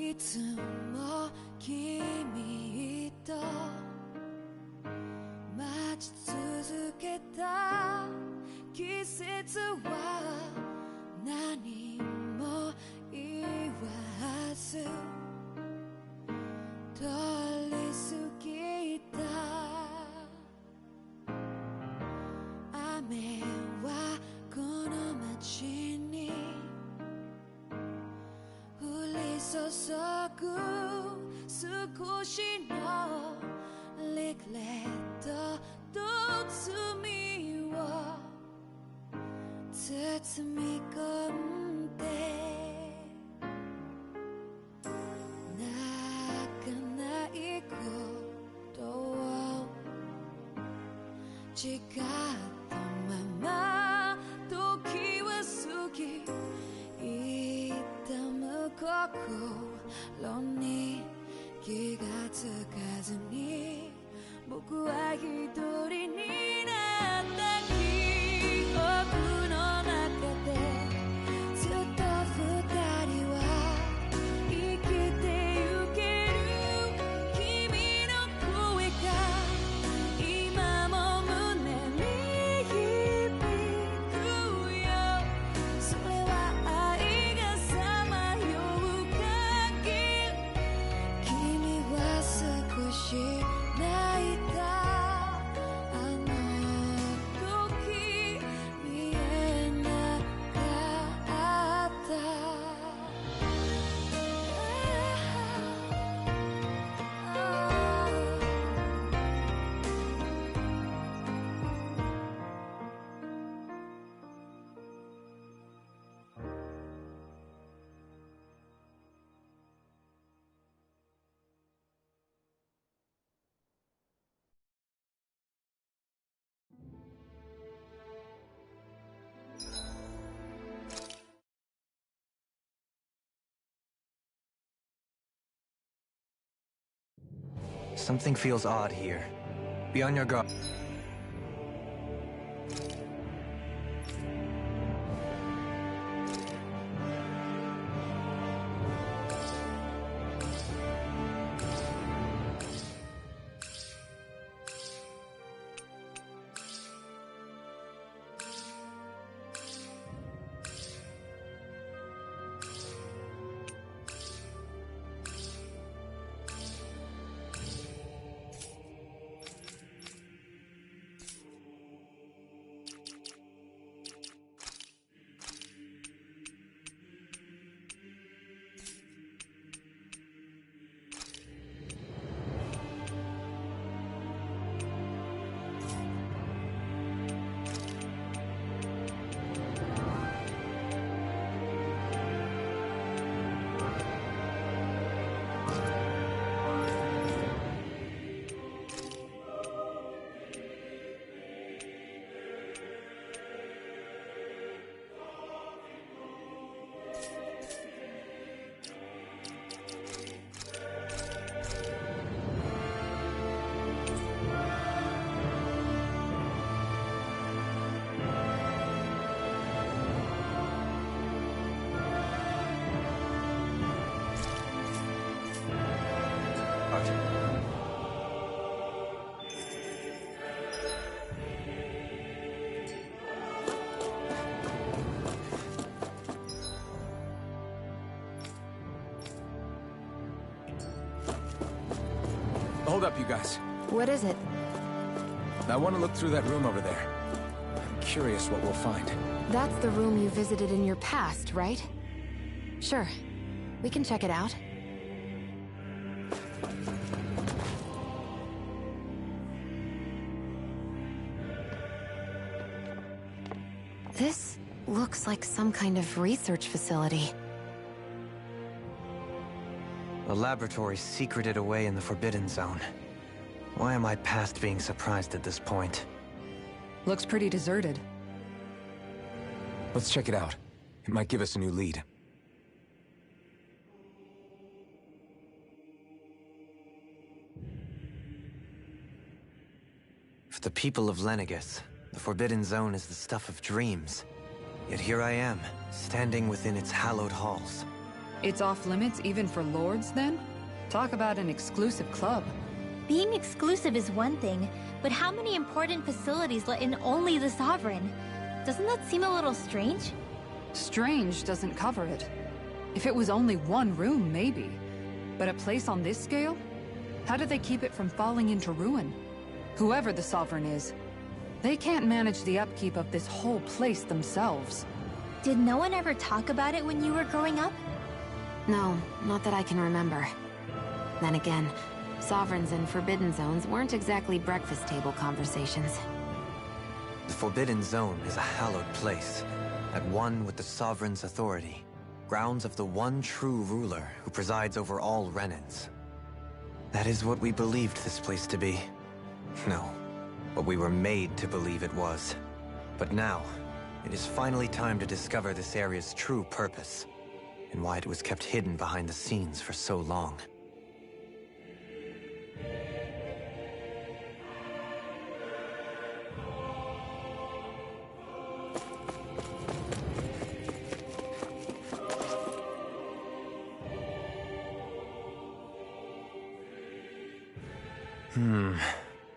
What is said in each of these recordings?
いつも君と待ち続けた季節は何も言わず通り過ぎた。雨はこの街に降り注ぐ少しのリグレットと罪を包み込んで泣かないことを誓ったまま時は過ぎ痛む心に気がつかずに僕は一人になった記憶の中でずっと二人は生きてゆける君の声が今も胸に響くよ。それは愛がさまよう限り君は少し泣いた。あの時見えなかった。Something feels odd here. Be on your guard. Hold up, you guys. What is it? I want to look through that room over there. I'm curious what we'll find. That's the room you visited in your past, right? Sure. We can check it out. This looks like some kind of research facility. A laboratory secreted away in the Forbidden Zone. Why am I past being surprised at this point? Looks pretty deserted. Let's check it out. It might give us a new lead. For the people of Lenegis, the Forbidden Zone is the stuff of dreams. Yet here I am, standing within its hallowed halls. It's off limits even for lords, then? Talk about an exclusive club. Being exclusive is one thing, but how many important facilities let in only the Sovereign? Doesn't that seem a little strange? Strange doesn't cover it. If it was only one room, maybe. But a place on this scale? How do they keep it from falling into ruin? Whoever the Sovereign is, they can't manage the upkeep of this whole place themselves. Did no one ever talk about it when you were growing up? No, not that I can remember. Then again, Sovereigns and Forbidden Zones weren't exactly breakfast table conversations. The Forbidden Zone is a hallowed place, at one with the Sovereign's authority. Grounds of the one true ruler who presides over all Renans. That is what we believed this place to be. No, what we were made to believe it was. But now, it is finally time to discover this area's true purpose, and why it was kept hidden behind the scenes for so long.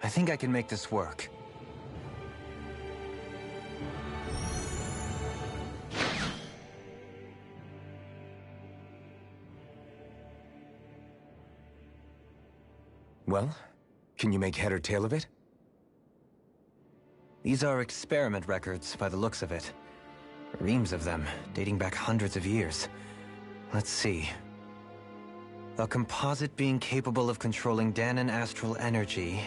I think I can make this work. Well, can you make head or tail of it? These are experiment records by the looks of it. Reams of them, dating back hundreds of years. Let's see. A composite being capable of controlling Danan astral energy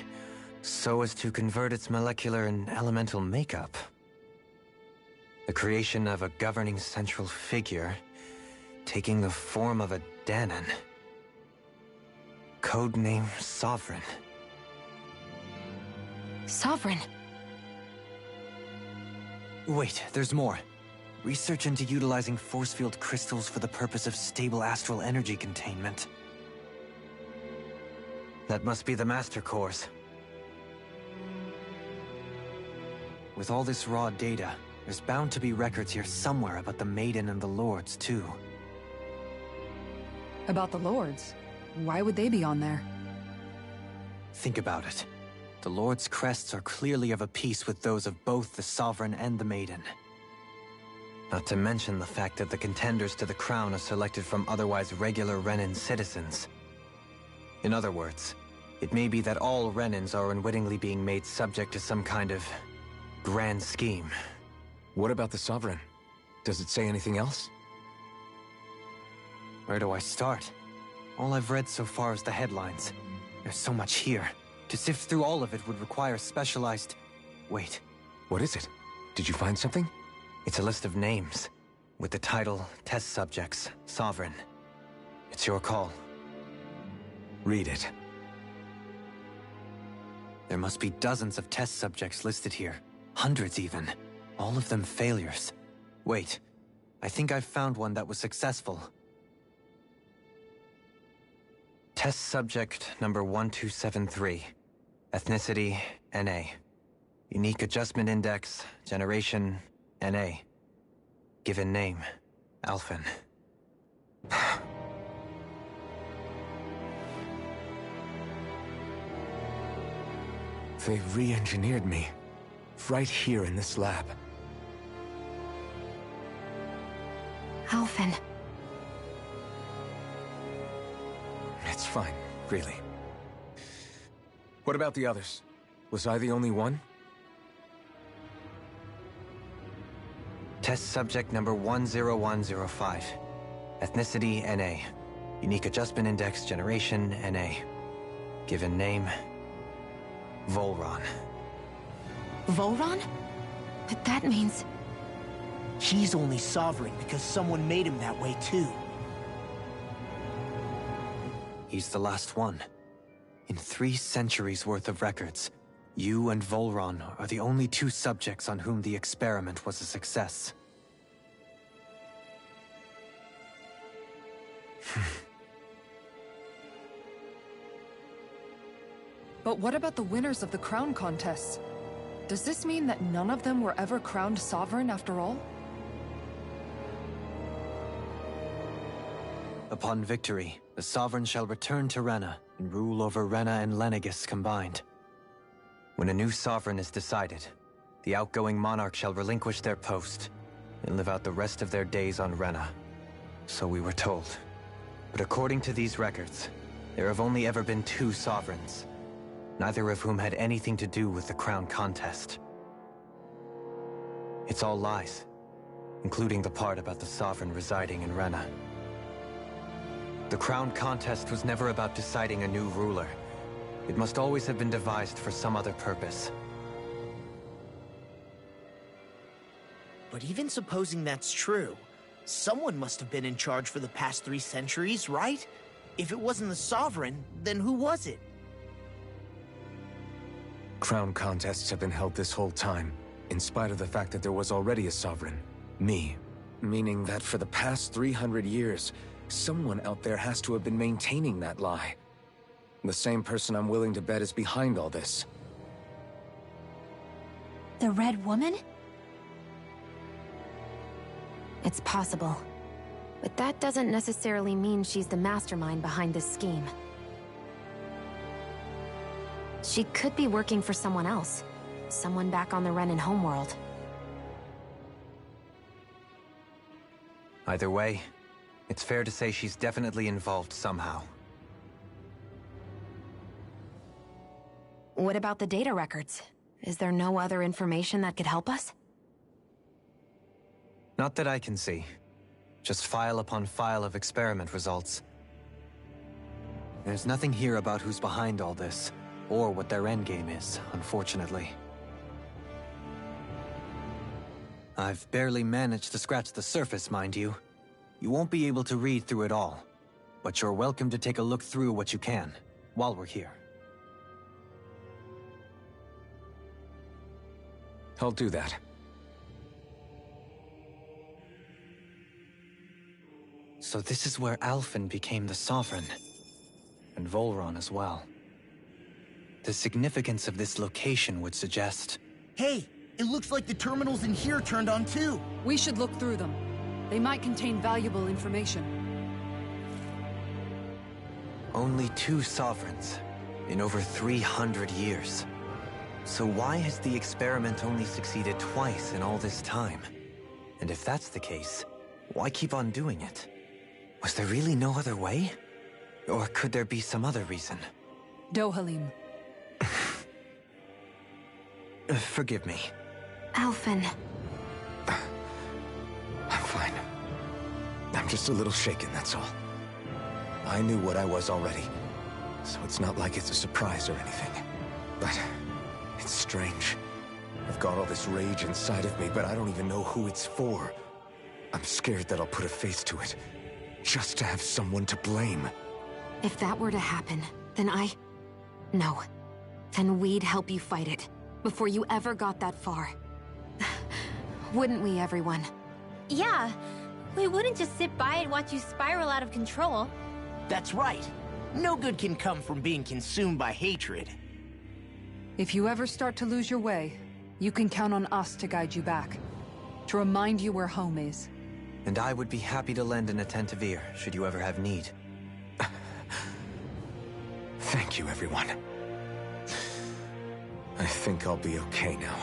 so as to convert its molecular and elemental makeup. The creation of a governing central figure, taking the form of a Danan. Codename Sovereign. Sovereign? Wait, there's more. Research into utilizing force field crystals for the purpose of stable astral energy containment. That must be the Master Cores. With all this raw data, there's bound to be records here somewhere about the Maiden and the Lords, too. About the Lords? Why would they be on there? Think about it. The Lord's crests are clearly of a piece with those of both the Sovereign and the Maiden. Not to mention the fact that the contenders to the crown are selected from otherwise regular Renan citizens. In other words, it may be that all Renans are unwittingly being made subject to some kind of grand scheme. What about the Sovereign? Does it say anything else? Where do I start? All I've read so far is the headlines. There's so much here. To sift through all of it would require specialized... Wait. What is it? Did you find something? It's a list of names, with the title, Test Subjects, Sovereign. It's your call. Read it. There must be dozens of test subjects listed here. Hundreds even. All of them failures. Wait, I think I've found one that was successful. Test subject number 1273. Ethnicity, NA. Unique adjustment index, generation, NA. Given name, Alphen. They re-engineered me. Right here in this lab. Alphen. It's fine, really. What about the others? Was I the only one? Test subject number 10105. Ethnicity, NA. Unique adjustment index, generation, NA. Given name, Volron. Volron? That means... He's only Sovereign because someone made him that way too. He's the last one. In 3 centuries worth of records, you and Volron are the only 2 subjects on whom the experiment was a success. But what about the winners of the crown contests? Does this mean that none of them were ever crowned sovereign after all? Upon victory, the Sovereign shall return to Rena and rule over Rena and Lenegis combined. When a new Sovereign is decided, the outgoing monarch shall relinquish their post and live out the rest of their days on Rena. So we were told. But according to these records, there have only ever been 2 Sovereigns, neither of whom had anything to do with the crown contest. It's all lies, including the part about the Sovereign residing in Rena. The crown contest was never about deciding a new ruler. It must always have been devised for some other purpose. But even supposing that's true, someone must have been in charge for the past 3 centuries, right? If it wasn't the Sovereign, then who was it? Crown contests have been held this whole time, in spite of the fact that there was already a Sovereign. Me. Meaning that for the past 300 years, someone out there has to have been maintaining that lie. The same person I'm willing to bet is behind all this. The Red Woman? It's possible. But that doesn't necessarily mean she's the mastermind behind this scheme. She could be working for someone else. Someone back on the Renan homeworld. Either way, it's fair to say she's definitely involved somehow. What about the data records? Is there no other information that could help us? Not that I can see. Just file upon file of experiment results. There's nothing here about who's behind all this, or what their endgame is, unfortunately. I've barely managed to scratch the surface, mind you. You won't be able to read through it all, but you're welcome to take a look through what you can, while we're here. I'll do that. So this is where Alphen became the Sovereign, and Volron as well. The significance of this location would suggest... Hey, it looks like the terminals in here turned on too. We should look through them. They might contain valuable information. Only 2 Sovereigns, in over 300 years. So why has the experiment only succeeded twice in all this time? And if that's the case, why keep on doing it? Was there really no other way? Or could there be some other reason? Dohalim. Forgive me. Alphen. I'm fine. I'm just a little shaken, that's all. I knew what I was already, so it's not like it's a surprise or anything. But it's strange. I've got all this rage inside of me, but I don't even know who it's for. I'm scared that I'll put a face to it, just to have someone to blame. If that were to happen, then No. Then we'd help you fight it, before you ever got that far. Wouldn't we, everyone? Yeah. We wouldn't just sit by and watch you spiral out of control. That's right. No good can come from being consumed by hatred. If you ever start to lose your way, you can count on us to guide you back. To remind you where home is. And I would be happy to lend an attentive ear, should you ever have need. Thank you, everyone. I think I'll be okay now.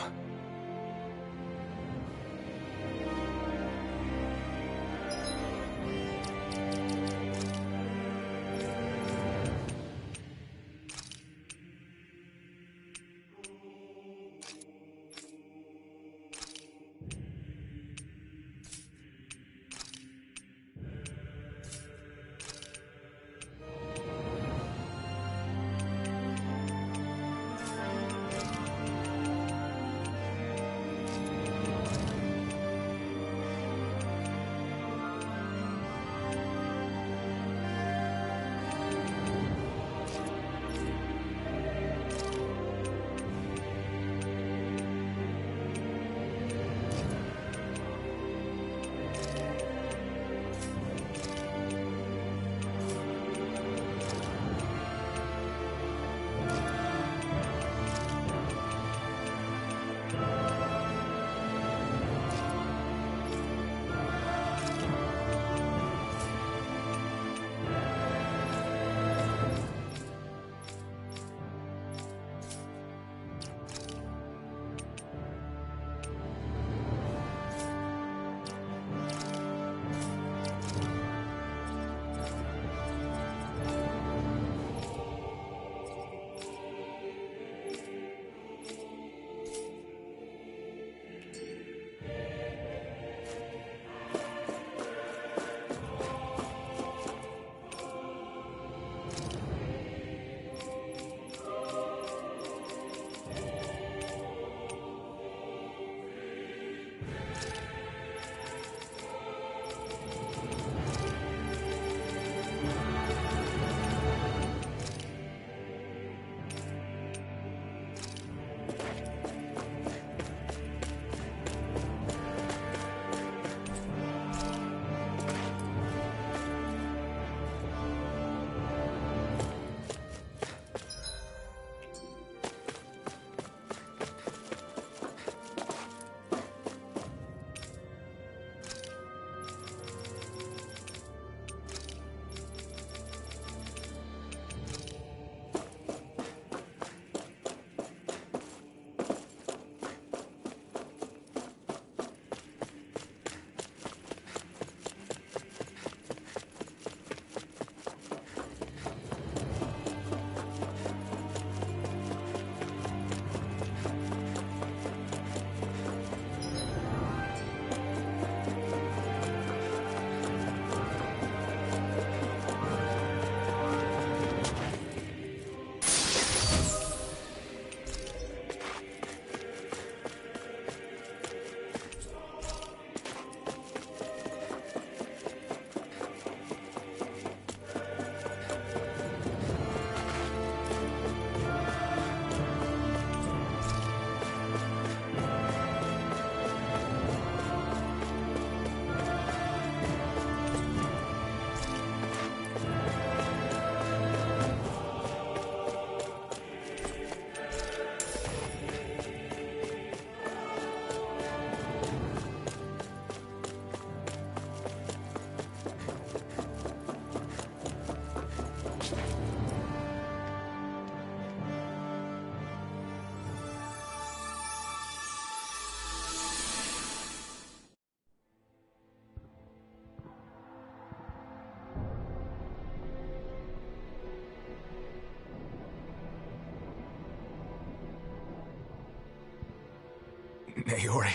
Naori,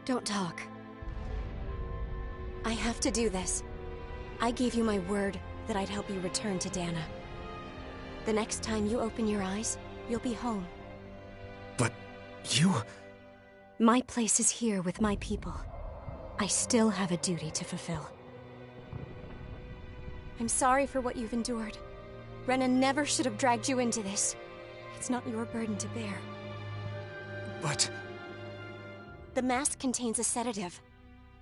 Don't talk. I have to do this. I gave you my word that I'd help you return to Dana. The next time you open your eyes, you'll be home. But you... My place is here with my people. I still have a duty to fulfill. I'm sorry for what you've endured. Renan never should have dragged you into this. It's not your burden to bear. But... The mask contains a sedative.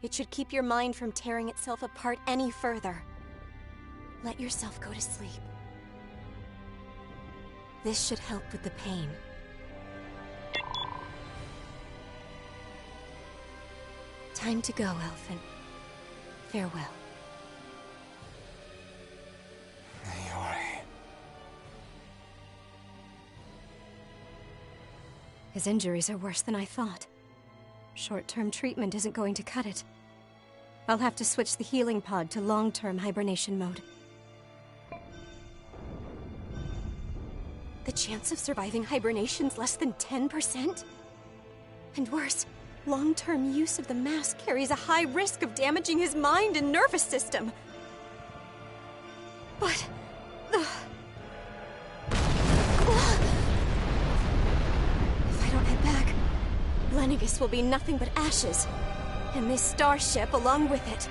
It should keep your mind from tearing itself apart any further. Let yourself go to sleep. This should help with the pain. Time to go, Elfin. Farewell. Naori... His injuries are worse than I thought. Short-term treatment isn't going to cut it. I'll have to switch the healing pod to long-term hibernation mode. The chance of surviving hibernation's less than 10%? And worse, long-term use of the mask carries a high risk of damaging his mind and nervous system. But... If I don't head back, Lenegis will be nothing but ashes. And this starship along with it.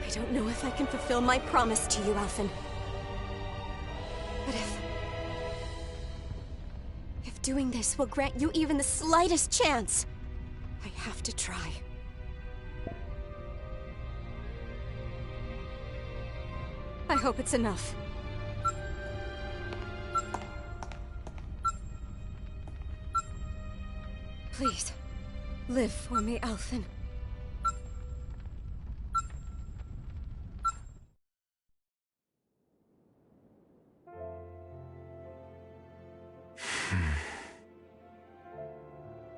I don't know if I can fulfill my promise to you, Elfin. But if doing this will grant you even the slightest chance, I have to try. I hope it's enough. Please, live for me, Elfin.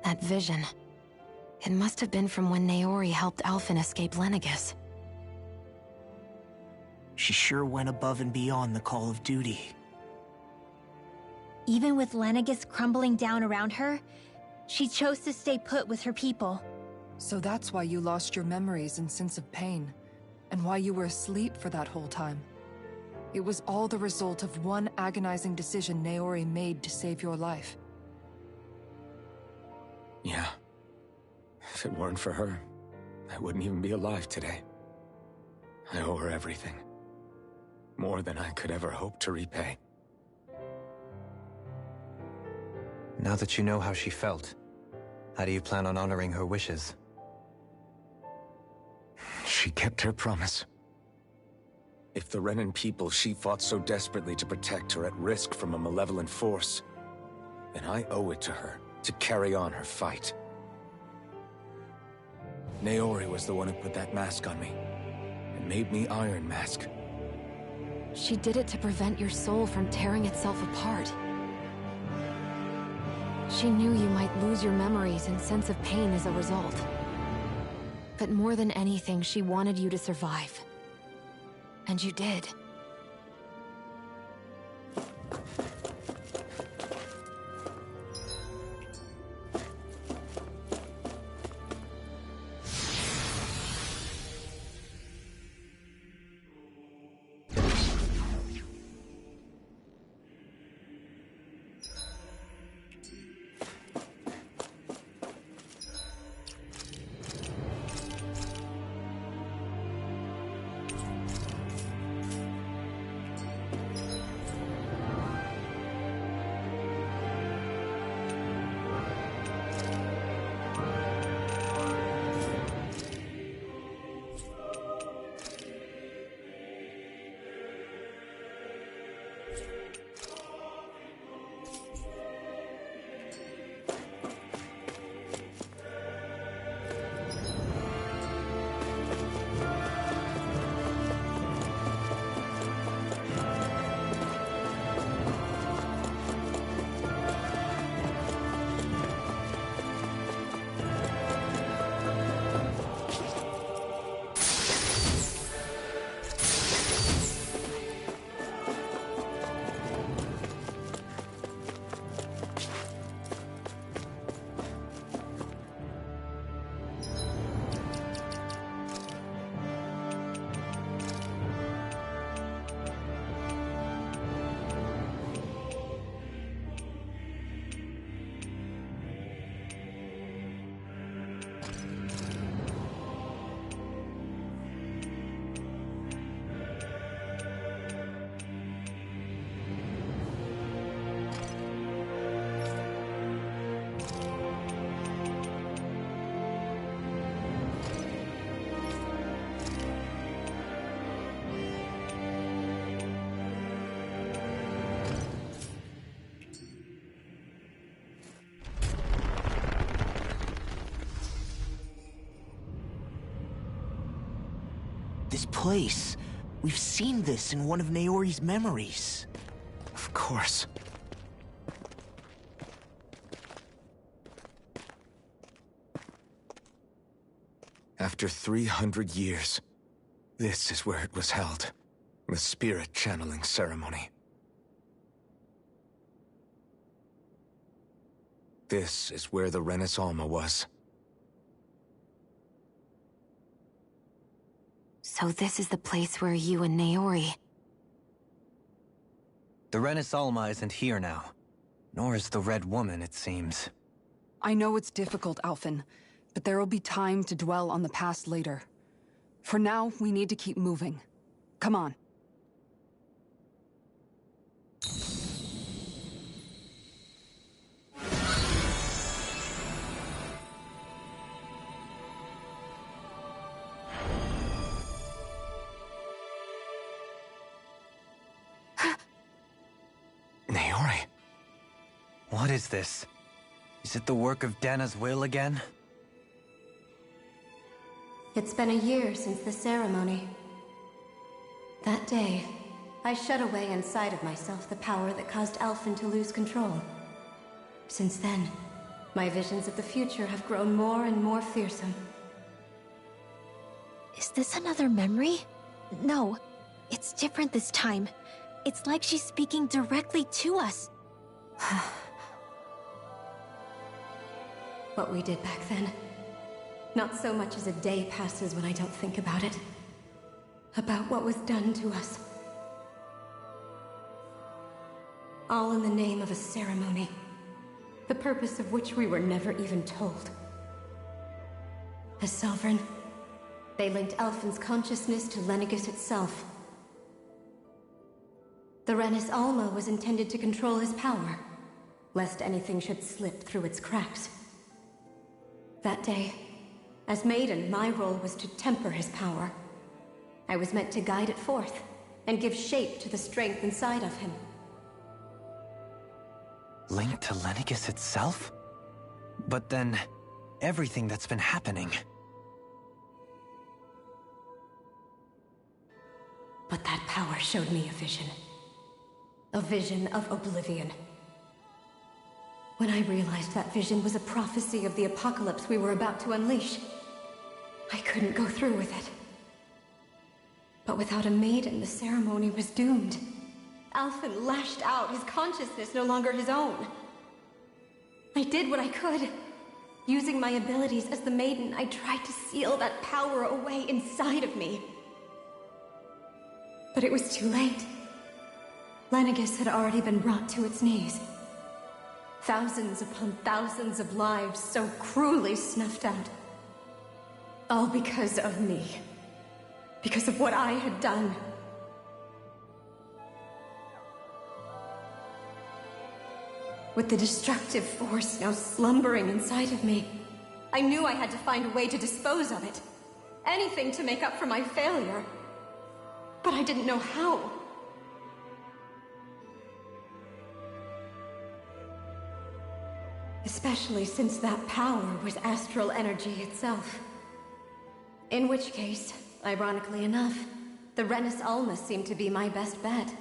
That vision. It must have been from when Naori helped Elfin escape Lenegis. She sure went above and beyond the call of duty. Even with Lenegis crumbling down around her, she chose to stay put with her people. So that's why you lost your memories and sense of pain, and why you were asleep for that whole time. It was all the result of one agonizing decision Naori made to save your life. Yeah. If it weren't for her, I wouldn't even be alive today. I owe her everything. More than I could ever hope to repay. Now that you know how she felt, how do you plan on honoring her wishes? She kept her promise. If the Renan people she fought so desperately to protect are at risk from a malevolent force, then I owe it to her to carry on her fight. Naori was the one who put that mask on me, and made me Iron Mask. She did it to prevent your soul from tearing itself apart. She knew you might lose your memories and sense of pain as a result. But more than anything, she wanted you to survive. And you did. this place. We've seen this in one of Naori's memories. Of course. After 300 years, this is where it was held. The spirit channeling ceremony. This is where the Renis Alma was. So this is the place where you and Naori... The Renis Alma isn't here now. Nor is the Red Woman, it seems. I know it's difficult, Alphen, but there will be time to dwell on the past later. For now, we need to keep moving. Come on. Naori? What is this? Is it the work of Dana's will again? It's been a year since the ceremony. That day, I shut away inside of myself the power that caused Alphen to lose control. Since then, my visions of the future have grown more and more fearsome. Is this another memory? No, it's different this time. It's like she's speaking directly to us. What we did back then. Not so much as a day passes when I don't think about it. About what was done to us. All in the name of a ceremony. The purpose of which we were never even told. As Sovereign, they linked Alphen's consciousness to Lenegis itself. The Renis Alma was intended to control his power, lest anything should slip through its cracks. That day, as Maiden, my role was to temper his power. I was meant to guide it forth, and give shape to the strength inside of him. Linked to Lenegis itself? But then, everything that's been happening... But that power showed me a vision. A vision of oblivion. When I realized that vision was a prophecy of the apocalypse we were about to unleash, I couldn't go through with it. But without a maiden, the ceremony was doomed. Alphen lashed out, his consciousness no longer his own. I did what I could. Using my abilities as the maiden, I tried to seal that power away inside of me. But it was too late. Lenegis had already been brought to its knees. Thousands upon thousands of lives so cruelly snuffed out. All because of me. Because of what I had done. With the destructive force now slumbering inside of me, I knew I had to find a way to dispose of it. Anything to make up for my failure. But I didn't know how. Especially since that power was astral energy itself. In which case, ironically enough, the Renis Alma seemed to be my best bet.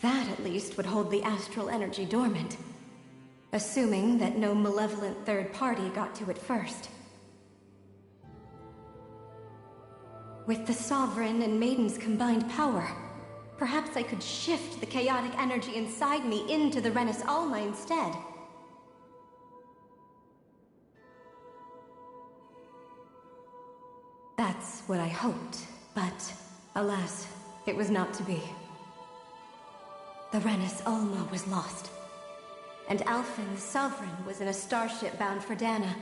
That, at least, would hold the astral energy dormant. Assuming that no malevolent third party got to it first. With the Sovereign and Maiden's combined power, perhaps I could shift the chaotic energy inside me into the Renis Alma instead. That's what I hoped, but alas, it was not to be. The Renis Alma was lost, and Alphen, the Sovereign, was in a starship bound for Dana.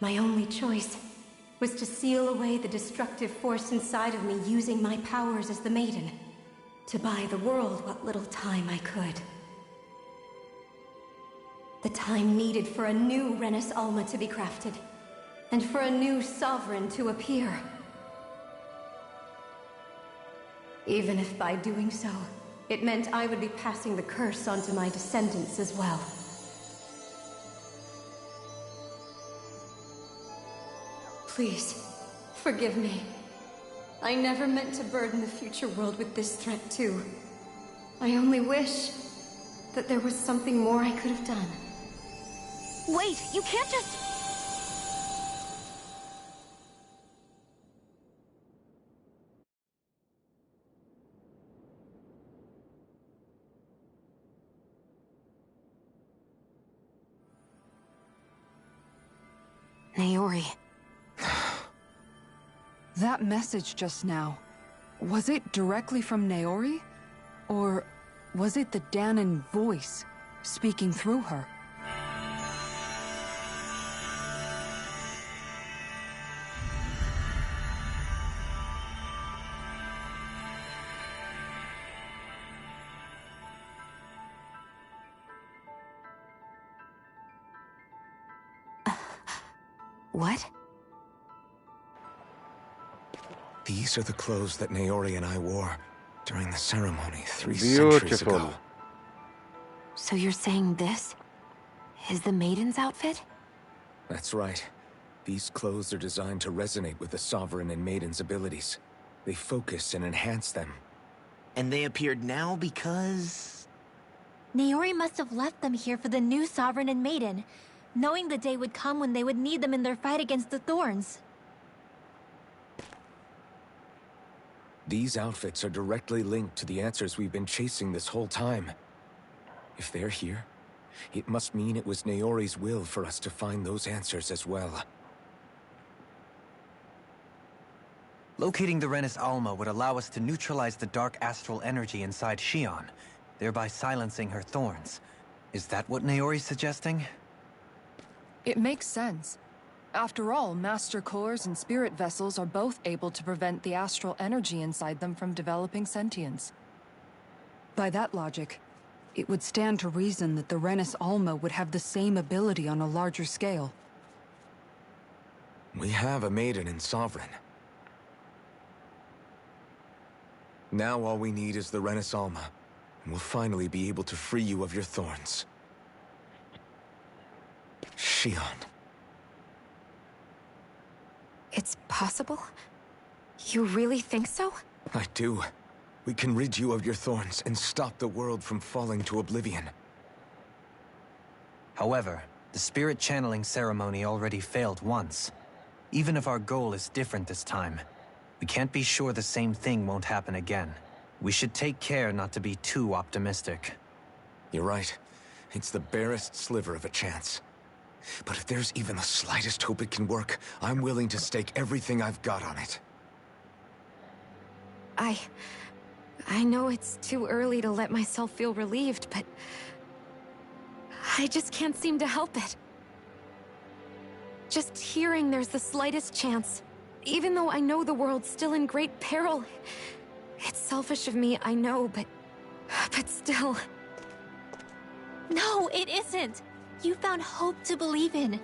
My only choice was to seal away the destructive force inside of me using my powers as the Maiden, to buy the world what little time I could. The time needed for a new Renis Alma to be crafted, and for a new Sovereign to appear. Even if by doing so, it meant I would be passing the curse on to my descendants as well. Please, forgive me. I never meant to burden the future world with this threat too. I only wish that there was something more I could have done. Wait, you can't just... Naori. That message just now, was it directly from Naori? Or was it the Danon voice speaking through her? What? These are the clothes that Naori and I wore during the ceremony 3 centuries ago. Beautiful. So you're saying this is the Maiden's outfit? That's right. These clothes are designed to resonate with the Sovereign and Maiden's abilities. They focus and enhance them. And they appeared now because... Naori must have left them here for the new Sovereign and Maiden, knowing the day would come when they would need them in their fight against the Thorns. These outfits are directly linked to the answers we've been chasing this whole time. If they're here, it must mean it was Naori's will for us to find those answers as well. Locating the Renis Alma would allow us to neutralize the dark astral energy inside Shion, thereby silencing her thorns. Is that what Naori's suggesting? It makes sense. After all, Master Cores and Spirit Vessels are both able to prevent the astral energy inside them from developing sentience. By that logic, it would stand to reason that the Renis Alma would have the same ability on a larger scale. We have a Maiden and Sovereign. Now all we need is the Renis Alma, and we'll finally be able to free you of your thorns. Shion. It's possible? You really think so? I do. We can rid you of your thorns and stop the world from falling to oblivion. However, the spirit channeling ceremony already failed once. Even if our goal is different this time, we can't be sure the same thing won't happen again. We should take care not to be too optimistic. You're right. It's the barest sliver of a chance. But if there's even the slightest hope it can work, I'm willing to stake everything I've got on it. I know it's too early to let myself feel relieved, but... I just can't seem to help it. Just hearing there's the slightest chance, even though I know the world's still in great peril. It's selfish of me, I know, but still... No, it isn't! You found hope to believe in.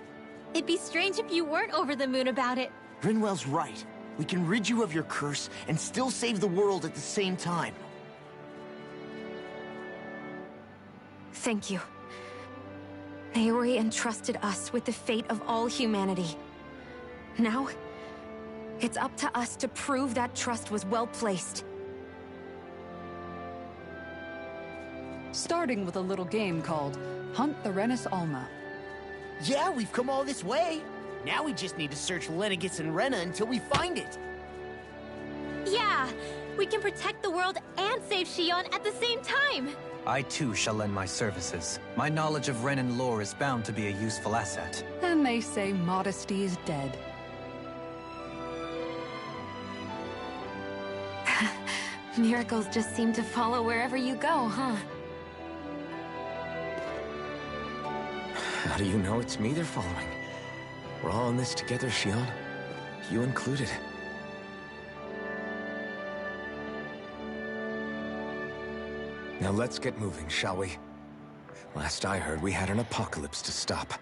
It'd be strange if you weren't over the moon about it. Rinwell's right. We can rid you of your curse and still save the world at the same time. Thank you. Naori entrusted us with the fate of all humanity. Now, it's up to us to prove that trust was well placed. Starting with a little game called Hunt the Renis Alma. Yeah, we've come all this way. Now we just need to search Lenegis and Rena until we find it. Yeah, we can protect the world and save Shion at the same time. I too shall lend my services. My knowledge of Renan lore is bound to be a useful asset. And they say modesty is dead. Miracles just seem to follow wherever you go, huh? How do you know it's me they're following? We're all in this together, Shion. You included. Now let's get moving, shall we? Last I heard, we had an apocalypse to stop.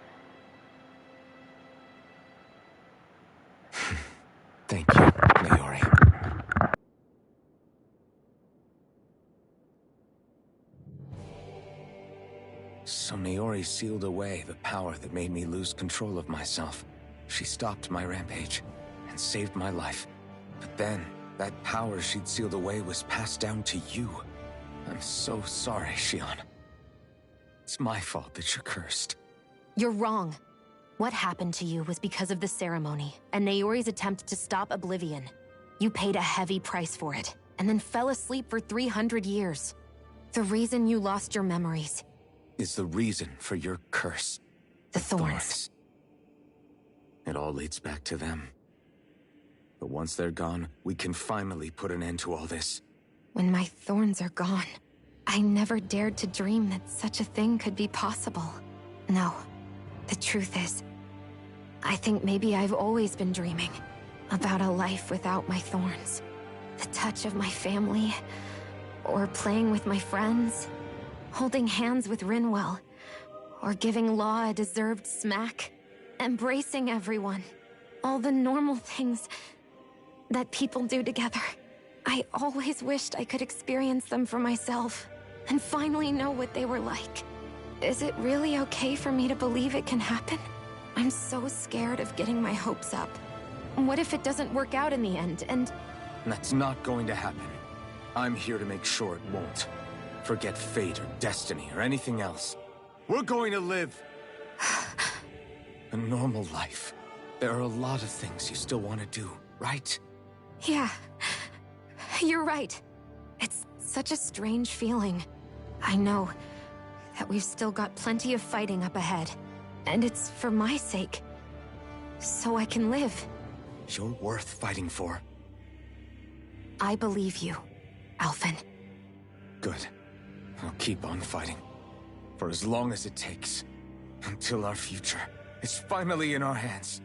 Thank you, Naori. So Naori sealed away the power that made me lose control of myself. She stopped my rampage and saved my life. But then, that power she'd sealed away was passed down to you. I'm so sorry, Shion. It's my fault that you're cursed. You're wrong. What happened to you was because of the ceremony and Naori's attempt to stop Oblivion. You paid a heavy price for it, and then fell asleep for 300 years. The reason you lost your memories is the reason for your curse. The thorns. It all leads back to them. But once they're gone, we can finally put an end to all this. When my thorns are gone, I never dared to dream that such a thing could be possible. No, the truth is, I think maybe I've always been dreaming about a life without my thorns. The touch of my family, or playing with my friends, holding hands with Rinwell, or giving Law a deserved smack, embracing everyone. All the normal things that people do together. I always wished I could experience them for myself, and finally know what they were like. Is it really okay for me to believe it can happen? I'm so scared of getting my hopes up. What if it doesn't work out in the end, and... That's not going to happen. I'm here to make sure it won't. Forget fate or destiny or anything else. We're going to live a normal life. There are a lot of things you still want to do, right? Yeah, you're right. It's such a strange feeling. I know that we've still got plenty of fighting up ahead, and it's for my sake, so I can live. You're worth fighting for. I believe you, Alphen. Good. I'll keep on fighting. For as long as it takes. Until our future is finally in our hands.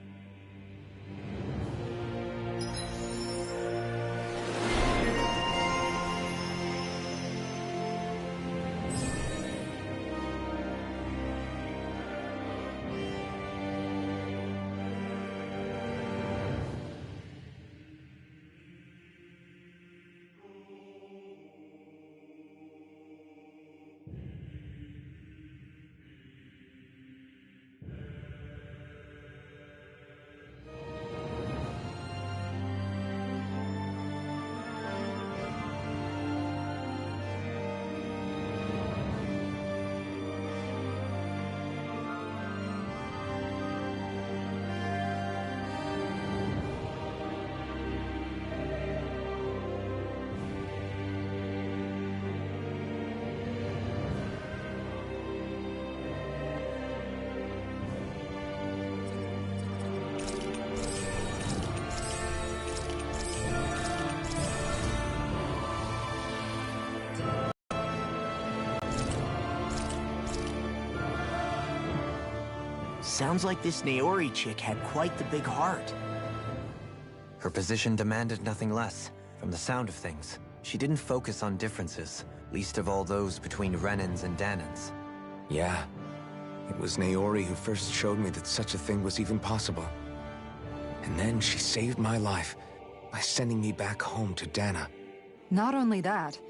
Sounds like this Naori chick had quite the big heart. Her position demanded nothing less. From the sound of things, she didn't focus on differences, least of all those between Renans and Danans. Yeah. It was Naori who first showed me that such a thing was even possible. And then she saved my life by sending me back home to Dana. Not only that,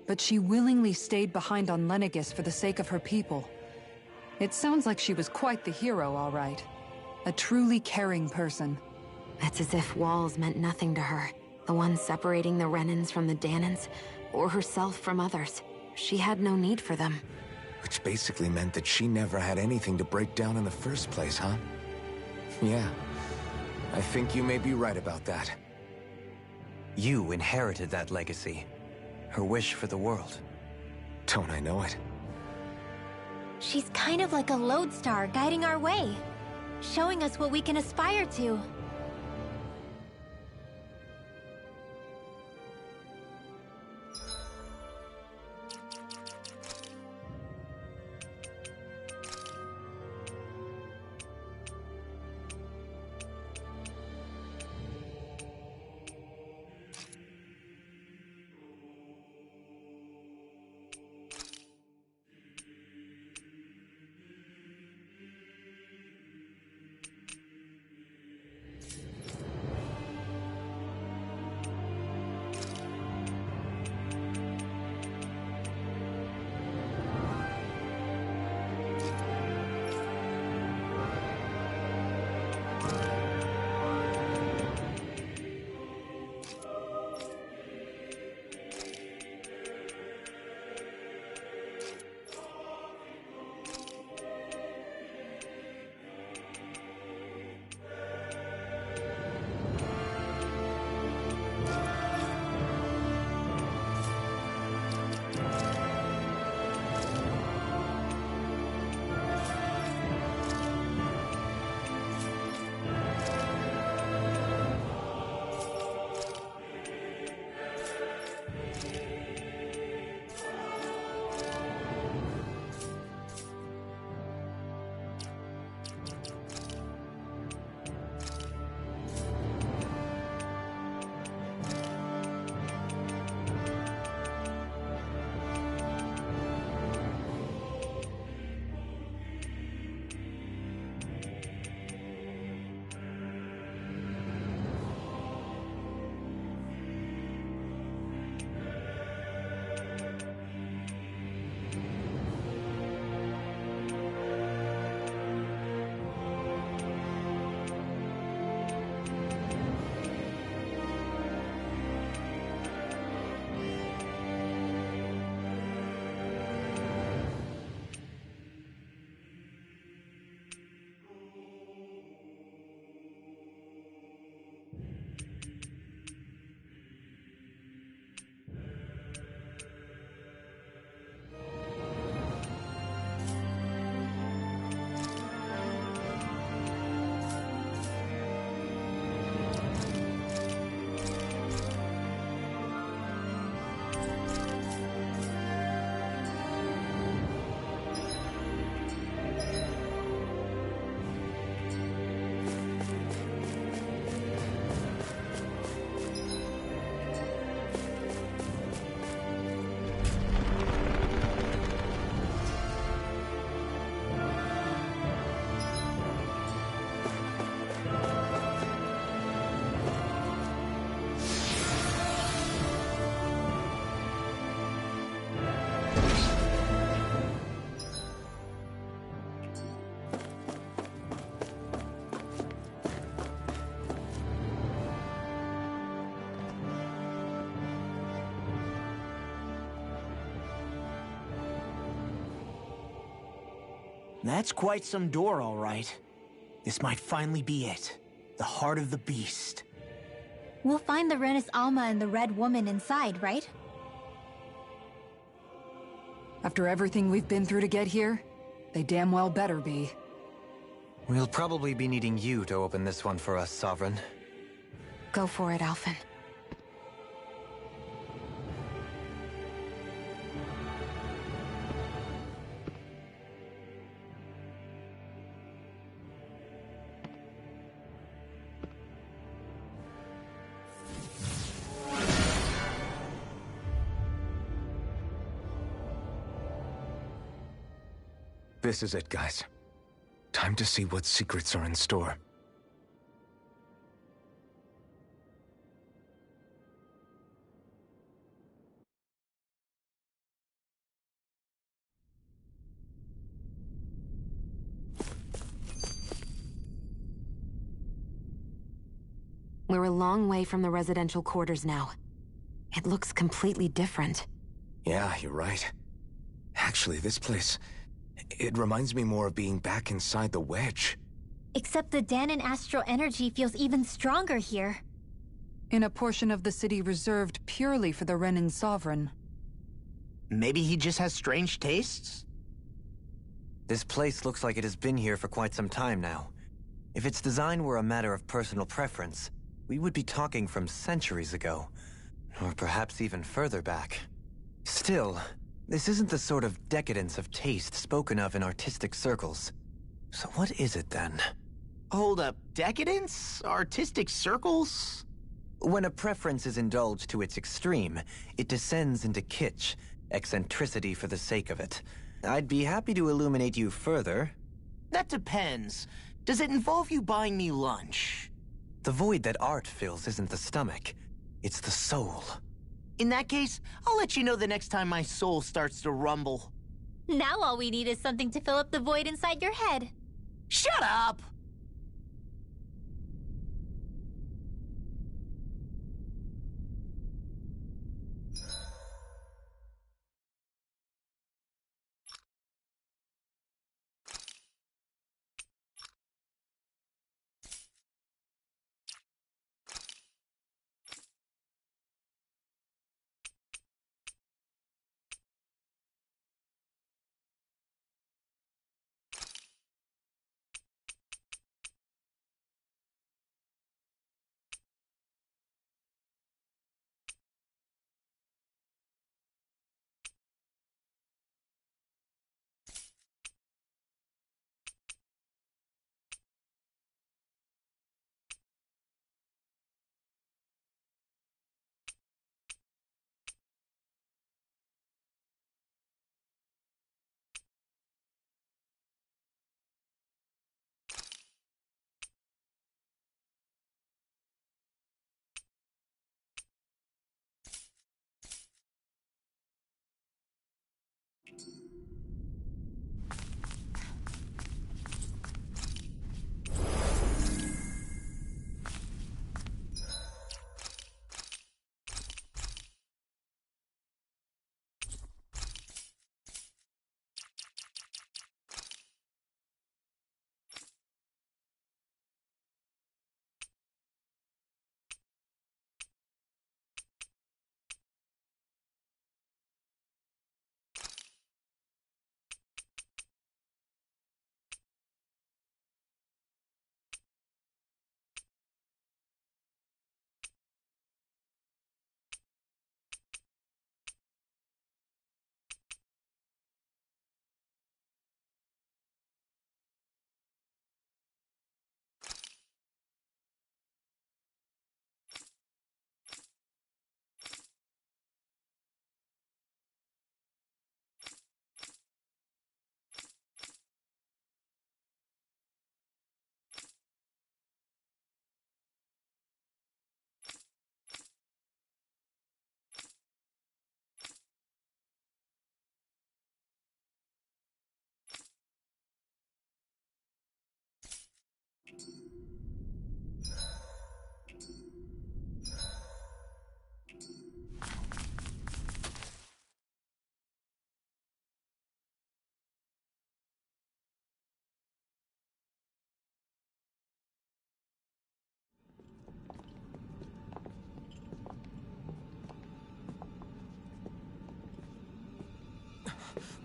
but she willingly stayed behind on Lenegis for the sake of her people. It sounds like she was quite the hero, all right. A truly caring person. It's as if walls meant nothing to her. The ones separating the Renans from the Danans, or herself from others. She had no need for them. Which basically meant that she never had anything to break down in the first place, huh? Yeah. I think you may be right about that. You inherited that legacy. Her wish for the world. Don't I know it? She's kind of like a lodestar guiding our way, showing us what we can aspire to. That's quite some door, all right. This might finally be it. The heart of the beast. We'll find the Renis Alma and the Red Woman inside, right? After everything we've been through to get here, they damn well better be. We'll probably be needing you to open this one for us, Sovereign. Go for it, Alphen. This is it, guys. Time to see what secrets are in store. We're a long way from the residential quarters now. It looks completely different. Yeah, you're right. Actually, this place... it reminds me more of being back inside the Wedge. Except the Danon astral energy feels even stronger here. In a portion of the city reserved purely for the Renin Sovereign. Maybe he just has strange tastes? This place looks like it has been here for quite some time now. If its design were a matter of personal preference, we would be talking from centuries ago. Or perhaps even further back. Still, this isn't the sort of decadence of taste spoken of in artistic circles. So what is it then? Hold up, decadence? Artistic circles? When a preference is indulged to its extreme, it descends into kitsch, eccentricity for the sake of it. I'd be happy to illuminate you further. That depends. Does it involve you buying me lunch? The void that art fills isn't the stomach, it's the soul. In that case, I'll let you know the next time my soul starts to rumble. Now all we need is something to fill up the void inside your head. Shut up!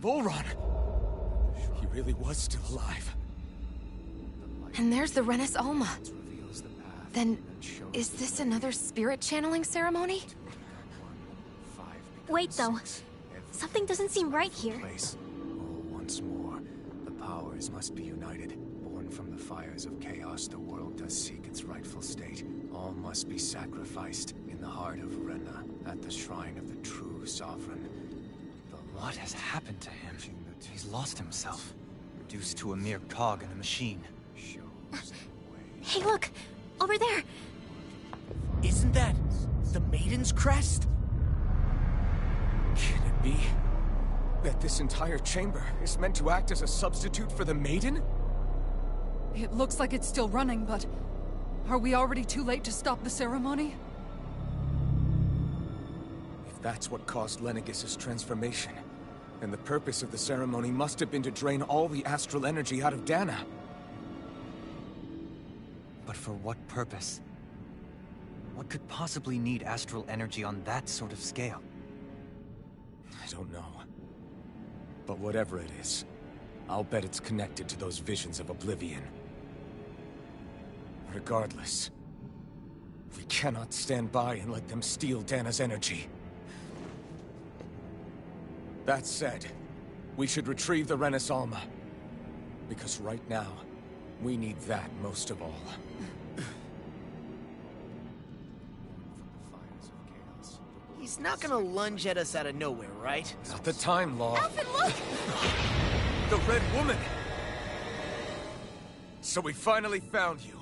Volron! He really was still alive. And there's the Renis Alma. Then, is this another spirit channeling ceremony? Wait, though. Something doesn't seem right here. Once more, the powers must be united. Born from the fires of chaos, the world does seek its rightful state. All must be sacrificed in the heart of Rena, at the shrine of the true sovereign. What has happened to him? He's lost himself, reduced to a mere cog in a machine. Hey, look! Over there! Isn't that the Maiden's crest? Can it be that this entire chamber is meant to act as a substitute for the Maiden? It looks like it's still running, but... are we already too late to stop the ceremony? If that's what caused Lenegis' transformation, then the purpose of the ceremony must have been to drain all the astral energy out of Dana. But for what purpose? What could possibly need astral energy on that sort of scale? I don't know. But whatever it is, I'll bet it's connected to those visions of oblivion. Regardless, we cannot stand by and let them steal Dana's energy. That said, we should retrieve the Renis Alma. Because right now, we need that most of all. He's not gonna lunge at us out of nowhere, right? Not the time, Law. Alphen, look! The Red Woman! So we finally found you.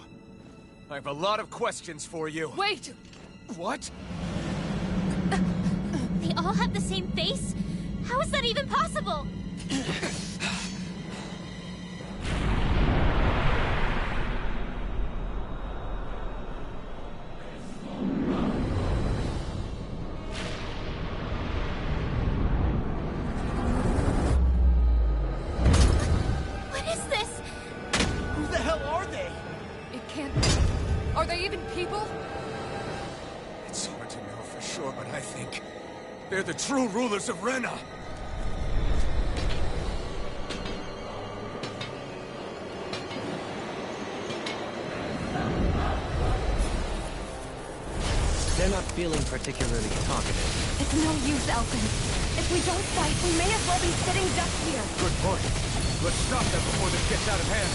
I have a lot of questions for you. Wait! What? They all have the same face? How is that even possible? What is this? Who the hell are they? It can't be. Are they even people? It's hard to know for sure, but I think they're the true rulers of Rena. They're not feeling particularly talkative. It's no use, Alphen. If we don't fight, we may as well be sitting ducks here. Good point. Let's stop them before this gets out of hand.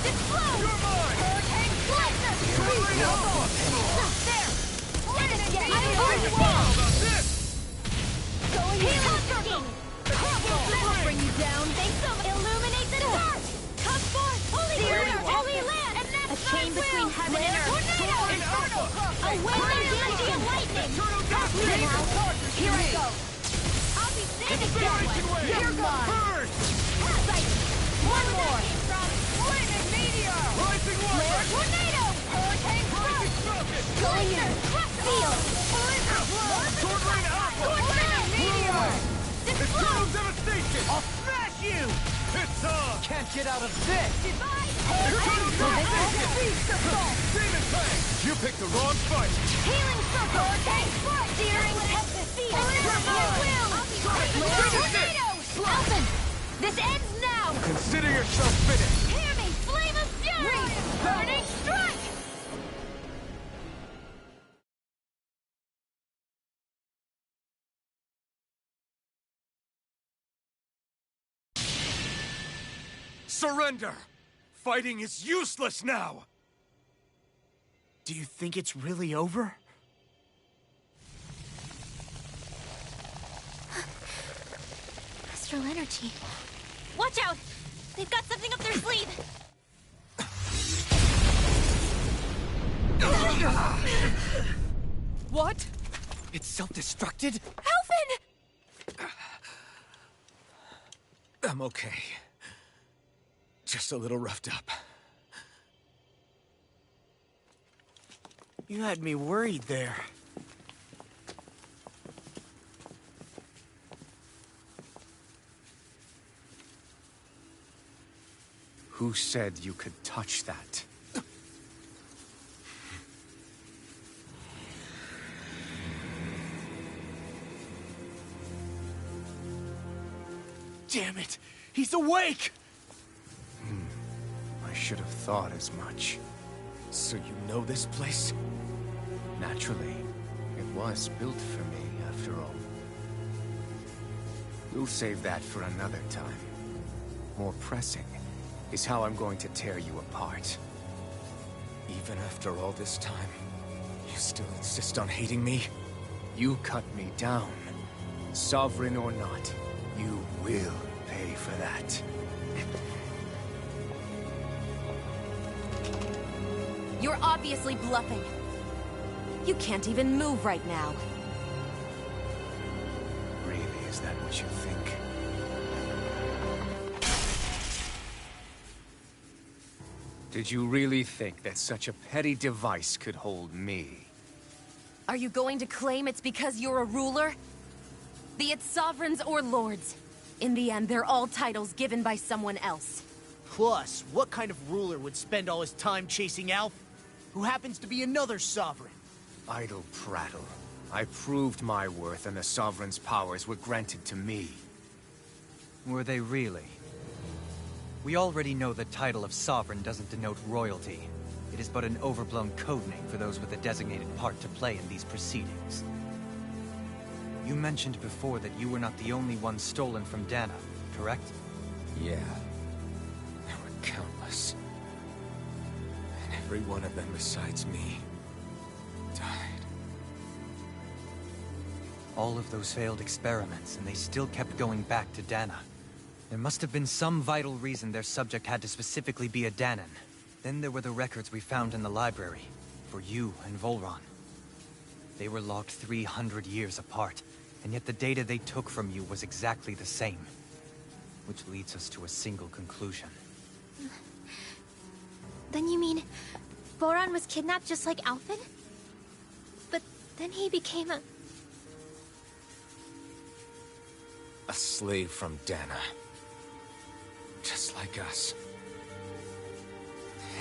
Explode! You're mine! Hurricane Blaster! There! How about this? Going healing circle! That'll bring you down. Thanks so much. Illuminate the dark! Come forth! Holy Spirit! Holy land! And that's a chain between heaven and earth. Tornado! A wind of lightning! Come now! Here I go! I'll be standing that way! You're gone! Sight! One more! Flaming meteor! Rising water! Tornado! Hurricane thrust! Going in! Seal! Tornado Alpha! Flaming meteor! Eternal devastation! I'll smash you! It's on! Can't get out of this! Divide! Eternal devastation! Demon Fang! You picked the wrong fight! Healing circle! Hurricane thrust! Steering tempest! Tornado! Alphen! This ends now! Consider yourself finished! Hear me! Flame of fury! Burning strike! Surrender! Fighting is useless now! Do you think it's really over? Astral energy. Watch out! They've got something up their sleeve! What? It's self-destructed? Alphen! I'm okay. Just a little roughed up. You had me worried there. Who said you could touch that? Damn it! He's awake! I should have thought as much. So you know this place? Naturally. It was built for me, after all. We'll save that for another time. More pressing is how I'm going to tear you apart. Even after all this time, you still insist on hating me? You cut me down. Sovereign or not, you will pay for that. You're obviously bluffing. You can't even move right now. Really, is that what you think? Did you really think that such a petty device could hold me? Are you going to claim it's because you're a ruler? Be it sovereigns or lords. In the end, they're all titles given by someone else. Plus, what kind of ruler would spend all his time chasing Alf, who happens to be another sovereign? Idle prattle. I proved my worth and the Sovereign's powers were granted to me. Were they really? We already know the title of Sovereign doesn't denote royalty. It is but an overblown codename for those with a designated part to play in these proceedings. You mentioned before that you were not the only one stolen from Dana, correct? Yeah. There were countless. And every one of them besides me died. All of those failed experiments, and they still kept going back to Dana. There must have been some vital reason their subject had to specifically be a Danan. Then there were the records we found in the library, for you and Volron. They were logged 300 years apart, and yet the data they took from you was exactly the same. Which leads us to a single conclusion. Then you mean Voron was kidnapped just like Alphen? But then he became a slave from Dana. Just like us.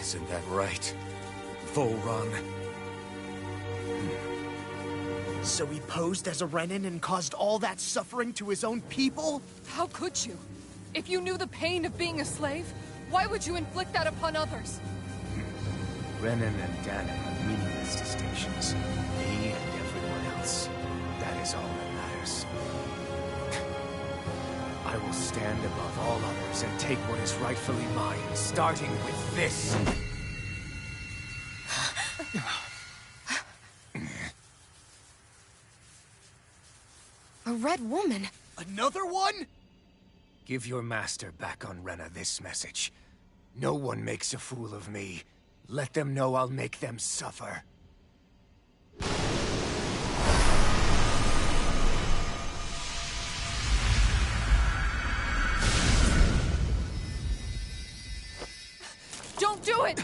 Isn't that right, Volron? So he posed as a Renin and caused all that suffering to his own people? How could you? If you knew the pain of being a slave, why would you inflict that upon others? Renin and Dana are meaningless distinctions. Me and everyone else. That is all that matters. I will stand above all others and take what is rightfully mine, starting with this. A red woman? Another one? Give your master back on Rena this message. No one makes a fool of me. Let them know I'll make them suffer. Don't do it!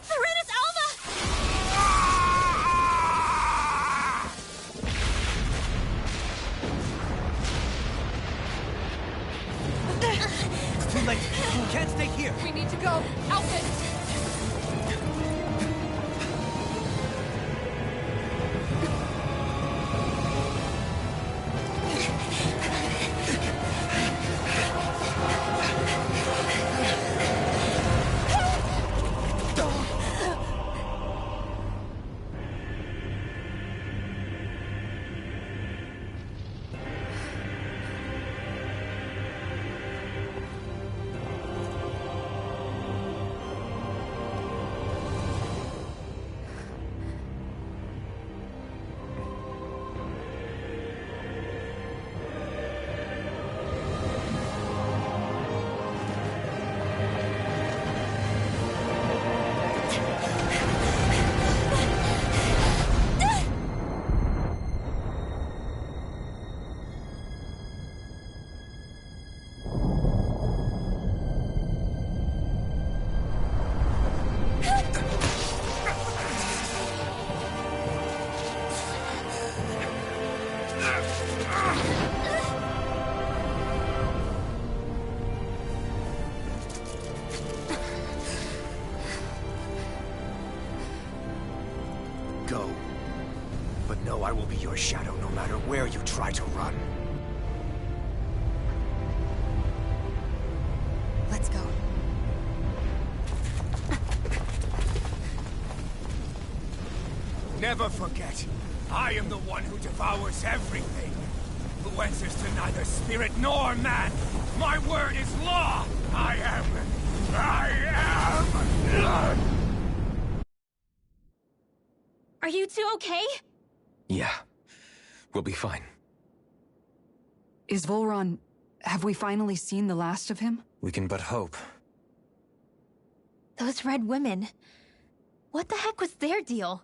Serenus Alva! It's too late. You can't stay here. We need to go. Alphen! Go. But no, I will be your shadow no matter where you try to run. Let's go. Never forget, I am the one who devours everything, who answers to neither spirit nor man. My word is law! I am... Are you two okay? Yeah, we'll be fine. Is Volron... have we finally seen the last of him? We can but hope. Those red women. What the heck was their deal?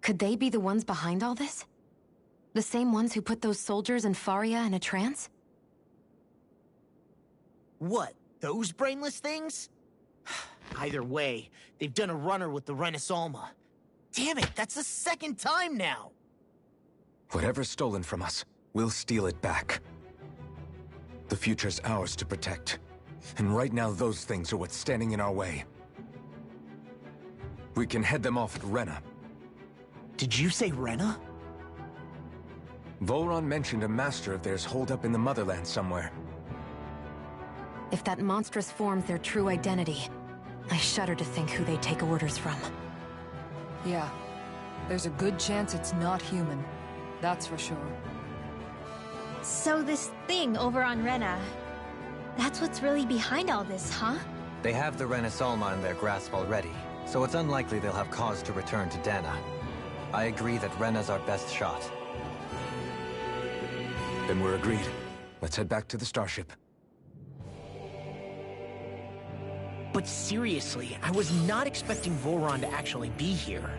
Could they be the ones behind all this? The same ones who put those soldiers and Faria in a trance? What, those brainless things? Either way, they've done a runner with the Renasolma. Damn it, that's the second time now! Whatever's stolen from us, we'll steal it back. The future's ours to protect. And right now those things are what's standing in our way. We can head them off at Rena. Did you say Rena? Volron mentioned a master of theirs holed up in the motherland somewhere. If that monstrous form's their true identity, I shudder to think who they take orders from. Yeah. There's a good chance it's not human. That's for sure. So this thing over on Rena, that's what's really behind all this, huh? They have the Renasolma in their grasp already, so it's unlikely they'll have cause to return to Dana. I agree that Rena's our best shot. Then we're agreed. Let's head back to the starship. But seriously, I was not expecting Volron to actually be here.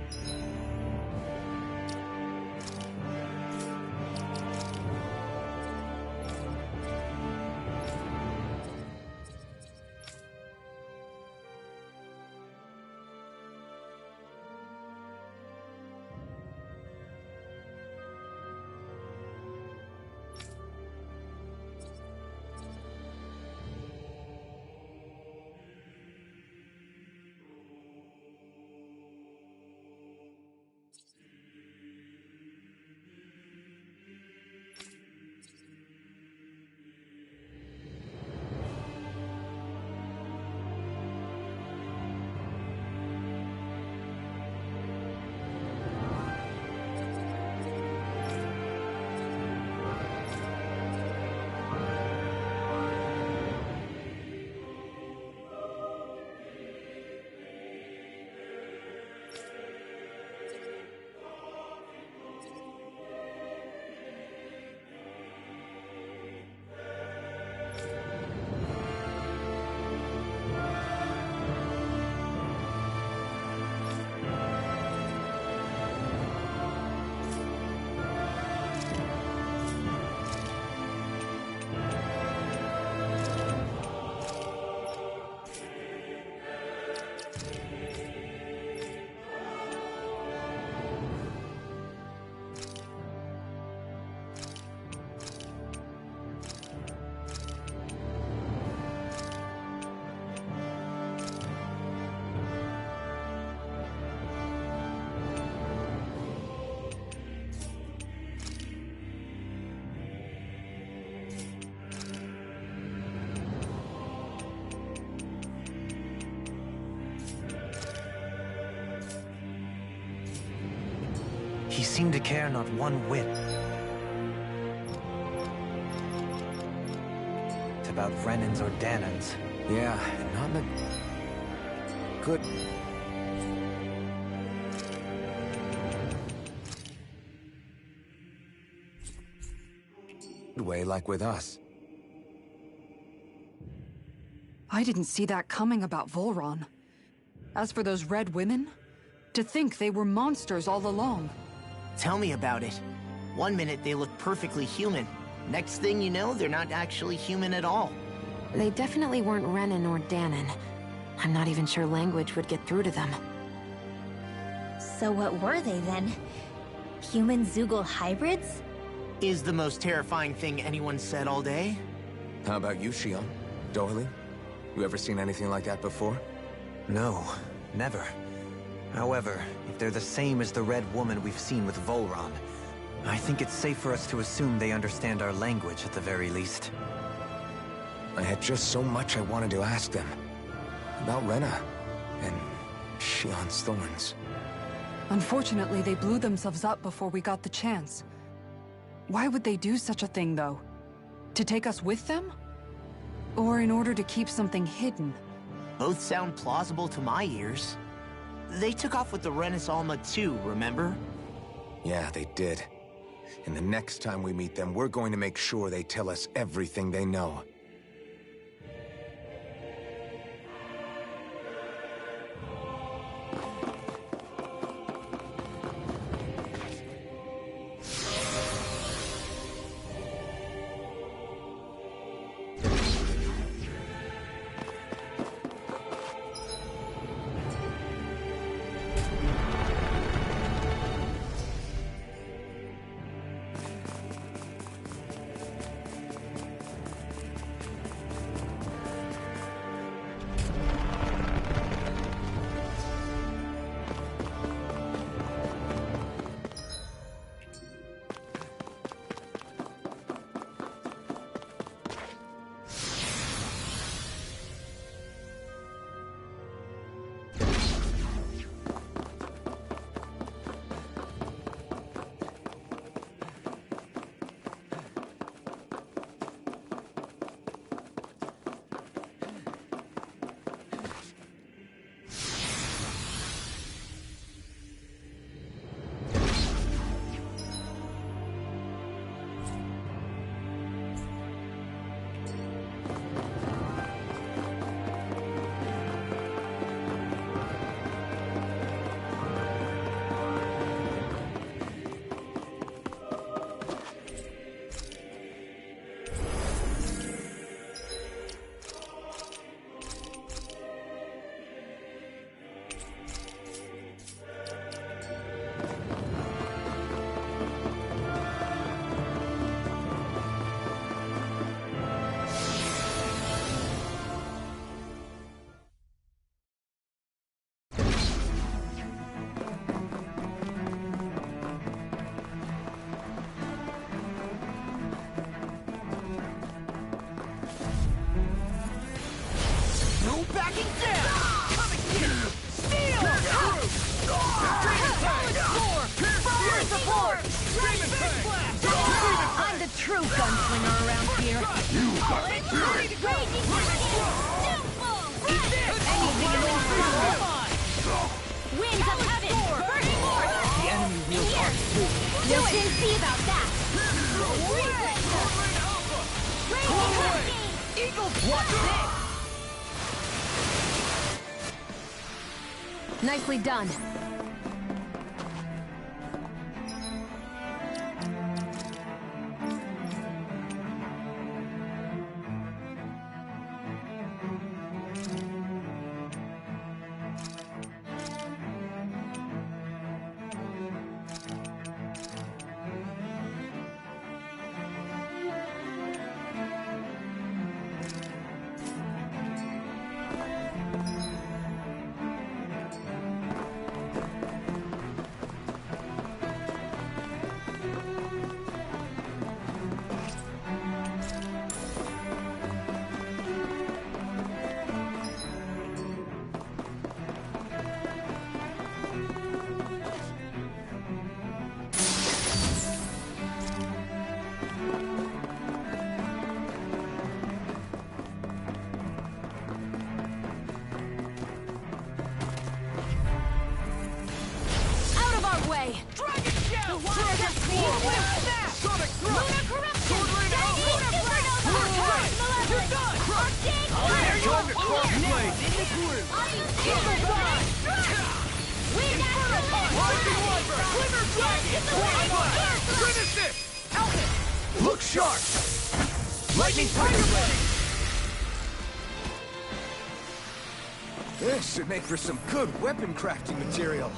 He seemed to care not one whit about Renans or Danans. Yeah, not in a good way like with us. I didn't see that coming about Volron. As for those red women, to think they were monsters all along. Tell me about it. One minute they look perfectly human. Next thing you know, they're not actually human at all. They definitely weren't Renan or Danan. I'm not even sure language would get through to them. So what were they then? Human Zoogle hybrids? Is the most terrifying thing anyone said all day. How about you, Shion? Doily? You ever seen anything like that before? No, never. However, if they're the same as the Red Woman we've seen with Volron, I think it's safe for us to assume they understand our language at the very least. I had just so much I wanted to ask them. About Rena, and Shion's thorns. Unfortunately, they blew themselves up before we got the chance. Why would they do such a thing, though? To take us with them? Or in order to keep something hidden? Both sound plausible to my ears. They took off with the Renis Alma too, remember? Yeah, they did. And the next time we meet them, we're going to make sure they tell us everything they know. Backing down! Coming here! Steel! Fire support! I'm the true gunslinger around here. You got me fearing. Winds of heaven! Burning force! The enemy wields arms too. We'll soon see about that! Eagle, watch this! Nicely done. Way. Dragon Shell! Sonic Thrust! Lunar Corruption! Sword Rain Alpha! You're done! Time to crossblade! Eagle Dive! Wind Lightning Wyvern! Glimmer Dragon! Blast! Finish it! Outlet! Look sharp! Lightning Tiger Blade! This should make for some good weapon crafting material.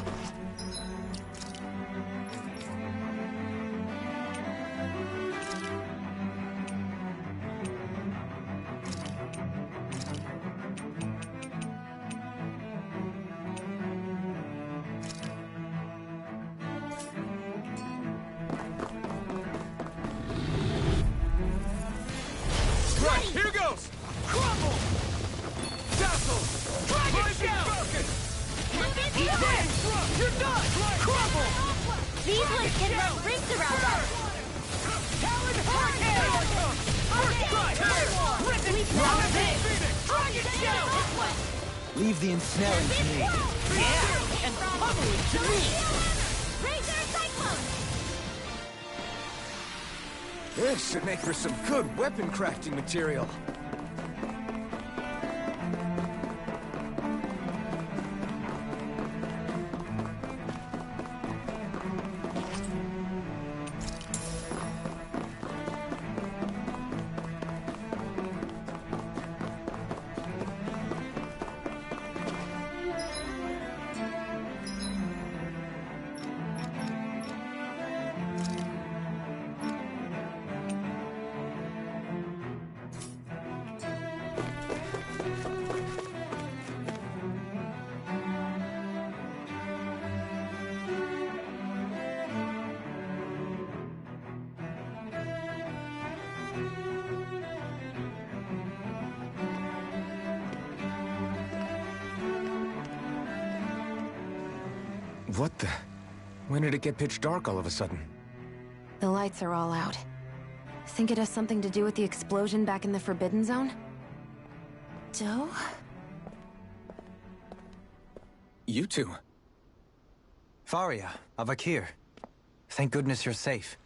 These lights can run rings around us! Talon Hurricane! Leave the ensnaring to me. Yeah, and pummeling to me! Razor Cyclone! This should make for some good weapon crafting material. What the? When did it get pitch dark all of a sudden? The lights are all out. Think it has something to do with the explosion back in the Forbidden Zone? Doe? You two. Faria, Avakir. Thank goodness you're safe.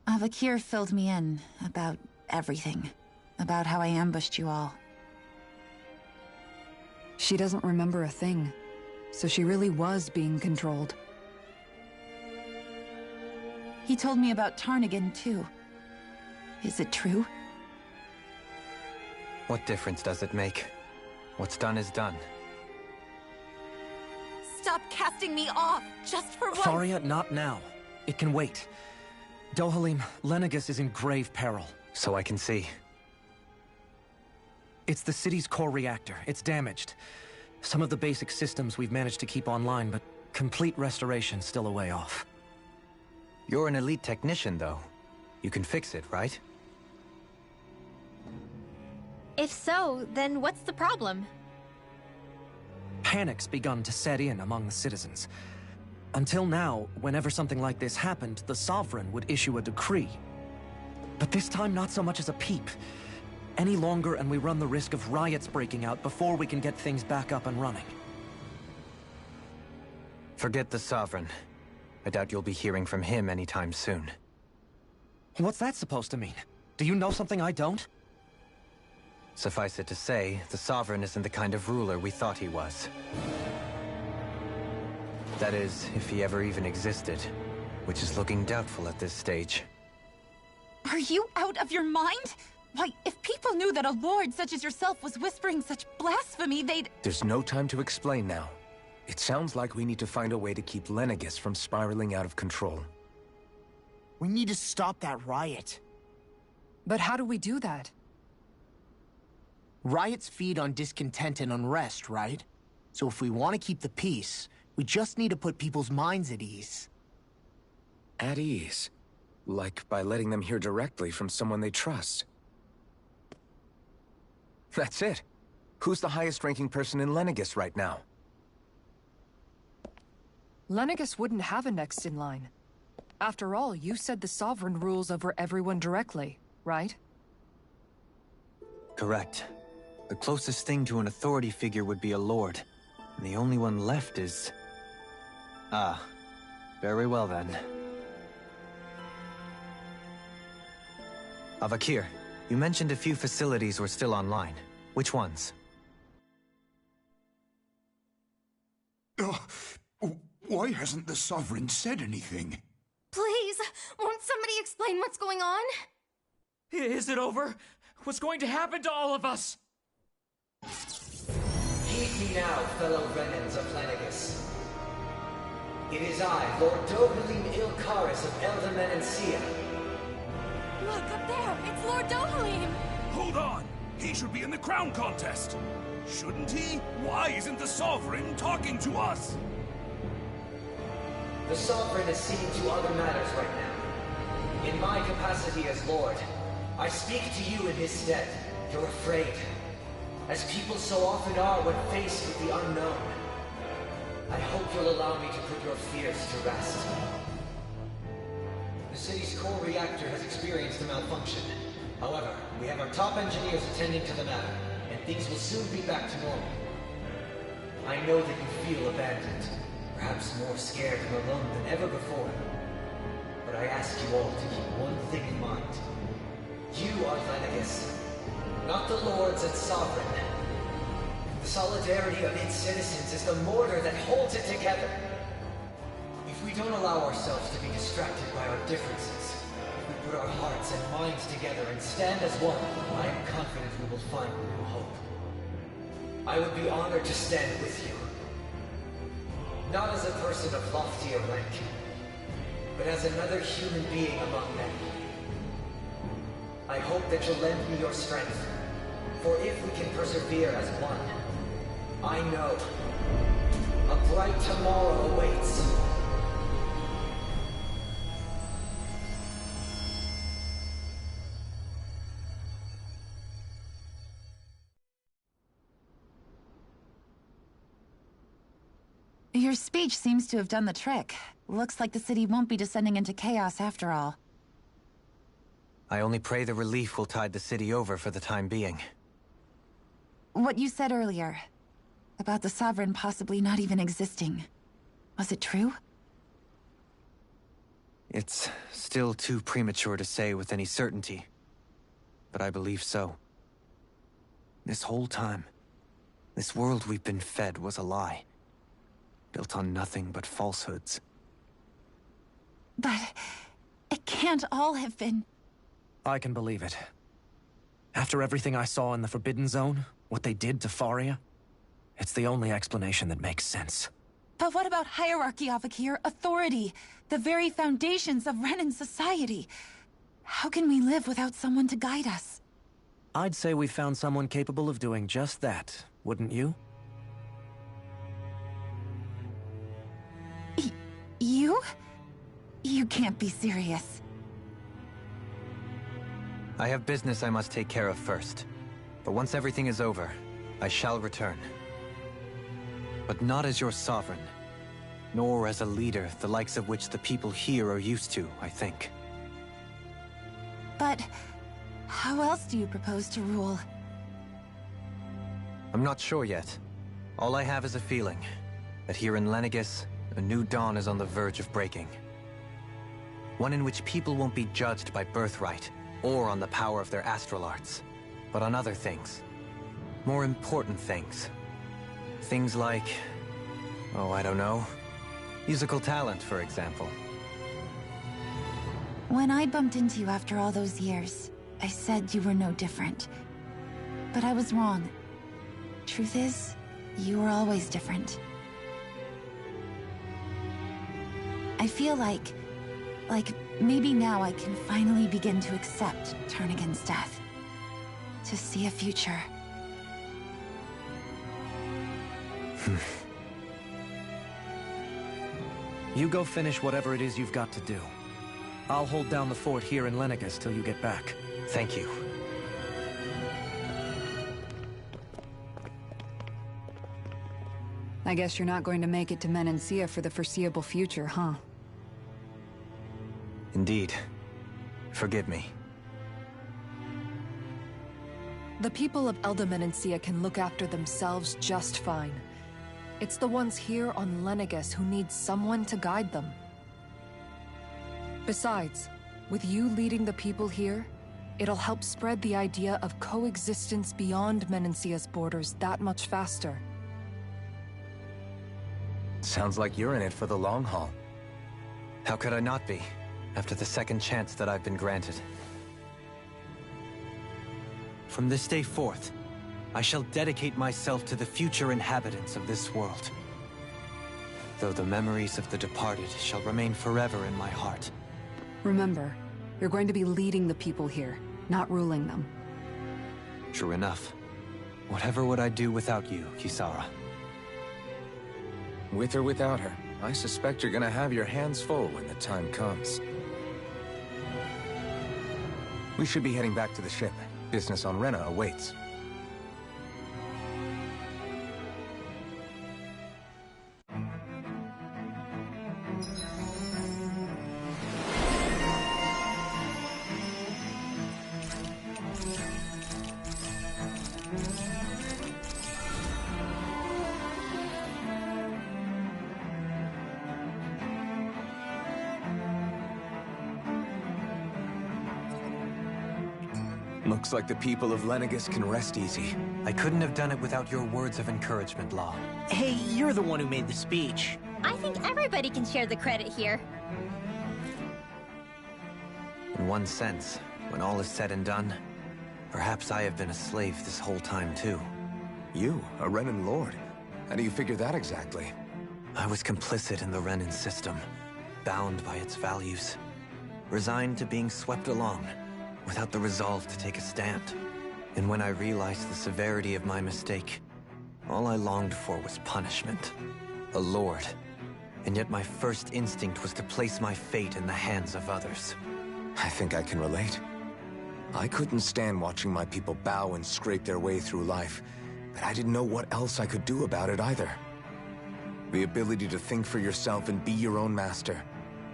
Avakir filled me in about everything. About how I ambushed you all. She doesn't remember a thing, so she really was being controlled. He told me about Tarnigan, too. Is it true? What difference does it make? What's done is done. Stop casting me off, just for once! Faria, not now. It can wait. Dohalim, Lenegis is in grave peril. So I can see. It's the city's core reactor. It's damaged. Some of the basic systems we've managed to keep online, but complete restoration's still a way off. You're an elite technician, though. You can fix it, right? If so, then what's the problem? Panic's begun to set in among the citizens. Until now, whenever something like this happened, the Sovereign would issue a decree. But this time, not so much as a peep. Any longer, and we run the risk of riots breaking out before we can get things back up and running. Forget the Sovereign. I doubt you'll be hearing from him anytime soon. What's that supposed to mean? Do you know something I don't? Suffice it to say, the Sovereign isn't the kind of ruler we thought he was. That is, if he ever even existed, which is looking doubtful at this stage. Are you out of your mind? Why, if people knew that a lord such as yourself was whispering such blasphemy, they'd... There's no time to explain now. It sounds like we need to find a way to keep Lenegis from spiraling out of control. We need to stop that riot. But how do we do that? Riots feed on discontent and unrest, right? So if we want to keep the peace, we just need to put people's minds at ease. At ease? Like by letting them hear directly from someone they trust. That's it. Who's the highest-ranking person in Lenegis right now? Lenegis wouldn't have a next in line. After all, you said the Sovereign rules over everyone directly, right? Correct. The closest thing to an authority figure would be a lord. And the only one left is... Ah. Very well then. Avakir, you mentioned a few facilities were still online. Which ones? Why hasn't the Sovereign said anything? Please, won't somebody explain what's going on? Is it over? What's going to happen to all of us? Heed me now, fellow Renans of Lenegis. It is I, Lord Dohalim Ilkaris of Elda Menancia. Look, up there! It's Lord Dohalim! Hold on! He should be in the crown contest! Shouldn't he? Why isn't the Sovereign talking to us? The Sovereign is seeing to other matters right now. In my capacity as Lord, I speak to you in his stead. You're afraid. As people so often are when faced with the unknown. I hope you'll allow me to put your fears to rest. The city's core reactor has experienced a malfunction. However, we have our top engineers attending to the matter, and things will soon be back to normal. I know that you feel abandoned, perhaps more scared and alone than ever before. But I ask you all to keep one thing in mind. You are Lenegis, not the Lords and Sovereign. The solidarity of its citizens is the mortar that holds it together. If we don't allow ourselves to be distracted by our differences, if we put our hearts and minds together and stand as one, I am confident we will find new hope. I would be honored to stand with you. Not as a person of loftier rank, but as another human being among many. I hope that you'll lend me your strength, for if we can persevere as one, I know a bright tomorrow awaits. Your speech seems to have done the trick. Looks like the city won't be descending into chaos after all. I only pray the relief will tide the city over for the time being. What you said earlier, about the Sovereign possibly not even existing, was it true? It's still too premature to say with any certainty, but I believe so. This whole time, this world we've been fed was a lie, built on nothing but falsehoods. But it can't all have been... I can believe it. After everything I saw in the Forbidden Zone, what they did to Faria, it's the only explanation that makes sense. But what about hierarchy, Avakir? Authority? The very foundations of Renan society? How can we live without someone to guide us? I'd say we found someone capable of doing just that, wouldn't you? You? You can't be serious. I have business I must take care of first. But once everything is over, I shall return. But not as your sovereign, nor as a leader the likes of which the people here are used to, I think. But how else do you propose to rule? I'm not sure yet. All I have is a feeling that here in Lenegis, a new dawn is on the verge of breaking. One in which people won't be judged by birthright, or on the power of their astral arts, but on other things. More important things. Things like... oh, I don't know. Musical talent, for example. When I bumped into you after all those years, I said you were no different. But I was wrong. Truth is, you were always different. I feel like maybe now I can finally begin to accept Turnagain's death. To see a future. You go finish whatever it is you've got to do. I'll hold down the fort here in Lenegis till you get back. Thank you. I guess you're not going to make it to Menancia for the foreseeable future, huh? Indeed. Forgive me. The people of Elda Menancia can look after themselves just fine. It's the ones here on Lenegis who need someone to guide them. Besides, with you leading the people here, it'll help spread the idea of coexistence beyond Menancia's borders that much faster. Sounds like you're in it for the long haul. How could I not be, after the second chance that I've been granted? From this day forth, I shall dedicate myself to the future inhabitants of this world. Though the memories of the departed shall remain forever in my heart. Remember, you're going to be leading the people here, not ruling them. True enough. Whatever would I do without you, Kisara? With or without her, I suspect you're gonna have your hands full when the time comes. We should be heading back to the ship. Business on Rena awaits. Looks like the people of Lenegus can rest easy. I couldn't have done it without your words of encouragement, Law. Hey, you're the one who made the speech. I think everybody can share the credit here. In one sense, when all is said and done, perhaps I have been a slave this whole time too. You, a Renan Lord? How do you figure that exactly? I was complicit in the Renan system, bound by its values, resigned to being swept along, without the resolve to take a stand. And when I realized the severity of my mistake, all I longed for was punishment. A lord. And yet my first instinct was to place my fate in the hands of others. I think I can relate. I couldn't stand watching my people bow and scrape their way through life, but I didn't know what else I could do about it either. The ability to think for yourself and be your own master,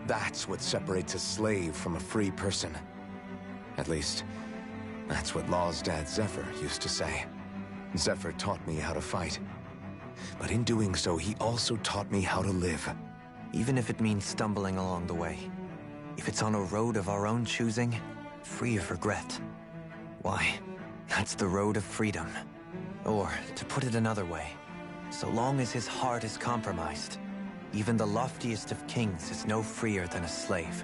that's what separates a slave from a free person. At least, that's what Law's dad Zephyr used to say. Zephyr taught me how to fight. But in doing so, he also taught me how to live. Even if it means stumbling along the way. If it's on a road of our own choosing, free of regret. Why, that's the road of freedom. Or, to put it another way, so long as his heart is compromised, even the loftiest of kings is no freer than a slave.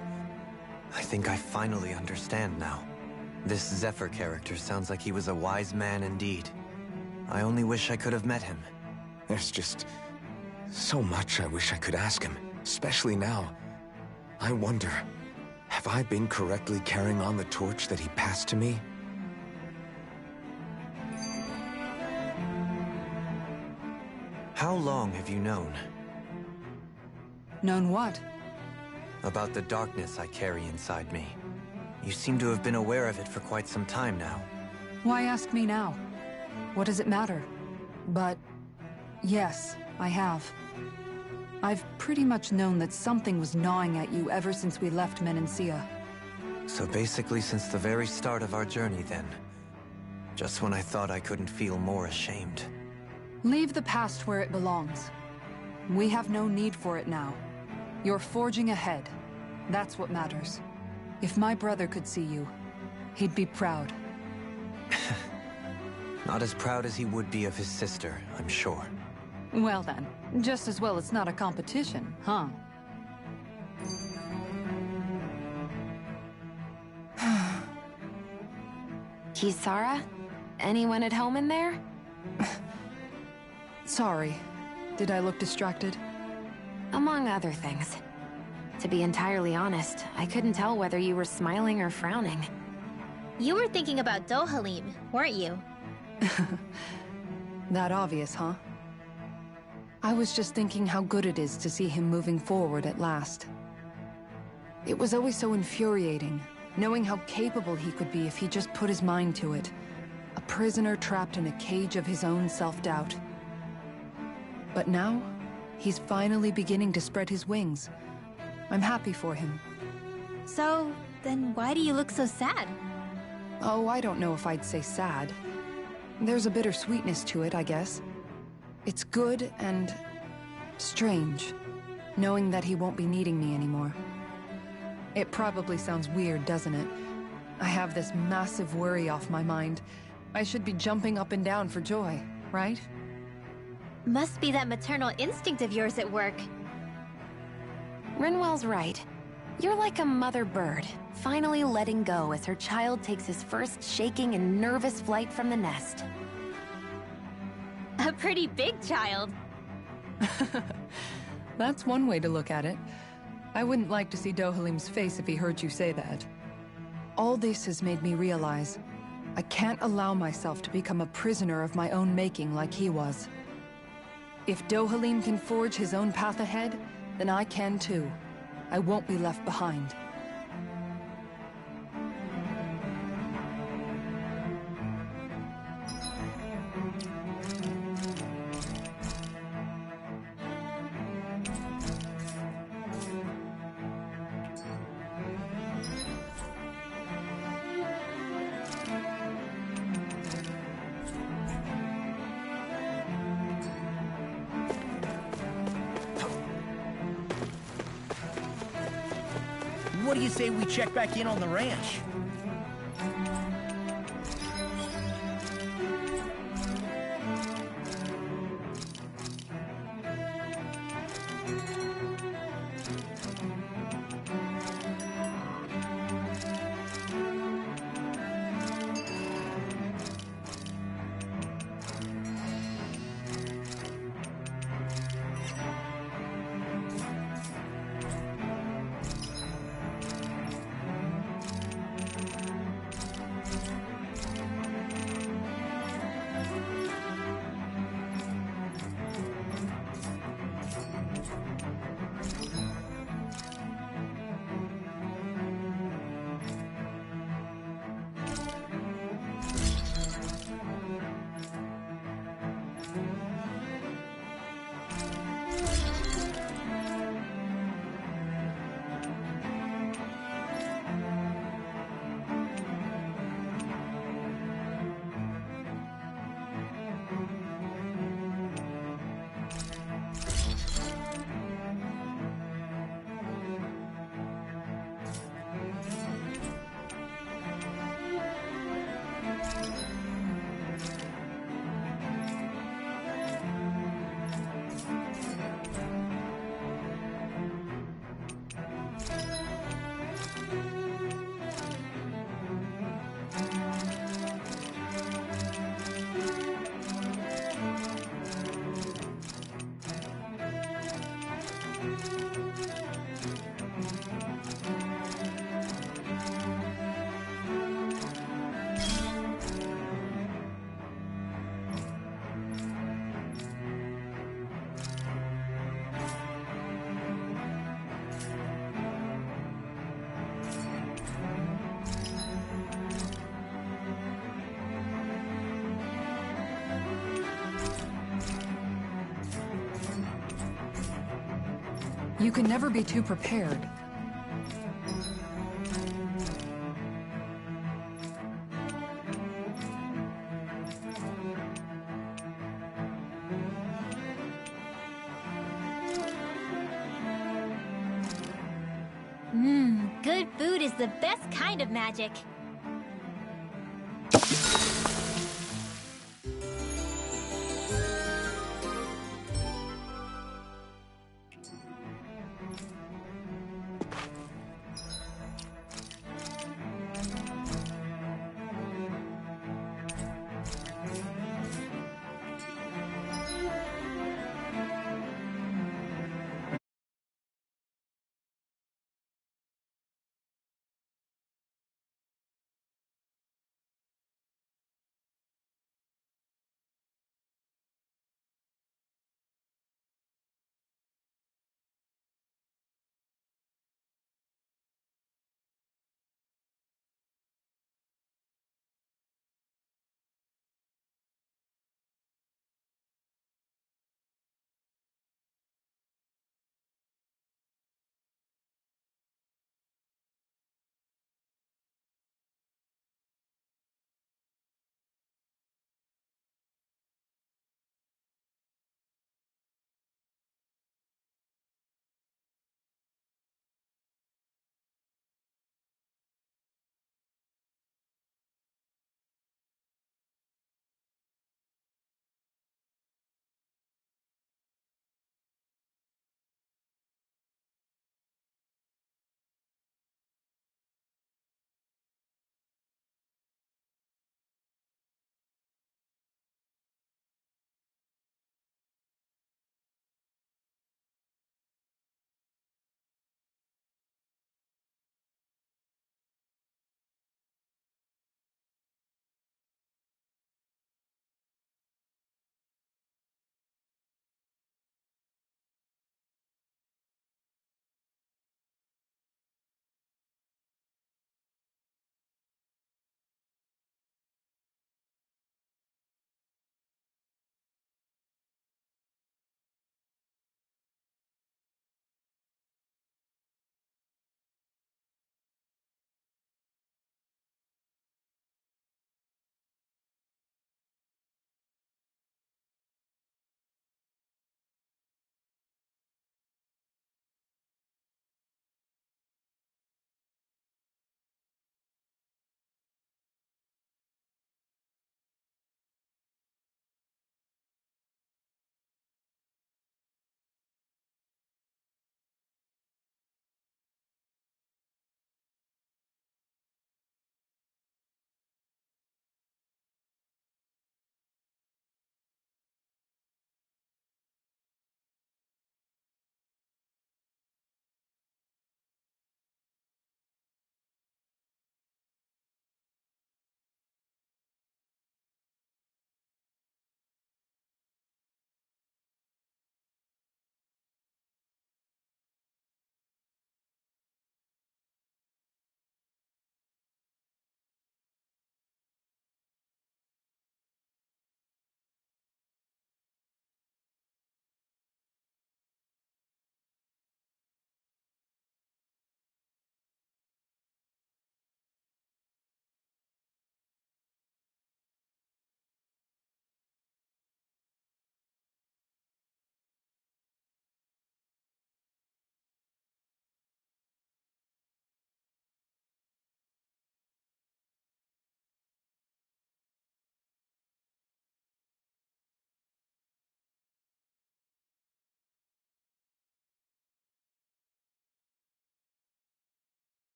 I think I finally understand now. This Zephyr character sounds like he was a wise man indeed. I only wish I could have met him. There's just so much I wish I could ask him, especially now. I wonder, have I been correctly carrying on the torch that he passed to me? How long have you known? Known what? About the darkness I carry inside me. You seem to have been aware of it for quite some time now. Why ask me now? What does it matter? But yes, I have. I've pretty much known that something was gnawing at you ever since we left Menancia. So basically since the very start of our journey then. Just when I thought I couldn't feel more ashamed. Leave the past where it belongs. We have no need for it now. You're forging ahead. That's what matters. If my brother could see you, he'd be proud. Not as proud as he would be of his sister, I'm sure. Well then, just as well it's not a competition, huh? Kisara? Anyone at home in there? Sorry. Did I look distracted? Among other things. To be entirely honest, I couldn't tell whether you were smiling or frowning. You were thinking about Dohalim, weren't you? That obvious, huh? I was just thinking how good it is to see him moving forward at last. It was always so infuriating, knowing how capable he could be if he just put his mind to it. A prisoner trapped in a cage of his own self-doubt. But now, he's finally beginning to spread his wings. I'm happy for him. So, then why do you look so sad? Oh, I don't know if I'd say sad. There's a bittersweetness to it, I guess. It's good and strange, knowing that he won't be needing me anymore. It probably sounds weird, doesn't it? I have this massive worry off my mind. I should be jumping up and down for joy, right? Must be that maternal instinct of yours at work. Rinwell's right. You're like a mother bird, finally letting go as her child takes his first shaking and nervous flight from the nest. A pretty big child. That's one way to look at it. I wouldn't like to see Dohalim's face if he heard you say that. All this has made me realize I can't allow myself to become a prisoner of my own making like he was. If Dohalim can forge his own path ahead, then I can too. I won't be left behind. What do you say we check back in on the ranch? You can never be too prepared. Good food is the best kind of magic.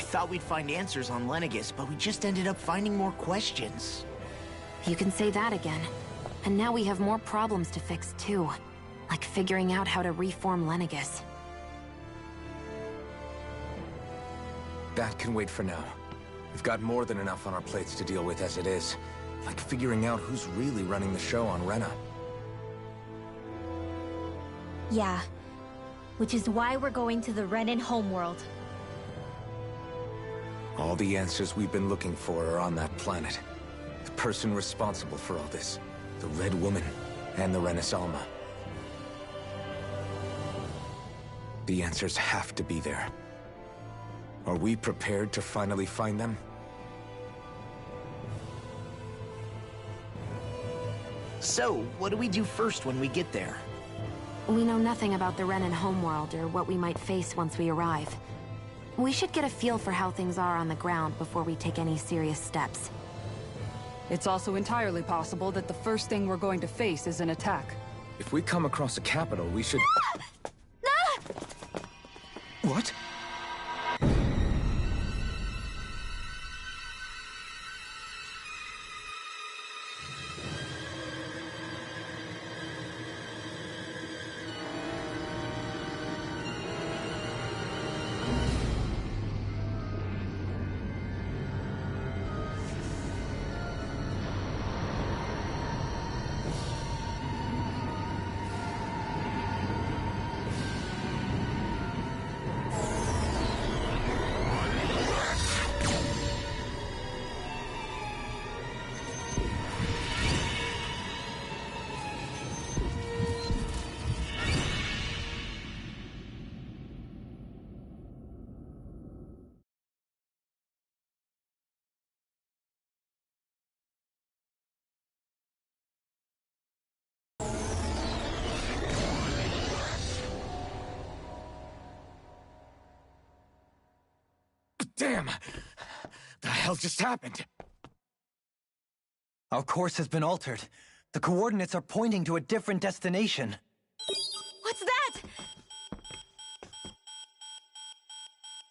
I thought we'd find answers on Lenegus, but we just ended up finding more questions. You can say that again. And now we have more problems to fix, too. Like figuring out how to reform Lenegus. That can wait for now. We've got more than enough on our plates to deal with as it is. Like figuring out who's really running the show on Rena. Yeah. Which is why we're going to the Renan homeworld. All the answers we've been looking for are on that planet. The person responsible for all this. The Red Woman and the Renis Alma. The answers have to be there. Are we prepared to finally find them? So, what do we do first when we get there? We know nothing about the Renan homeworld or what we might face once we arrive. We should get a feel for how things are on the ground before we take any serious steps. It's also entirely possible that the first thing we're going to face is an attack. If we come across a capital, we should... What? Damn! The hell just happened? Our course has been altered. The coordinates are pointing to a different destination. What's that?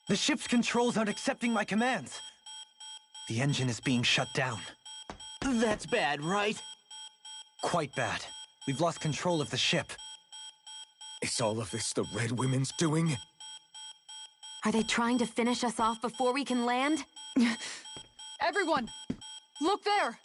The ship's controls aren't accepting my commands. The engine is being shut down. That's bad, right? Quite bad. We've lost control of the ship. Is all of this the Red Women's doing? Are they trying to finish us off before we can land? Everyone! Look there!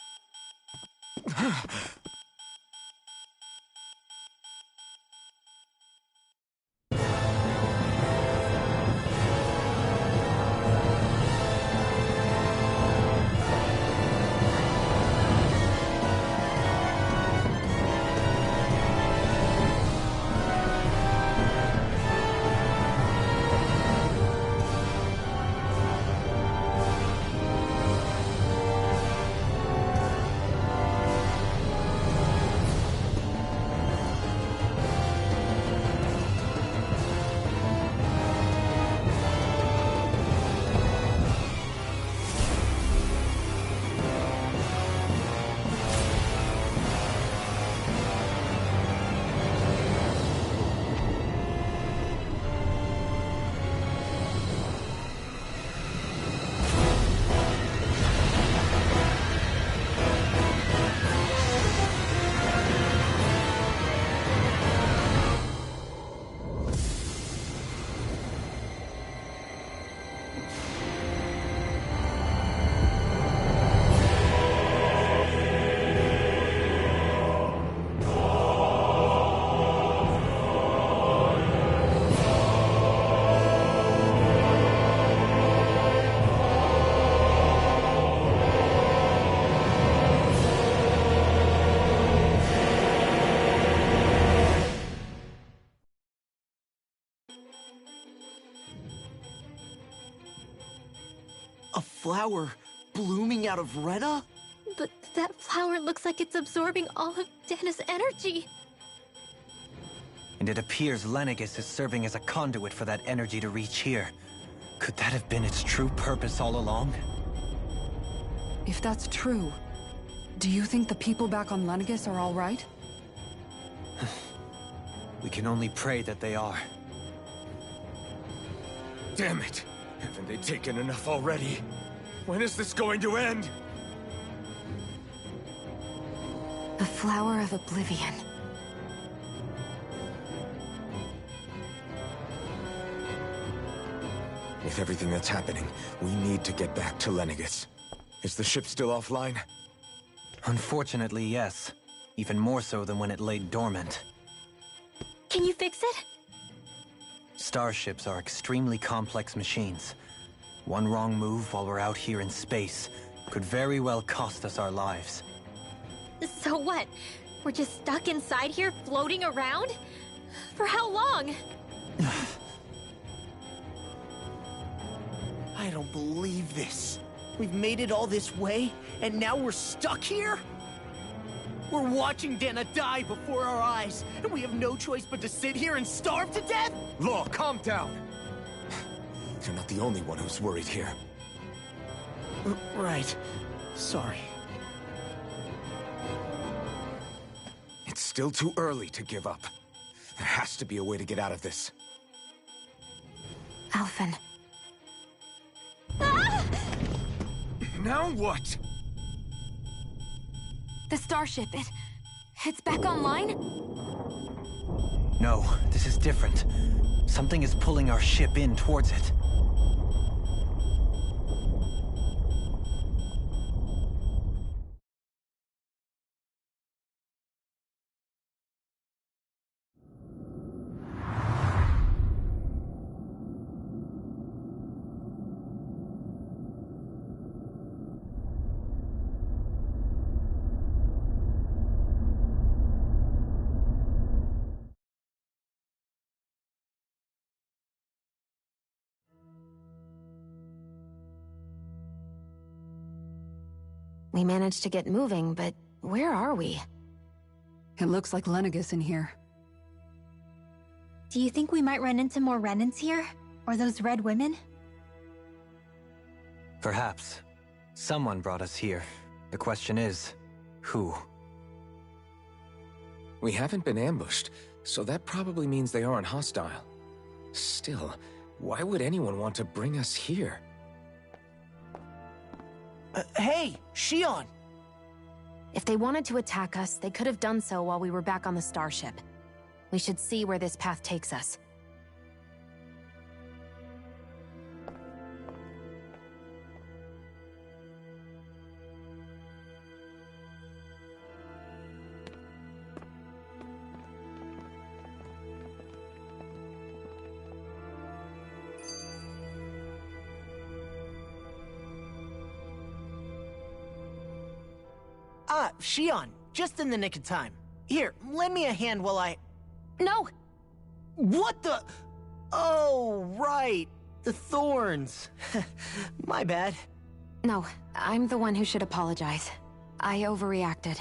flower blooming out of Retta? But that flower looks like it's absorbing all of Dana's energy. And it appears Lenegis is serving as a conduit for that energy to reach here. Could that have been its true purpose all along? If that's true, do you think the people back on Lenegis are all right? We can only pray that they are. Damn it! Haven't they taken enough already? When is this going to end? The Flower of Oblivion. With everything that's happening, we need to get back to Lenegis. Is the ship still offline? Unfortunately, yes. Even more so than when it lay dormant. Can you fix it? Starships are extremely complex machines. One wrong move while we're out here in space could very well cost us our lives. So what? We're just stuck inside here, floating around? For how long? I don't believe this. We've made it all this way, and now we're stuck here? We're watching Dana die before our eyes, and we have no choice but to sit here and starve to death? Law, calm down! You're not the only one who's worried here. Right. Sorry. It's still too early to give up. There has to be a way to get out of this. Alphen. Now what? The starship, it's back online? No, this is different. Something is pulling our ship in towards it. We managed to get moving, but where are we? It looks like Lenegis in here. Do you think we might run into more remnants here? Or those red women? Perhaps. Someone brought us here. The question is, who? We haven't been ambushed, so that probably means they aren't hostile. Still, why would anyone want to bring us here? Hey, Shion! If they wanted to attack us, they could have done so while we were back on the starship. We should see where this path takes us. Shion, just in the nick of time. Here, lend me a hand while I... No! What the... Oh, right. The thorns. My bad. No, I'm the one who should apologize. I overreacted.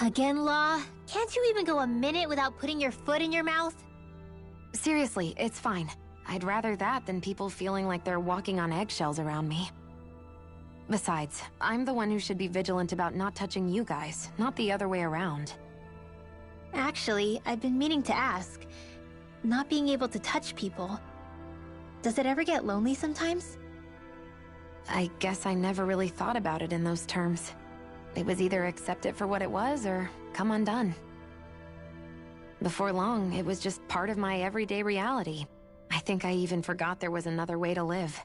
Again, Law? Can't you even go a minute without putting your foot in your mouth? Seriously, it's fine. I'd rather that than people feeling like they're walking on eggshells around me. Besides, I'm the one who should be vigilant about not touching you guys, not the other way around. Actually, I've been meaning to ask. Not being able to touch people, does it ever get lonely sometimes? I guess I never really thought about it in those terms. It was either accept it for what it was, or come undone. Before long, it was just part of my everyday reality. I think I even forgot there was another way to live.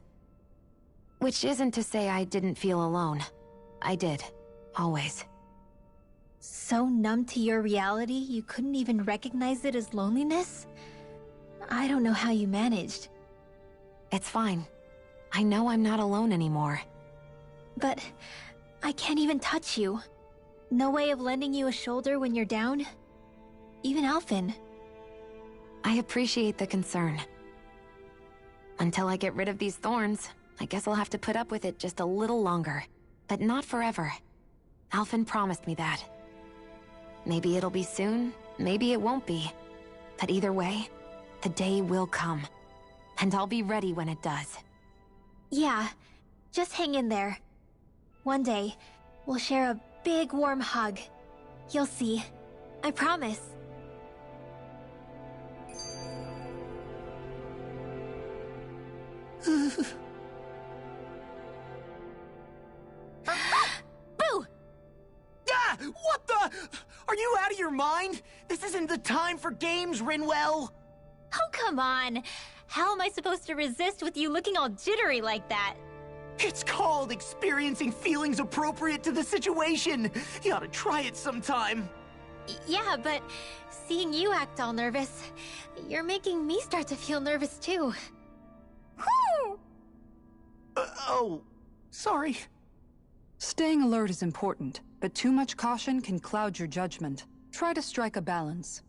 Which isn't to say I didn't feel alone. I did. Always. So numb to your reality, you couldn't even recognize it as loneliness? I don't know how you managed. It's fine. I know I'm not alone anymore. But I can't even touch you. No way of lending you a shoulder when you're down? Even Alphen. I appreciate the concern. Until I get rid of these thorns, I guess I'll have to put up with it just a little longer. But not forever. Alphen promised me that. Maybe it'll be soon, maybe it won't be. But either way, the day will come. And I'll be ready when it does. Yeah, just hang in there. One day, we'll share a big warm hug. You'll see. I promise. Boo! Ah! What the? Are you out of your mind? This isn't the time for games, Rinwell! Oh, come on. How am I supposed to resist with you looking all jittery like that? It's called experiencing feelings appropriate to the situation. You ought to try it sometime. Yeah, but seeing you act all nervous, you're making me start to feel nervous too. Oh, sorry. Staying alert is important, but too much caution can cloud your judgment. Try to strike a balance.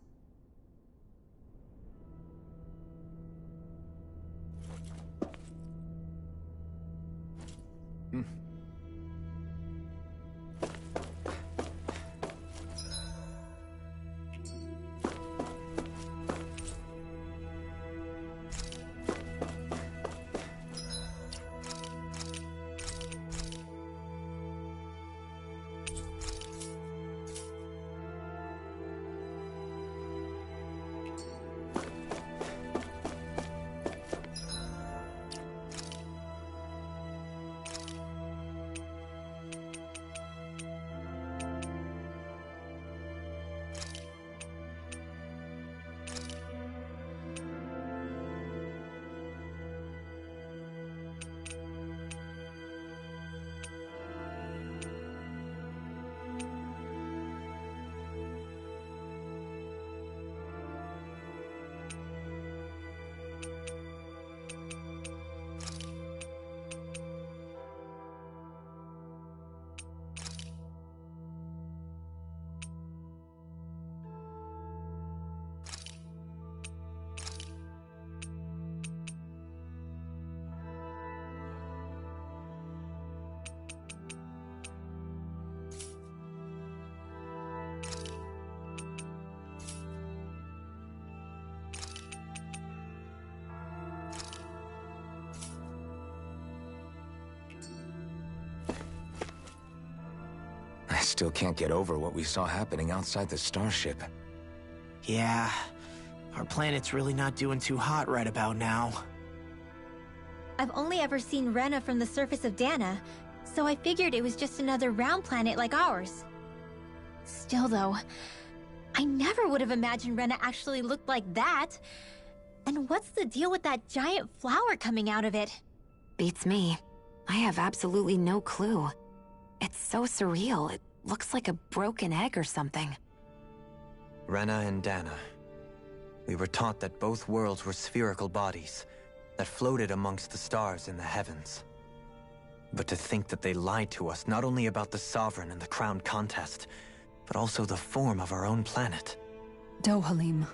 I still can't get over what we saw happening outside the starship. Yeah, our planet's really not doing too hot right about now. I've only ever seen Rena from the surface of Dana, so I figured it was just another round planet like ours. Still though, I never would have imagined Rena actually looked like that. And what's the deal with that giant flower coming out of it? Beats me. I have absolutely no clue. It's so surreal. It looks like a broken egg or something. Rena and Dana. We were taught that both worlds were spherical bodies that floated amongst the stars in the heavens. But to think that they lied to us not only about the Sovereign and the Crown contest, but also the form of our own planet. Dohalim.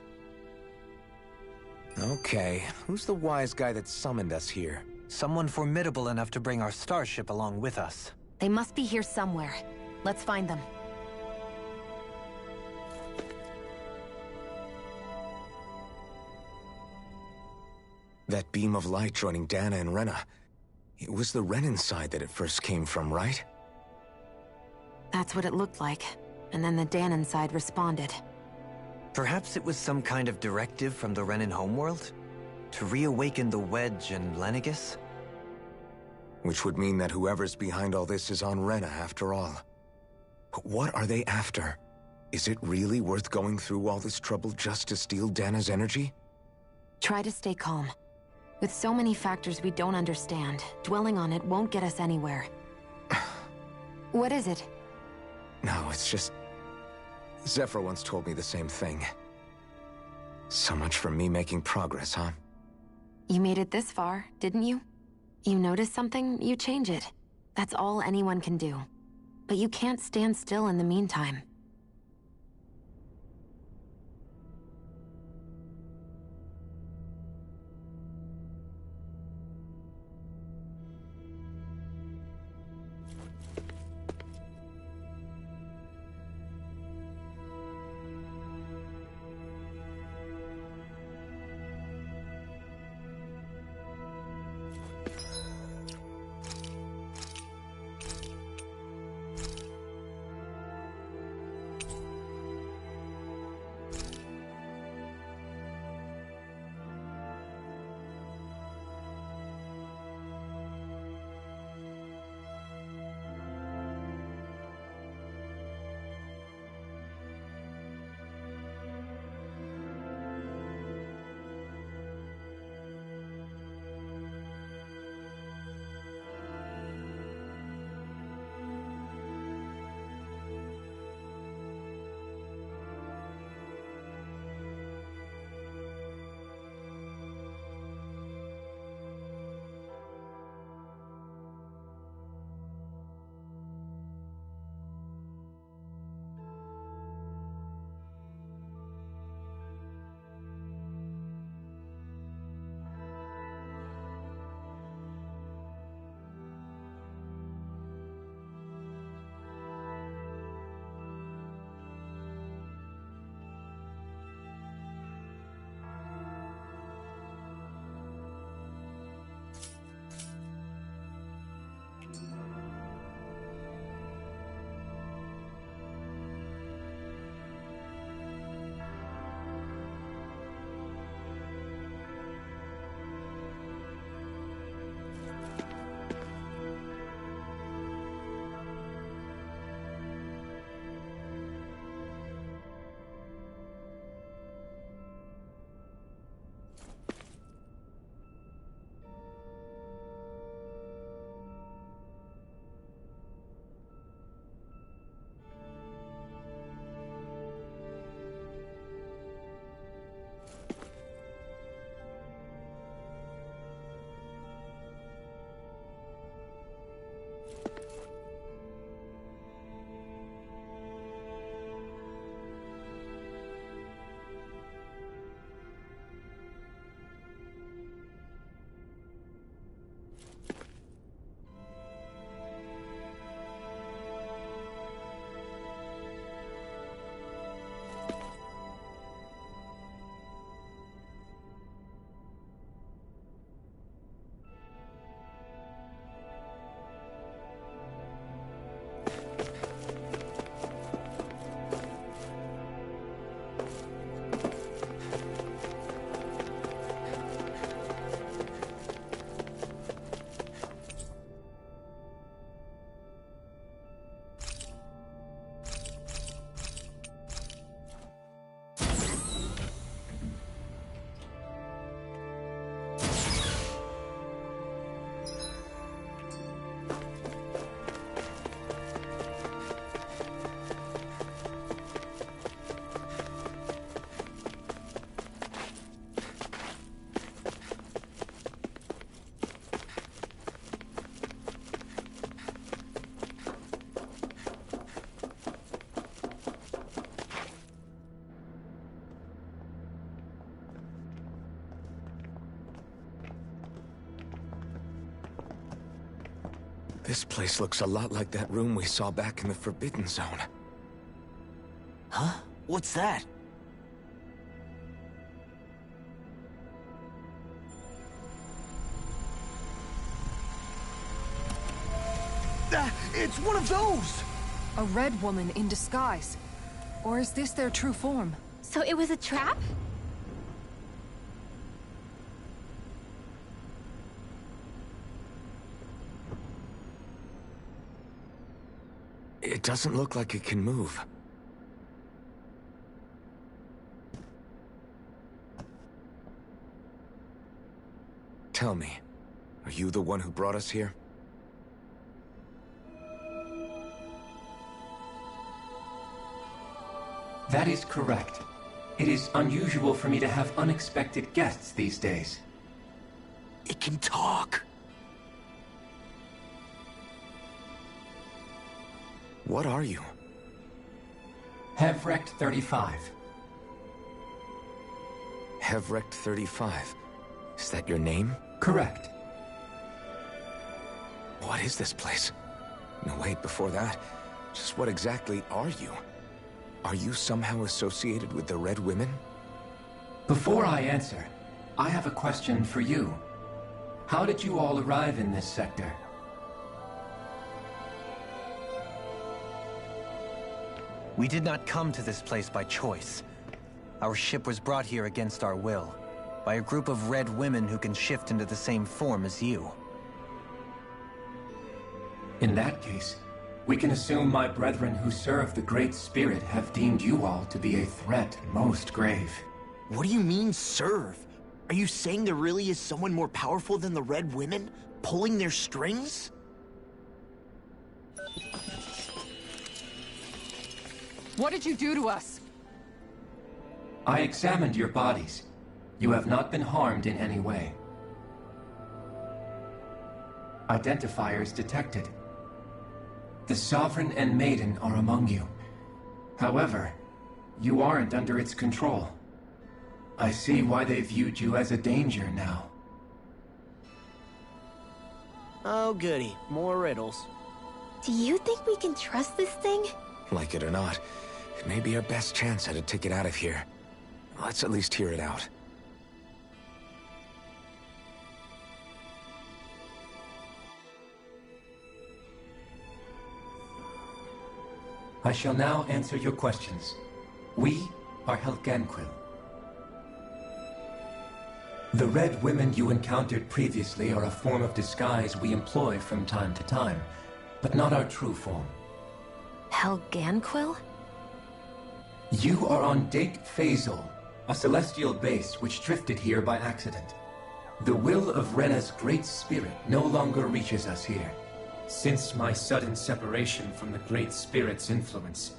Okay, who's the wise guy that summoned us here? Someone formidable enough to bring our starship along with us. They must be here somewhere. Let's find them. That beam of light joining Dana and Rena. It was the Renan side that it first came from, right? That's what it looked like. And then the Danon side responded. Perhaps it was some kind of directive from the Renan homeworld? To reawaken the Wedge and Lenegis? Which would mean that whoever's behind all this is on Rena after all. But what are they after? Is it really worth going through all this trouble just to steal Dana's energy? Try to stay calm. With so many factors we don't understand, dwelling on it won't get us anywhere. What is it? No, it's just... Zephyr once told me the same thing. So much for me making progress, huh? You made it this far, didn't you? You notice something, you change it. That's all anyone can do. But you can't stand still in the meantime. This place looks a lot like that room we saw back in the Forbidden Zone. Huh? What's that? It's one of those! A red woman in disguise. Or is this their true form? So it was a trap? It doesn't look like it can move. Tell me, are you the one who brought us here? That is correct. It is unusual for me to have unexpected guests these days. It can talk. What are you? Hevrect 35. Hevrect 35. Is that your name? Correct. What is this place? No, wait, before that, just what exactly are you? Are you somehow associated with the Red Women? Before I answer, I have a question for you. How did you all arrive in this sector? We did not come to this place by choice. Our ship was brought here against our will, by a group of red women who can shift into the same form as you. In that case, we can assume my brethren who serve the Great Spirit have deemed you all to be a threat most grave. What do you mean, serve? Are you saying there really is someone more powerful than the Red Women, pulling their strings? What did you do to us? I examined your bodies. You have not been harmed in any way. Identifiers detected. The Sovereign and Maiden are among you. However, you aren't under its control. I see why they viewed you as a danger now. Oh goody, more riddles. Do you think we can trust this thing? Like it or not, it may be our best chance at a ticket out of here. Let's at least hear it out. I shall now answer your questions. We are Helganquil. The Red Women you encountered previously are a form of disguise we employ from time to time, but not our true form. Helganquil? You are on Dake Phasal, a celestial base which drifted here by accident. The will of Rena's Great Spirit no longer reaches us here. Since my sudden separation from the Great Spirit's influence,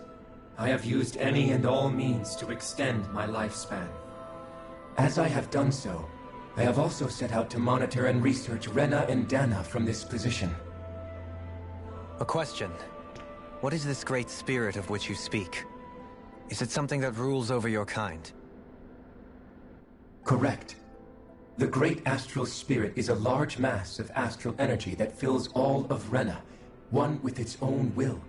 I have used any and all means to extend my lifespan. As I have done so, I have also set out to monitor and research Rena and Dana from this position. A question. What is this Great Spirit of which you speak? Is it something that rules over your kind? Correct. The Great Astral Spirit is a large mass of astral energy that fills all of Rena, one with its own will,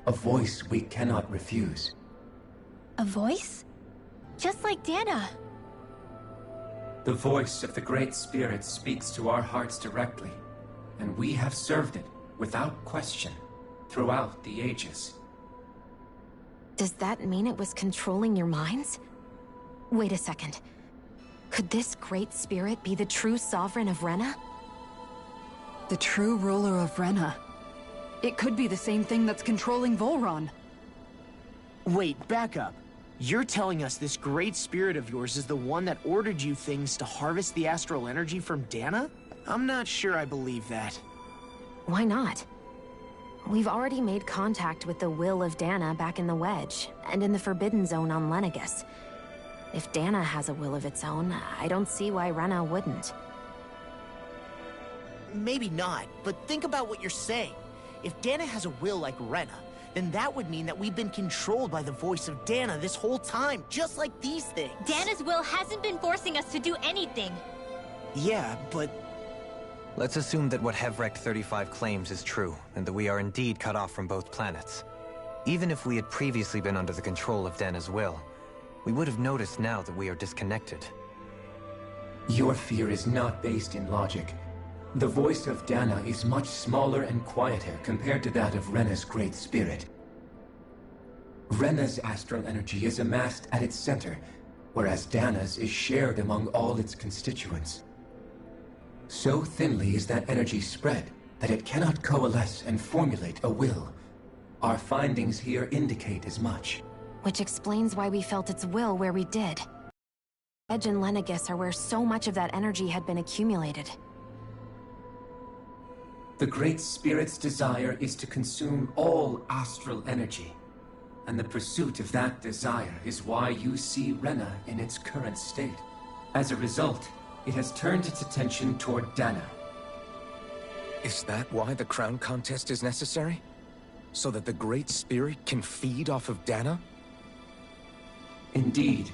a voice we cannot refuse. A voice? Just like Dana. The voice of the Great Spirit speaks to our hearts directly, and we have served it without question throughout the ages. Does that mean it was controlling your minds? Wait a second. Could this Great Spirit be the true Sovereign of Rena? The true ruler of Rena. It could be the same thing that's controlling Volron. Wait, back up. You're telling us this Great Spirit of yours is the one that ordered you things to harvest the astral energy from Dana? I'm not sure I believe that. Why not? We've already made contact with the will of Dana back in the Wedge, and in the Forbidden Zone on Lenegus. If Dana has a will of its own, I don't see why Rena wouldn't. Maybe not, but think about what you're saying. If Dana has a will like Rena, then that would mean that we've been controlled by the voice of Dana this whole time, just like these things. Dana's will hasn't been forcing us to do anything. Yeah, but... Let's assume that what Hevrect 35 claims is true, and that we are indeed cut off from both planets. Even if we had previously been under the control of Dana's will, we would have noticed now that we are disconnected. Your fear is not based in logic. The voice of Dana is much smaller and quieter compared to that of Rena's Great Spirit. Rena's astral energy is amassed at its center, whereas Dana's is shared among all its constituents. So thinly is that energy spread that it cannot coalesce and formulate a will. Our findings here indicate as much. Which explains why we felt its will where we did. Edge and Lenegus are where so much of that energy had been accumulated. The Great Spirit's desire is to consume all astral energy. And the pursuit of that desire is why you see Rena in its current state. As a result, it has turned its attention toward Dana. Is that why the crown contest is necessary? So that the Great Spirit can feed off of Dana? Indeed.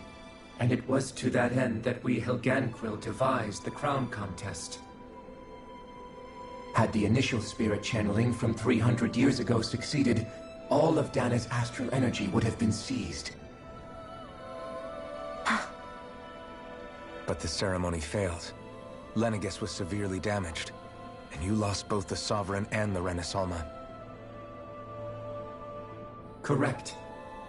And it was to that end that we Helganquil devised the crown contest. Had the initial spirit channeling from 300 years ago succeeded, all of Dana's astral energy would have been seized. But the ceremony failed. Lenegis was severely damaged, and you lost both the Sovereign and the Renaissance. Correct.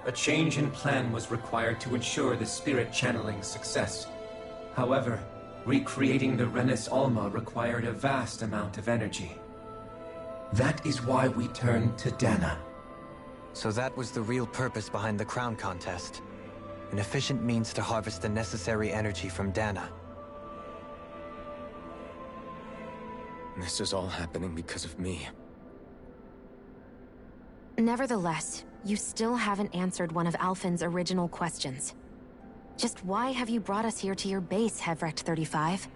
A change in plan was required to ensure the spirit channeling's success. However, recreating the Renis Alma required a vast amount of energy. That is why we turned to Dana. So that was the real purpose behind the crown contest. An efficient means to harvest the necessary energy from Dana. This is all happening because of me. Nevertheless, you still haven't answered one of Alphen's original questions. Just why have you brought us here to your base, Hevrecht 35?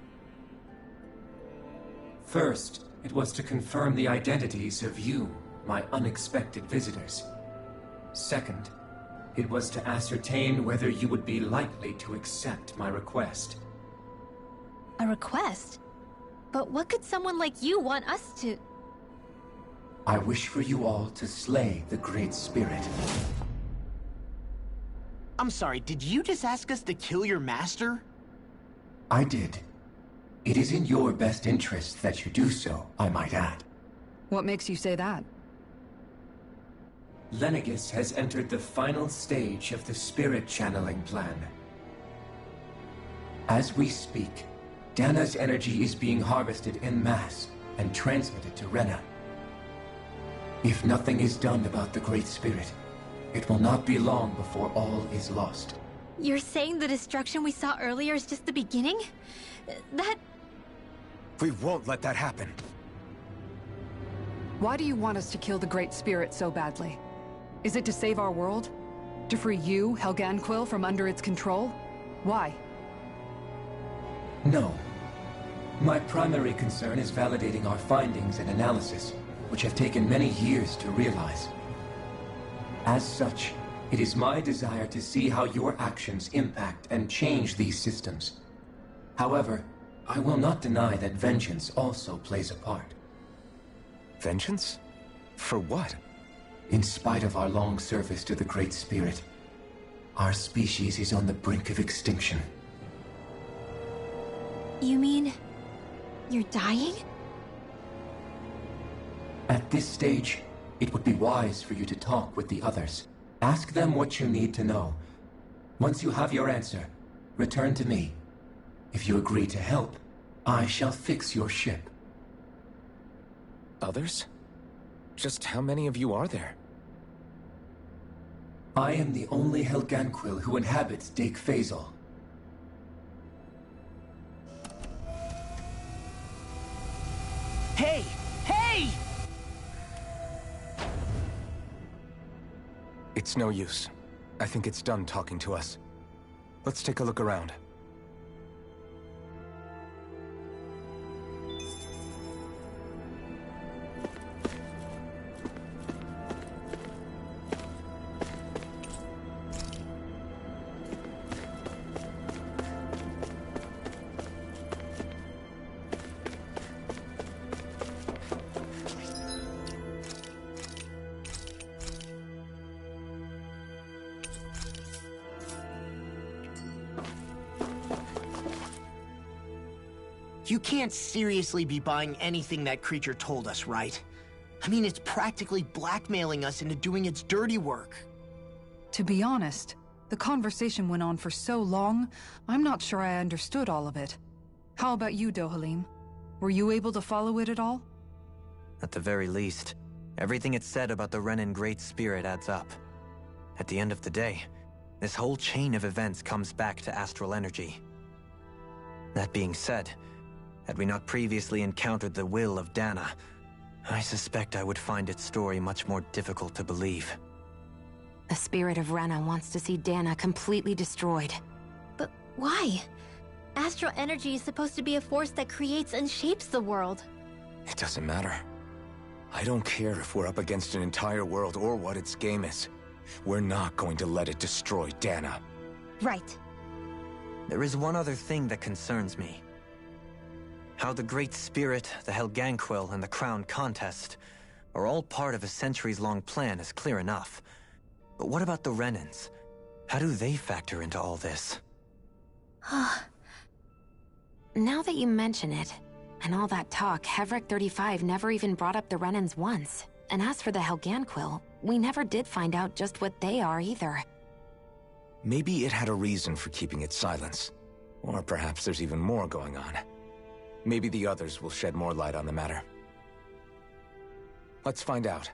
First, it was to confirm the identities of you, my unexpected visitors. Second, it was to ascertain whether you would be likely to accept my request. A request? But what could someone like you want us to... I wish for you all to slay the Great Spirit. I'm sorry, did you just ask us to kill your master? I did. It is in your best interest that you do so, I might add. What makes you say that? Lenegis has entered the final stage of the spirit channeling plan. As we speak, Dana's energy is being harvested en masse and transmitted to Rena. If nothing is done about the Great Spirit, it will not be long before all is lost. You're saying the destruction we saw earlier is just the beginning? That... We won't let that happen. Why do you want us to kill the Great Spirit so badly? Is it to save our world? To free you, Helganquil, from under its control? Why? No. My primary concern is validating our findings and analysis, which have taken many years to realize. As such, it is my desire to see how your actions impact and change these systems. However, I will not deny that vengeance also plays a part. Vengeance? For what? In spite of our long service to the Great Spirit, our species is on the brink of extinction. You mean... you're dying? At this stage, it would be wise for you to talk with the others. Ask them what you need to know. Once you have your answer, return to me. If you agree to help, I shall fix your ship. Others? Just how many of you are there? I am the only Helganquil who inhabits Dake Faisal. Hey! Hey! It's no use. I think it's done talking to us. Let's take a look around. You can't seriously be buying anything that creature told us, right? I mean, it's practically blackmailing us into doing its dirty work. To be honest, the conversation went on for so long, I'm not sure I understood all of it. How about you, Dohalim? Were you able to follow it at all? At the very least, everything it said about the Renin Great Spirit adds up. At the end of the day, this whole chain of events comes back to astral energy. That being said, had we not previously encountered the will of Dana, I suspect I would find its story much more difficult to believe. The spirit of Rena wants to see Dana completely destroyed. But why? Astral energy is supposed to be a force that creates and shapes the world. It doesn't matter. I don't care if we're up against an entire world or what its game is. We're not going to let it destroy Dana. Right. There is one other thing that concerns me. How the Great Spirit, the Helganquil, and the Crown Contest are all part of a centuries-long plan is clear enough. But what about the Renins? How do they factor into all this? Now that you mention it, and all that talk, Hevrek 35 never even brought up the Renans once. And as for the Helganquil, we never did find out just what they are either. Maybe it had a reason for keeping its silence. Or perhaps there's even more going on. Maybe the others will shed more light on the matter. Let's find out.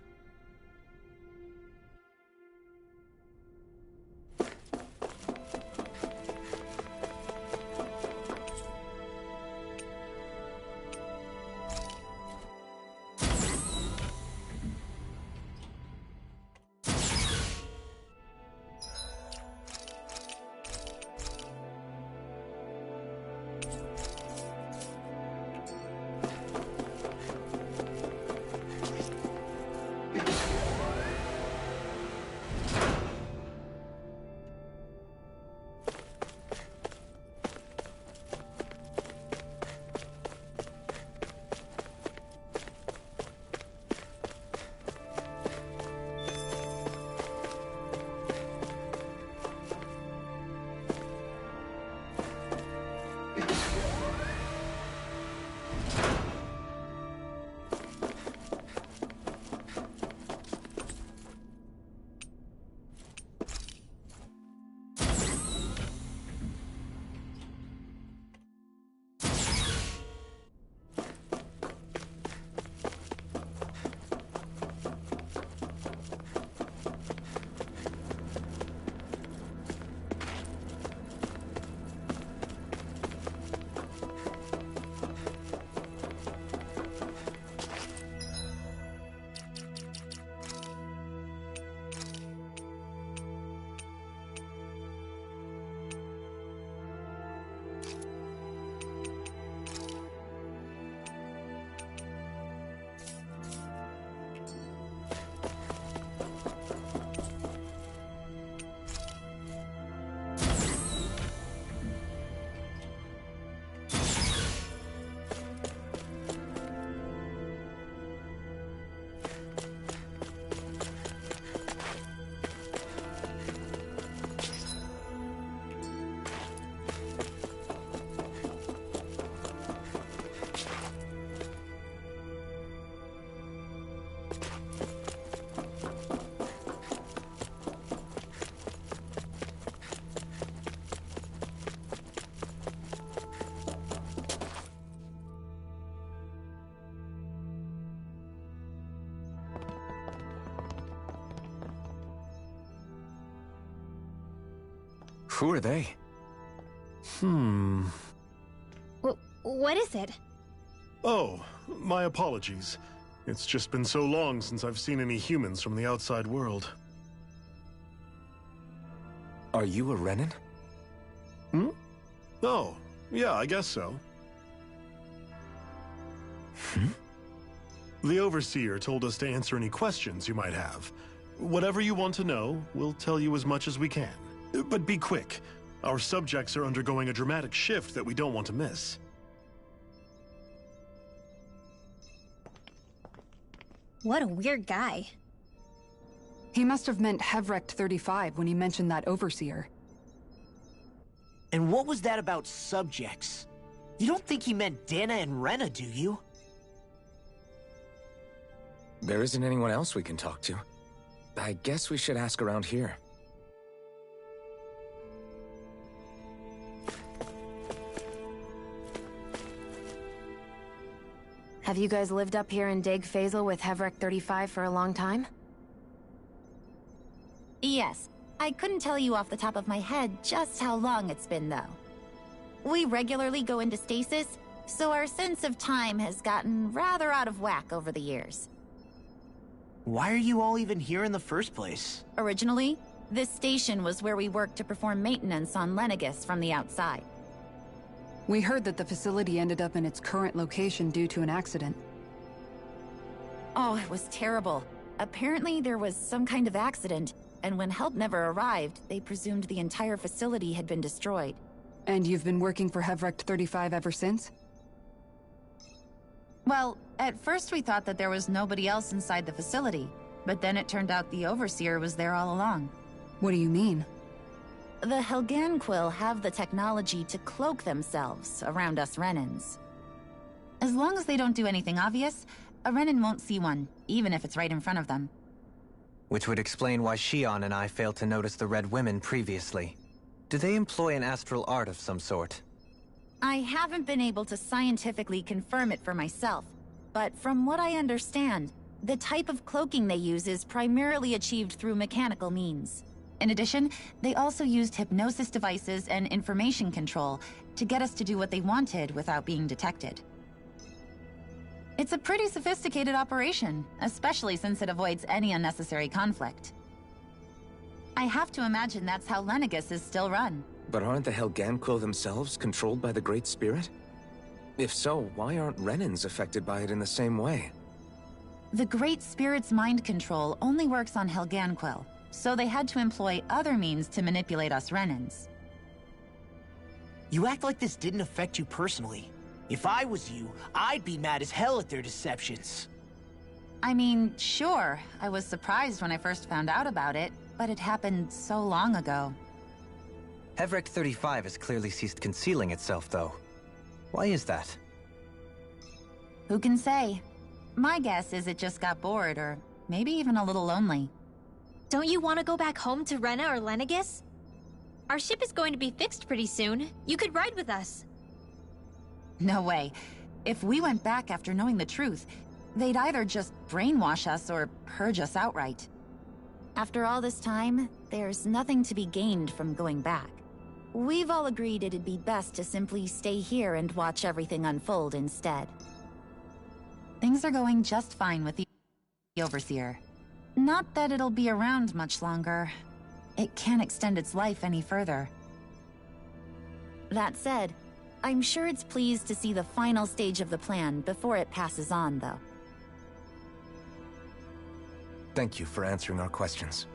Who are they? What is it? Oh, my apologies. It's just been so long since I've seen any humans from the outside world. Are you a Renan? Hmm? Oh, yeah, I guess so. The Overseer told us to answer any questions you might have. Whatever you want to know, we'll tell you as much as we can. But be quick. Our subjects are undergoing a dramatic shift that we don't want to miss. What a weird guy. He must have meant Hevrek 35 when he mentioned that Overseer. And what was that about subjects? You don't think he meant Dana and Rena, do you? There isn't anyone else we can talk to. I guess we should ask around here. Have you guys lived up here in Deg Faisal with Hevrek 35 for a long time? Yes. I couldn't tell you off the top of my head just how long it's been, though. We regularly go into stasis, so our sense of time has gotten rather out of whack over the years. Why are you all even here in the first place? Originally, this station was where we worked to perform maintenance on Lenegis from the outside. We heard that the facility ended up in its current location due to an accident. Oh, it was terrible. Apparently there was some kind of accident, and when help never arrived, they presumed the entire facility had been destroyed. And you've been working for Hevrek 35 ever since? Well, at first we thought that there was nobody else inside the facility, but then it turned out the Overseer was there all along. What do you mean? The Helganquil have the technology to cloak themselves around us Renans. As long as they don't do anything obvious, a Renan won't see one, even if it's right in front of them. Which would explain why Shion and I failed to notice the Red Women previously. Do they employ an astral art of some sort? I haven't been able to scientifically confirm it for myself, but from what I understand, the type of cloaking they use is primarily achieved through mechanical means. In addition, they also used hypnosis devices and information control to get us to do what they wanted without being detected. It's a pretty sophisticated operation, especially since it avoids any unnecessary conflict. I have to imagine that's how Lenegus is still run. But aren't the Helganquil themselves controlled by the Great Spirit? If so, why aren't Renans affected by it in the same way? The Great Spirit's mind control only works on Helganquil, so they had to employ other means to manipulate us Renans. You act like this didn't affect you personally. If I was you, I'd be mad as hell at their deceptions. I mean, sure, I was surprised when I first found out about it, but it happened so long ago. Hevric 35 has clearly ceased concealing itself, though. Why is that? Who can say? My guess is it just got bored, or maybe even a little lonely. Don't you want to go back home to Rena or Lenegus? Our ship is going to be fixed pretty soon. You could ride with us. No way. If we went back after knowing the truth, they'd either just brainwash us or purge us outright. After all this time, there's nothing to be gained from going back. We've all agreed it'd be best to simply stay here and watch everything unfold instead. Things are going just fine with the Overseer. Not that it'll be around much longer. It can't extend its life any further. That said, I'm sure it's pleased to see the final stage of the plan before it passes on, though. Thank you for answering our questions.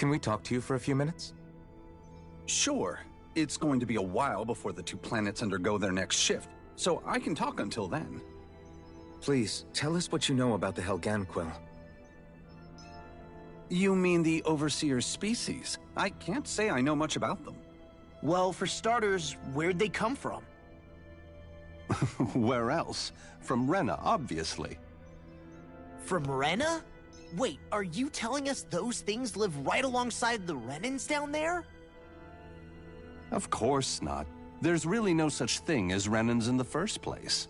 Can we talk to you for a few minutes? Sure. It's going to be a while before the two planets undergo their next shift, so I can talk until then. Please, tell us what you know about the Helganquil. You mean the Overseer's species? I can't say I know much about them. Well, for starters, where'd they come from? Where else? From Rena, obviously. From Rena? Wait, are you telling us those things live right alongside the Renans down there? Of course not. There's really no such thing as Renans in the first place.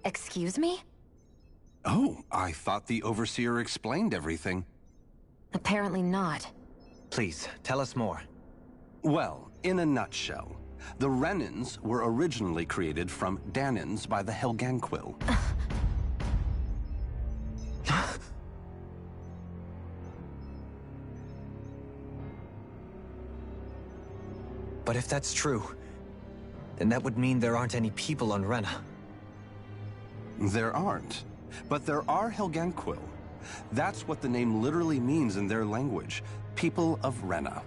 Excuse me? Oh, I thought the Overseer explained everything. Apparently not. Please, tell us more. Well, in a nutshell, the Renans were originally created from Danans by the Helganquil. But if that's true, then that would mean there aren't any people on Rena. There aren't. But there are Helganquil. That's what the name literally means in their language. People of Rena.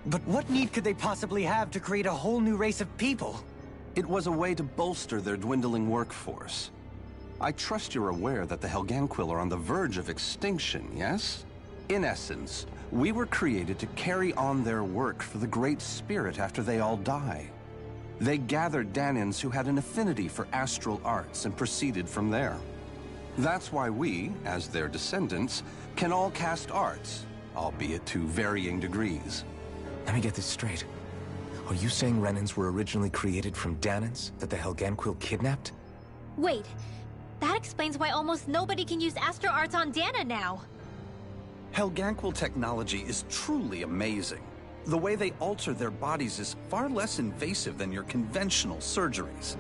But what need could they possibly have to create a whole new race of people? It was a way to bolster their dwindling workforce. I trust you're aware that the Helganquil are on the verge of extinction, yes? In essence, we were created to carry on their work for the Great Spirit after they all die. They gathered Danans who had an affinity for astral arts and proceeded from there. That's why we, as their descendants, can all cast arts, albeit to varying degrees. Let me get this straight. Are you saying Renans were originally created from Danans that the Helganquil kidnapped? Wait, that explains why almost nobody can use astral arts on Dana now. Helganquil technology is truly amazing. The way they alter their bodies is far less invasive than your conventional surgeries.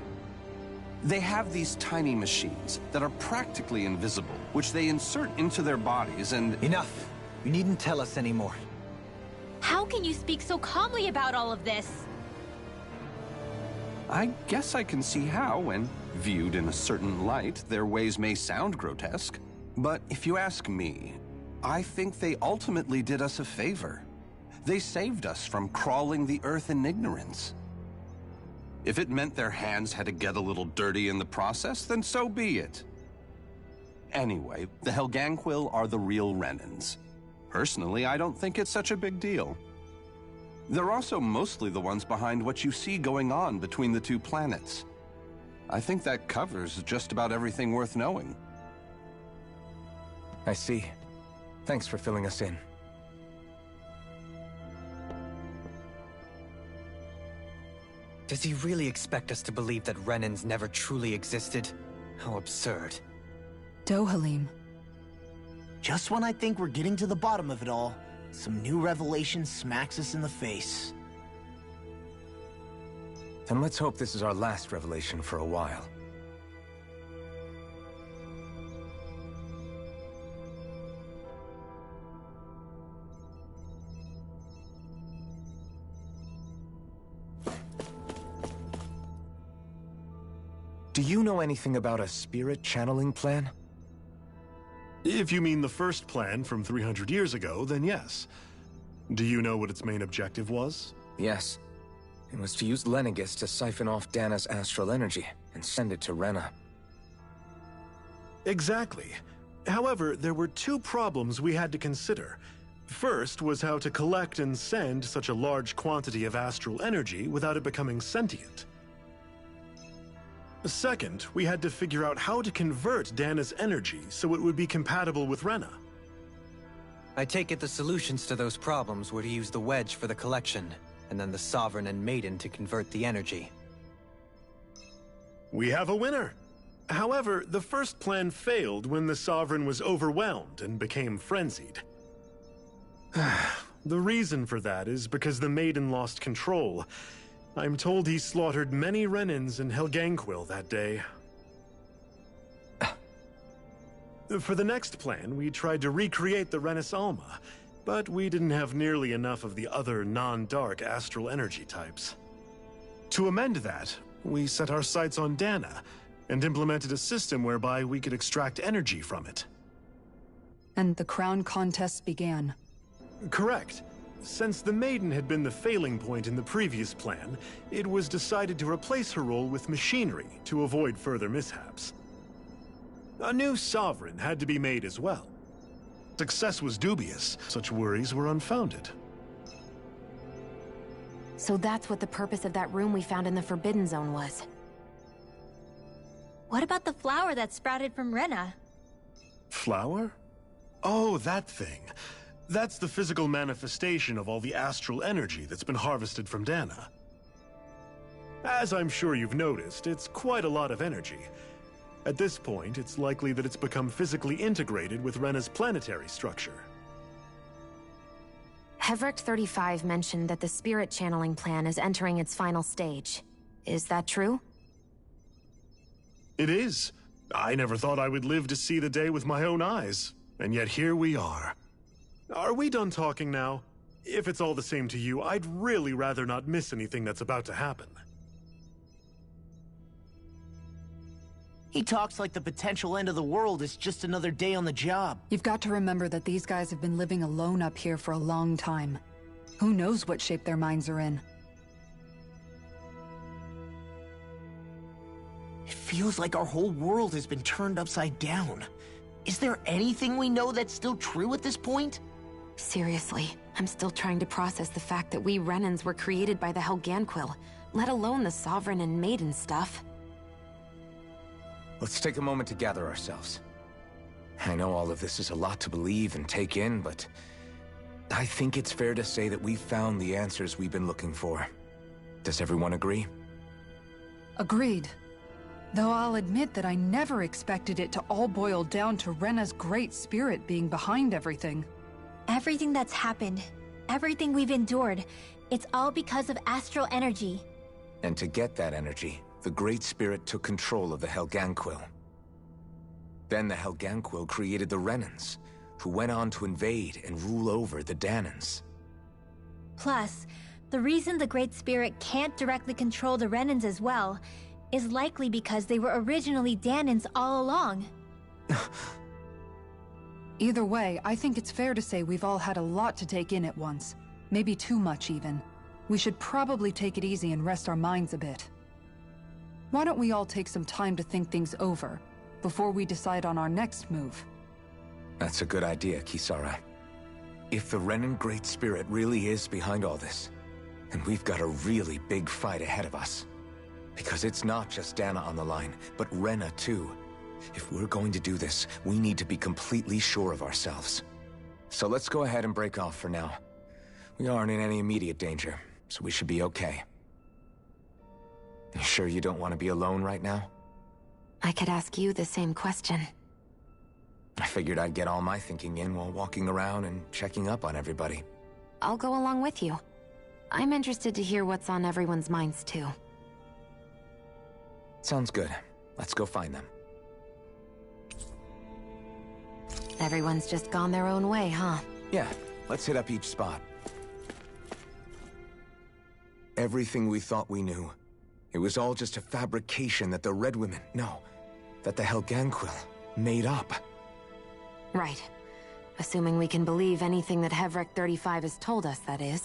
They have these tiny machines that are practically invisible, which they insert into their bodies and... Enough! You needn't tell us anymore. How can you speak so calmly about all of this? I guess I can see how, when viewed in a certain light, their ways may sound grotesque. But if you ask me, I think they ultimately did us a favor. They saved us from crawling the earth in ignorance. If it meant their hands had to get a little dirty in the process, then so be it. Anyway, the Helganquil are the real Renans. Personally, I don't think it's such a big deal. They're also mostly the ones behind what you see going on between the two planets. I think that covers just about everything worth knowing. I see. Thanks for filling us in. Does he really expect us to believe that Renans never truly existed? How absurd. Dohalim. Just when I think we're getting to the bottom of it all, some new revelation smacks us in the face. Then let's hope this is our last revelation for a while. Do you know anything about a spirit channeling plan? If you mean the first plan from 300 years ago, then yes. Do you know what its main objective was? Yes. It was to use Lenegis to siphon off Dana's astral energy and send it to Rena. Exactly. However, there were two problems we had to consider. First was how to collect and send such a large quantity of astral energy without it becoming sentient. Second, we had to figure out how to convert Dana's energy so it would be compatible with Rena. I take it the solutions to those problems were to use the wedge for the collection, and then the Sovereign and Maiden to convert the energy. We have a winner! However, the first plan failed when the Sovereign was overwhelmed and became frenzied. The reason for that is because the Maiden lost control. I'm told he slaughtered many Renans in Helganquil that day. For the next plan, we tried to recreate the Renis Alma, but we didn't have nearly enough of the other non-dark astral energy types. To amend that, we set our sights on Dana, and implemented a system whereby we could extract energy from it. And the crown contest began. Correct. Since the Maiden had been the failing point in the previous plan, it was decided to replace her role with machinery to avoid further mishaps. A new Sovereign had to be made as well. Success was dubious. Such worries were unfounded. So that's what the purpose of that room we found in the Forbidden Zone was. What about the flower that sprouted from Rena? Flower? Oh, that thing. That's the physical manifestation of all the astral energy that's been harvested from Dana. As I'm sure you've noticed, it's quite a lot of energy. At this point, it's likely that it's become physically integrated with Rena's planetary structure. Hevric 35 mentioned that the spirit channeling plan is entering its final stage. Is that true? It is. I never thought I would live to see the day with my own eyes, and yet here we are. Are we done talking now? If it's all the same to you, I'd really rather not miss anything that's about to happen. He talks like the potential end of the world is just another day on the job. You've got to remember that these guys have been living alone up here for a long time. Who knows what shape their minds are in? It feels like our whole world has been turned upside down. Is there anything we know that's still true at this point? Seriously, I'm still trying to process the fact that we Renans were created by the Helganquil, let alone the Sovereign and Maiden stuff. Let's take a moment to gather ourselves. I know all of this is a lot to believe and take in, but I think it's fair to say that we've found the answers we've been looking for. Does everyone agree? Agreed. Though I'll admit that I never expected it to all boil down to Rena's great spirit being behind everything. Everything that's happened, everything we've endured, it's all because of astral energy. And to get that energy, the Great Spirit took control of the Helganquil. Then the Helganquil created the Renans, who went on to invade and rule over the Danans. Plus, the reason the Great Spirit can't directly control the Renans as well is likely because they were originally Danans all along. Either way, I think it's fair to say we've all had a lot to take in at once. Maybe too much, even. We should probably take it easy and rest our minds a bit. Why don't we all take some time to think things over, before we decide on our next move? That's a good idea, Kisara. If the Renan Great Spirit really is behind all this, then we've got a really big fight ahead of us. Because it's not just Dana on the line, but Rena too. If we're going to do this, we need to be completely sure of ourselves. So let's go ahead and break off for now. We aren't in any immediate danger, so we should be okay. You sure you don't want to be alone right now? I could ask you the same question. I figured I'd get all my thinking in while walking around and checking up on everybody. I'll go along with you. I'm interested to hear what's on everyone's minds too. Sounds good. Let's go find them. Everyone's just gone their own way, huh? Yeah, let's hit up each spot. Everything we thought we knew, it was all just a fabrication that the Red Women, no, that the Helganquil made up. Right. Assuming we can believe anything that Hevric 35 has told us, that is.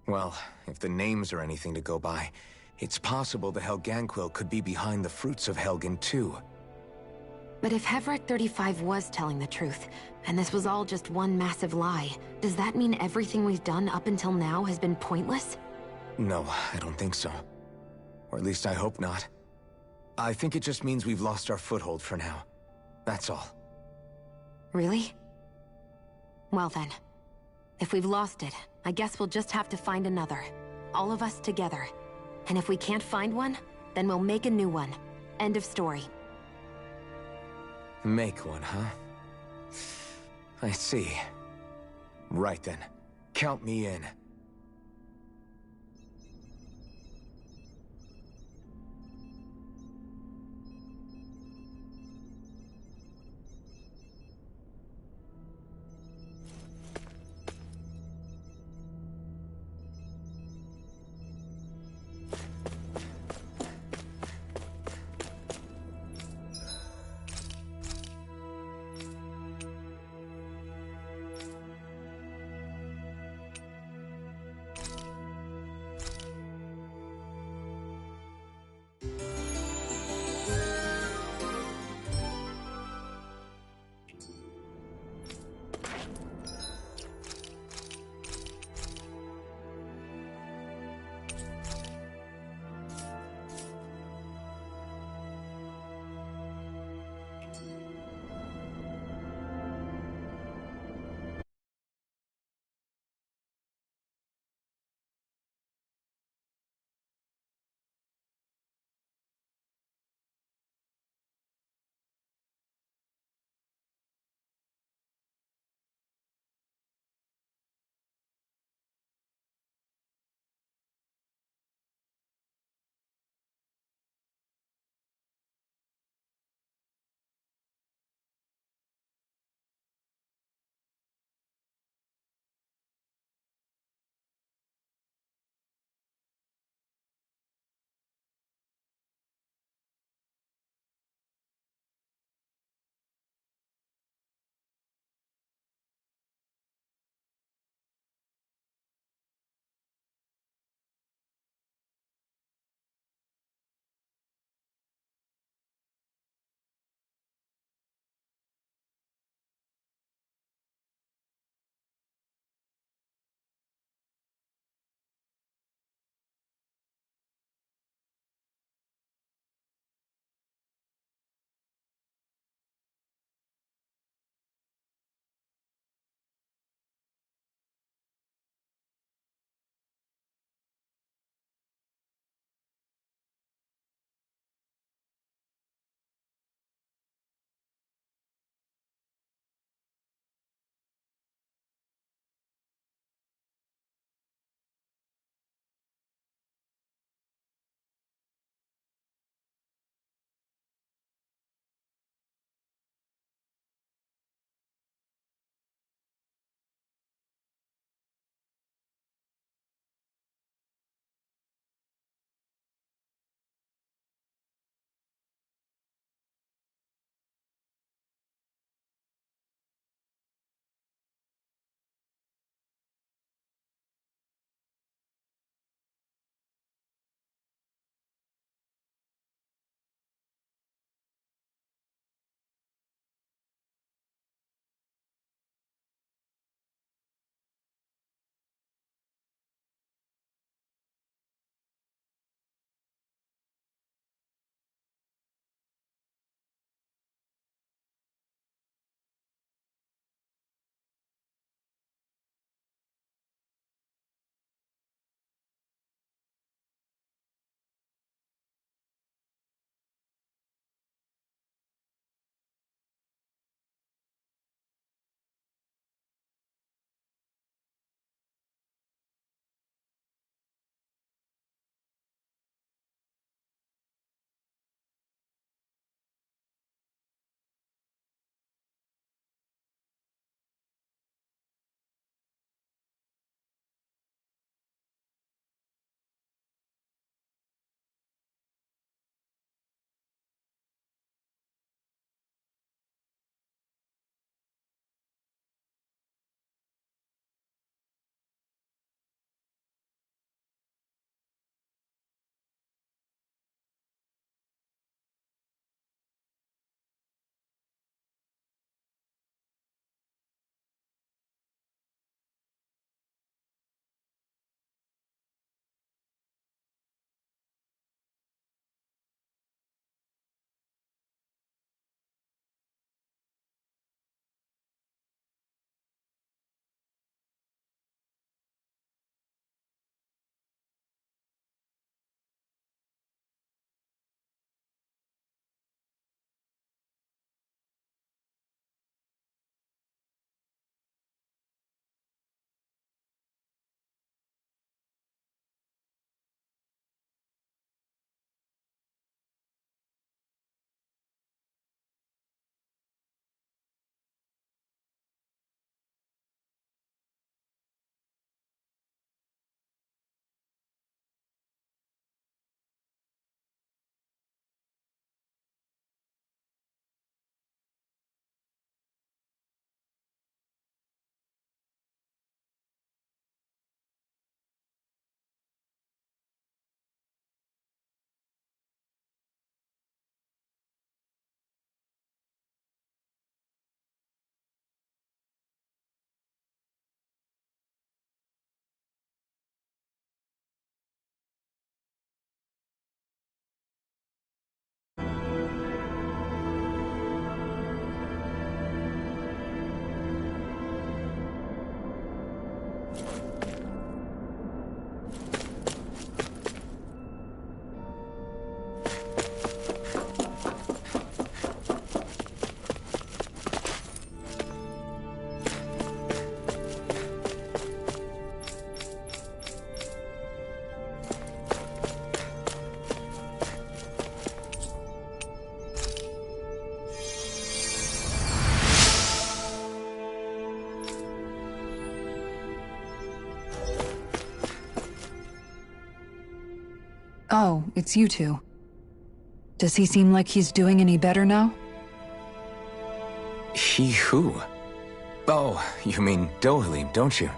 Well, if the names are anything to go by, it's possible the Helganquil could be behind the fruits of Helgen too. But if Hevric 35 was telling the truth, and this was all just one massive lie, does that mean everything we've done up until now has been pointless? No, I don't think so. Or at least I hope not. I think it just means we've lost our foothold for now. That's all. Really? Well then, if we've lost it, I guess we'll just have to find another. All of us together. And if we can't find one, then we'll make a new one. End of story. Make one, huh? I see. Right then. Count me in. Oh, it's you two. Does he seem like he's doing any better now? He who? Oh, you mean Dohalim, don't you?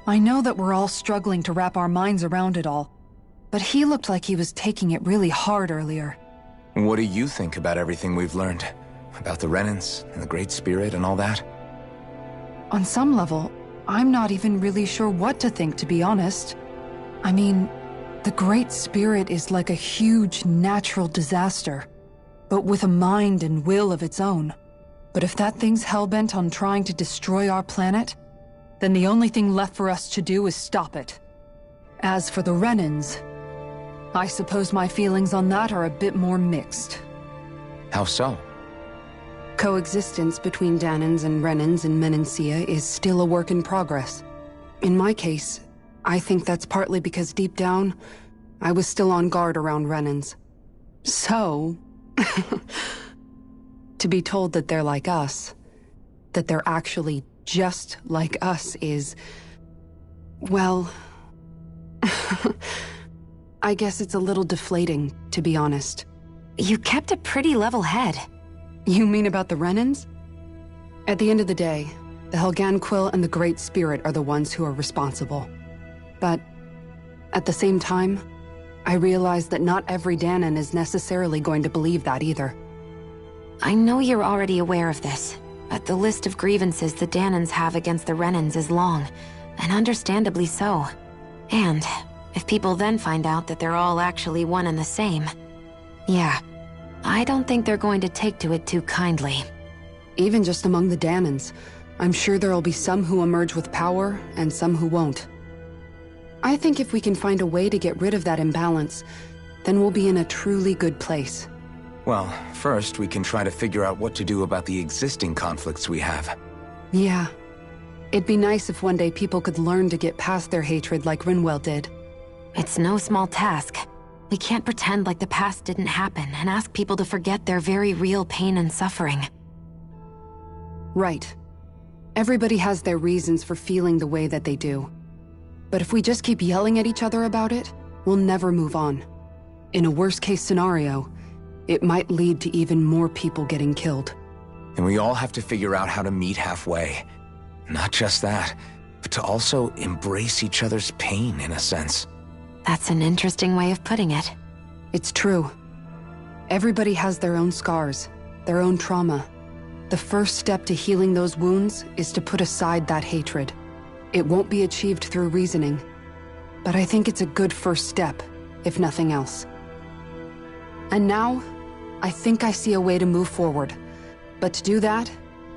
I know that we're all struggling to wrap our minds around it all, but he looked like he was taking it really hard earlier. What do you think about everything we've learned? About the Renans and the Great Spirit and all that? On some level, I'm not even really sure what to think, to be honest. I mean, the Great Spirit is like a huge natural disaster, but with a mind and will of its own. But if that thing's hellbent on trying to destroy our planet, then the only thing left for us to do is stop it. As for the Renans, I suppose my feelings on that are a bit more mixed. How so? Coexistence between Danans and Renans in Menancia is still a work in progress. In my case, I think that's partly because deep down, I was still on guard around Renans. So, to be told that they're like us, that they're actually just like us is, well, I guess it's a little deflating, to be honest. You kept a pretty level head. You mean about the Renans? At the end of the day, the Helganquil and the Great Spirit are the ones who are responsible. But at the same time, I realize that not every Danan is necessarily going to believe that either. I know you're already aware of this, but the list of grievances the Danans have against the Renans is long, and understandably so. And if people then find out that they're all actually one and the same, yeah, I don't think they're going to take to it too kindly. Even just among the Danans, I'm sure there'll be some who emerge with power and some who won't. I think if we can find a way to get rid of that imbalance, then we'll be in a truly good place. Well, first we can try to figure out what to do about the existing conflicts we have. Yeah. It'd be nice if one day people could learn to get past their hatred like Rinwell did. It's no small task. We can't pretend like the past didn't happen and ask people to forget their very real pain and suffering. Right. Everybody has their reasons for feeling the way that they do. But if we just keep yelling at each other about it, we'll never move on. In a worst-case scenario, it might lead to even more people getting killed. And we all have to figure out how to meet halfway. Not just that, but to also embrace each other's pain, in a sense. That's an interesting way of putting it. It's true. Everybody has their own scars, their own trauma. The first step to healing those wounds is to put aside that hatred. It won't be achieved through reasoning, but I think it's a good first step, if nothing else. And now, I think I see a way to move forward. But to do that,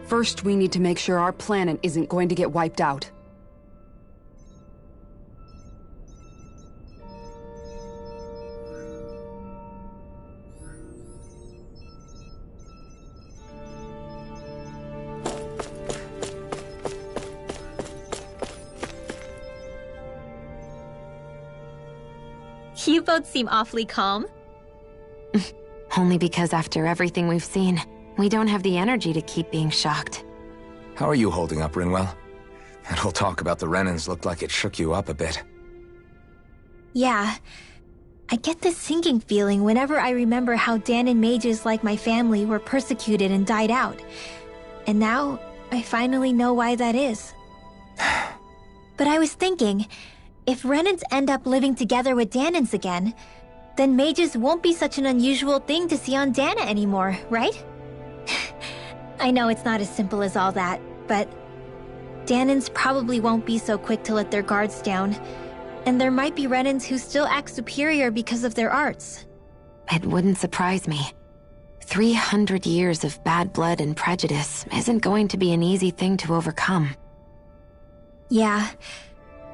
first we need to make sure our planet isn't going to get wiped out. You both seem awfully calm. Only because after everything we've seen, we don't have the energy to keep being shocked. How are you holding up, Rinwell? That whole talk about the Renans looked like it shook you up a bit. Yeah. I get this sinking feeling whenever I remember how Danan mages like my family were persecuted and died out. And now, I finally know why that is. But I was thinking, if Renans end up living together with Danans again, then mages won't be such an unusual thing to see on Dana anymore, right? I know it's not as simple as all that, but Danans probably won't be so quick to let their guards down, and there might be Renans who still act superior because of their arts. It wouldn't surprise me. 300 years of bad blood and prejudice isn't going to be an easy thing to overcome. Yeah.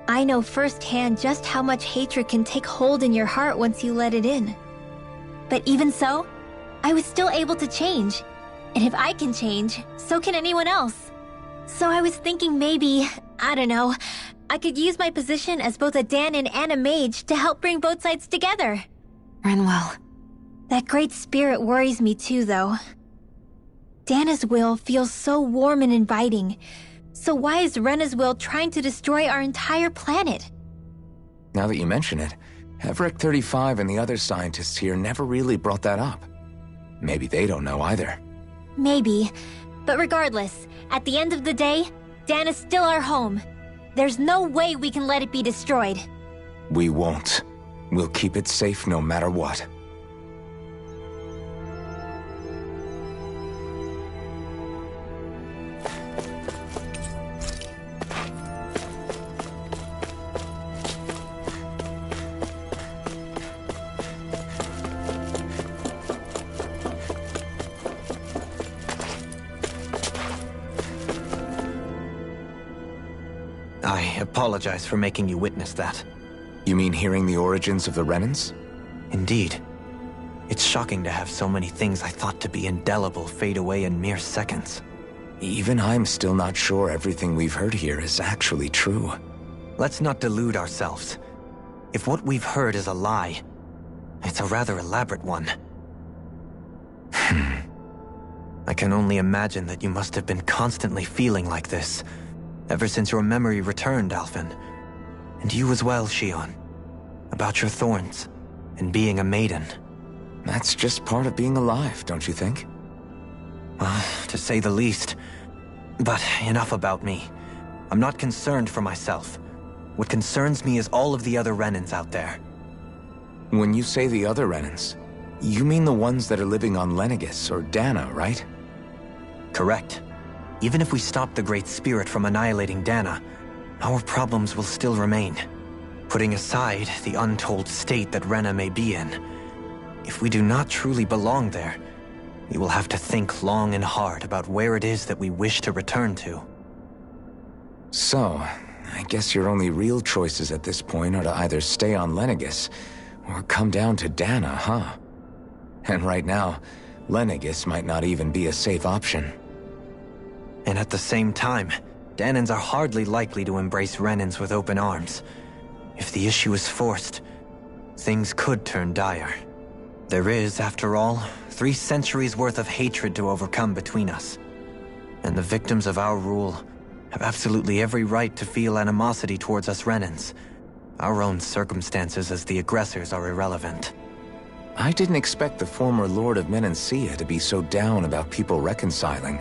I know firsthand just how much hatred can take hold in your heart once you let it in. But even so, I was still able to change. And if I can change, so can anyone else. So I was thinking maybe, I don't know, I could use my position as both a Danan and a mage to help bring both sides together. Rinwell. That great spirit worries me too, though. Dana's will feels so warm and inviting. So why is Rena's will trying to destroy our entire planet? Now that you mention it, Everett 35 and the other scientists here never really brought that up. Maybe they don't know either. Maybe. But regardless, at the end of the day, Dan is still our home. There's no way we can let it be destroyed. We won't. We'll keep it safe no matter what. I apologize for making you witness that. You mean hearing the origins of the Renans? Indeed. It's shocking to have so many things I thought to be indelible fade away in mere seconds. Even I'm still not sure everything we've heard here is actually true. Let's not delude ourselves. If what we've heard is a lie, it's a rather elaborate one. I can only imagine that you must have been constantly feeling like this, ever since your memory returned, Alphen. And you as well, Shion. About your thorns, and being a maiden. That's just part of being alive, don't you think? To say the least. But enough about me. I'm not concerned for myself. What concerns me is all of the other Renans out there. When you say the other Renans, you mean the ones that are living on Lenegis or Dana, right? Correct. Even if we stop the Great Spirit from annihilating Dana, our problems will still remain. Putting aside the untold state that Rena may be in, if we do not truly belong there, we will have to think long and hard about where it is that we wish to return to. So, I guess your only real choices at this point are to either stay on Lenegis, or come down to Dana, huh? And right now, Lenegis might not even be a safe option. And at the same time, Danans are hardly likely to embrace Renans with open arms. If the issue is forced, things could turn dire. There is, after all, 3 centuries worth of hatred to overcome between us. And the victims of our rule have absolutely every right to feel animosity towards us Renans. Our own circumstances as the aggressors are irrelevant. I didn't expect the former Lord of Menancia to be so down about people reconciling.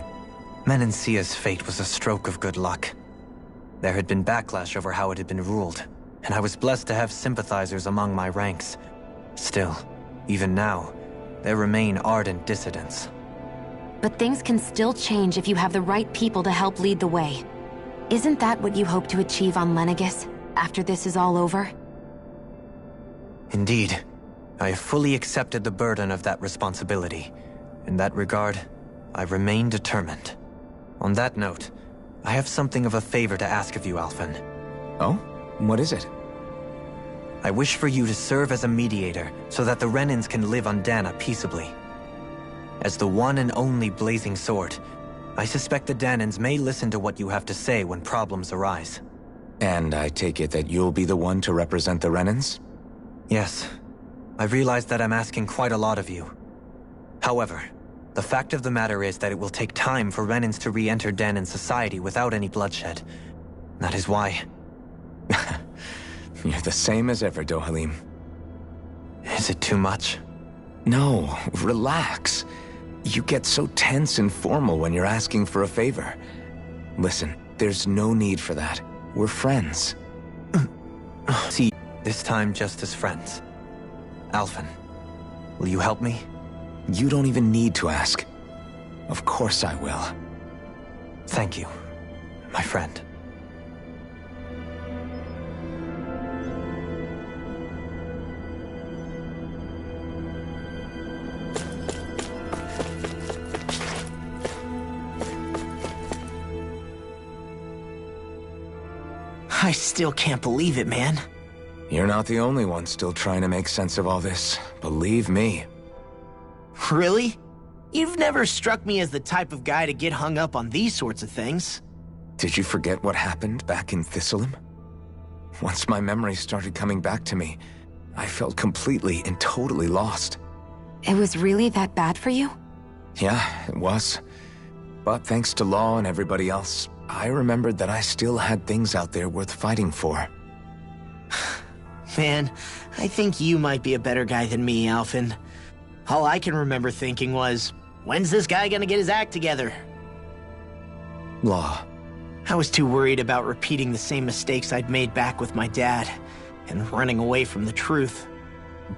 Menancia's fate was a stroke of good luck. There had been backlash over how it had been ruled, and I was blessed to have sympathizers among my ranks. Still, even now, there remain ardent dissidents. But things can still change if you have the right people to help lead the way. Isn't that what you hope to achieve on Lenegis, after this is all over? Indeed. I have fully accepted the burden of that responsibility. In that regard, I remain determined. On that note, I have something of a favor to ask of you, Alphen. Oh? What is it? I wish for you to serve as a mediator so that the Renans can live on Dana peaceably. As the one and only Blazing Sword, I suspect the Danans may listen to what you have to say when problems arise. And I take it that you'll be the one to represent the Renans? Yes. I realize that I'm asking quite a lot of you. However, the fact of the matter is that it will take time for Renans to re-enter Danan society without any bloodshed. That is why... You're the same as ever, Dohalim. Is it too much? No, relax. You get so tense and formal when you're asking for a favor. Listen, there's no need for that. We're friends. See, this time just as friends. Alphen, will you help me? You don't even need to ask. Of course I will. Thank you, my friend. I still can't believe it, man. You're not the only one still trying to make sense of all this. Believe me. Really? You've never struck me as the type of guy to get hung up on these sorts of things. Did you forget what happened back in Thistleum? Once my memory started coming back to me, I felt completely and totally lost. It was really that bad for you? Yeah, it was. But thanks to Law and everybody else, I remembered that I still had things out there worth fighting for. Man, I think you might be a better guy than me, Alphen. All I can remember thinking was, when's this guy gonna get his act together? Law. I was too worried about repeating the same mistakes I'd made back with my dad, and running away from the truth.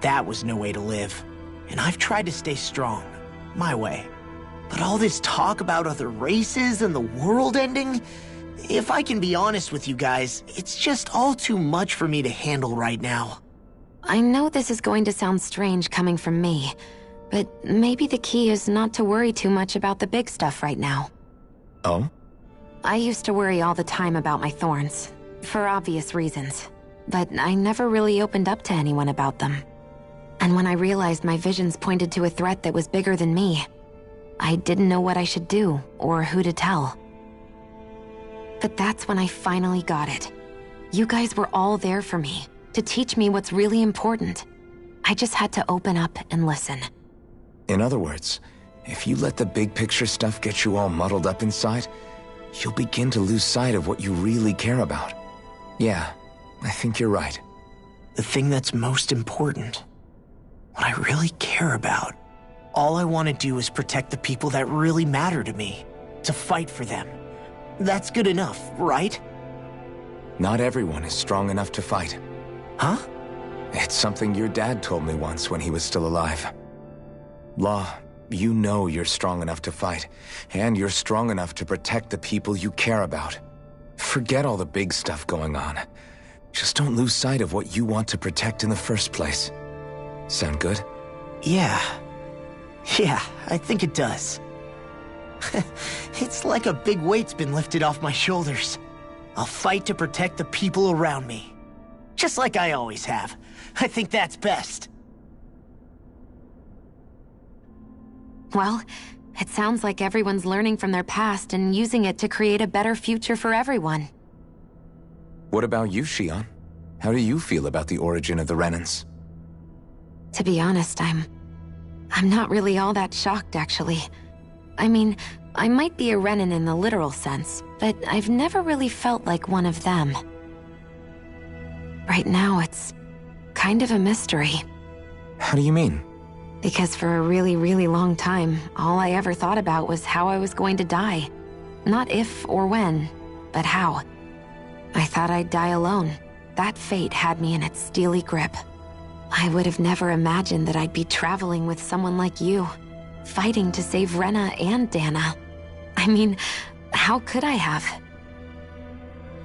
That was no way to live. And I've tried to stay strong, my way. But all this talk about other races and the world ending, if I can be honest with you guys, it's just all too much for me to handle right now. I know this is going to sound strange coming from me, but maybe the key is not to worry too much about the big stuff right now. Oh? I used to worry all the time about my thorns, for obvious reasons, but I never really opened up to anyone about them. And when I realized my visions pointed to a threat that was bigger than me, I didn't know what I should do or who to tell. But that's when I finally got it. You guys were all there for me, to teach me what's really important. I just had to open up and listen. In other words, if you let the big picture stuff get you all muddled up inside, you'll begin to lose sight of what you really care about. Yeah, I think you're right. The thing that's most important, what I really care about, all I want to do is protect the people that really matter to me, to fight for them. That's good enough, right? Not everyone is strong enough to fight. Huh? It's something your dad told me once when he was still alive. Law, you know you're strong enough to fight, and you're strong enough to protect the people you care about. Forget all the big stuff going on. Just don't lose sight of what you want to protect in the first place. Sound good? Yeah. Yeah, I think it does. It's like a big weight's been lifted off my shoulders. I'll fight to protect the people around me. Just like I always have. I think that's best. Well, it sounds like everyone's learning from their past and using it to create a better future for everyone. What about you, Xion? How do you feel about the origin of the Renans? To be honest, I'm not really all that shocked, actually. I mean, I might be a Renan in the literal sense, but I've never really felt like one of them. Right now, it's kind of a mystery. How do you mean? Because for a really, really long time, all I ever thought about was how I was going to die. Not if or when, but how. I thought I'd die alone. That fate had me in its steely grip. I would have never imagined that I'd be traveling with someone like you, fighting to save Rena and Dana. I mean, how could I have?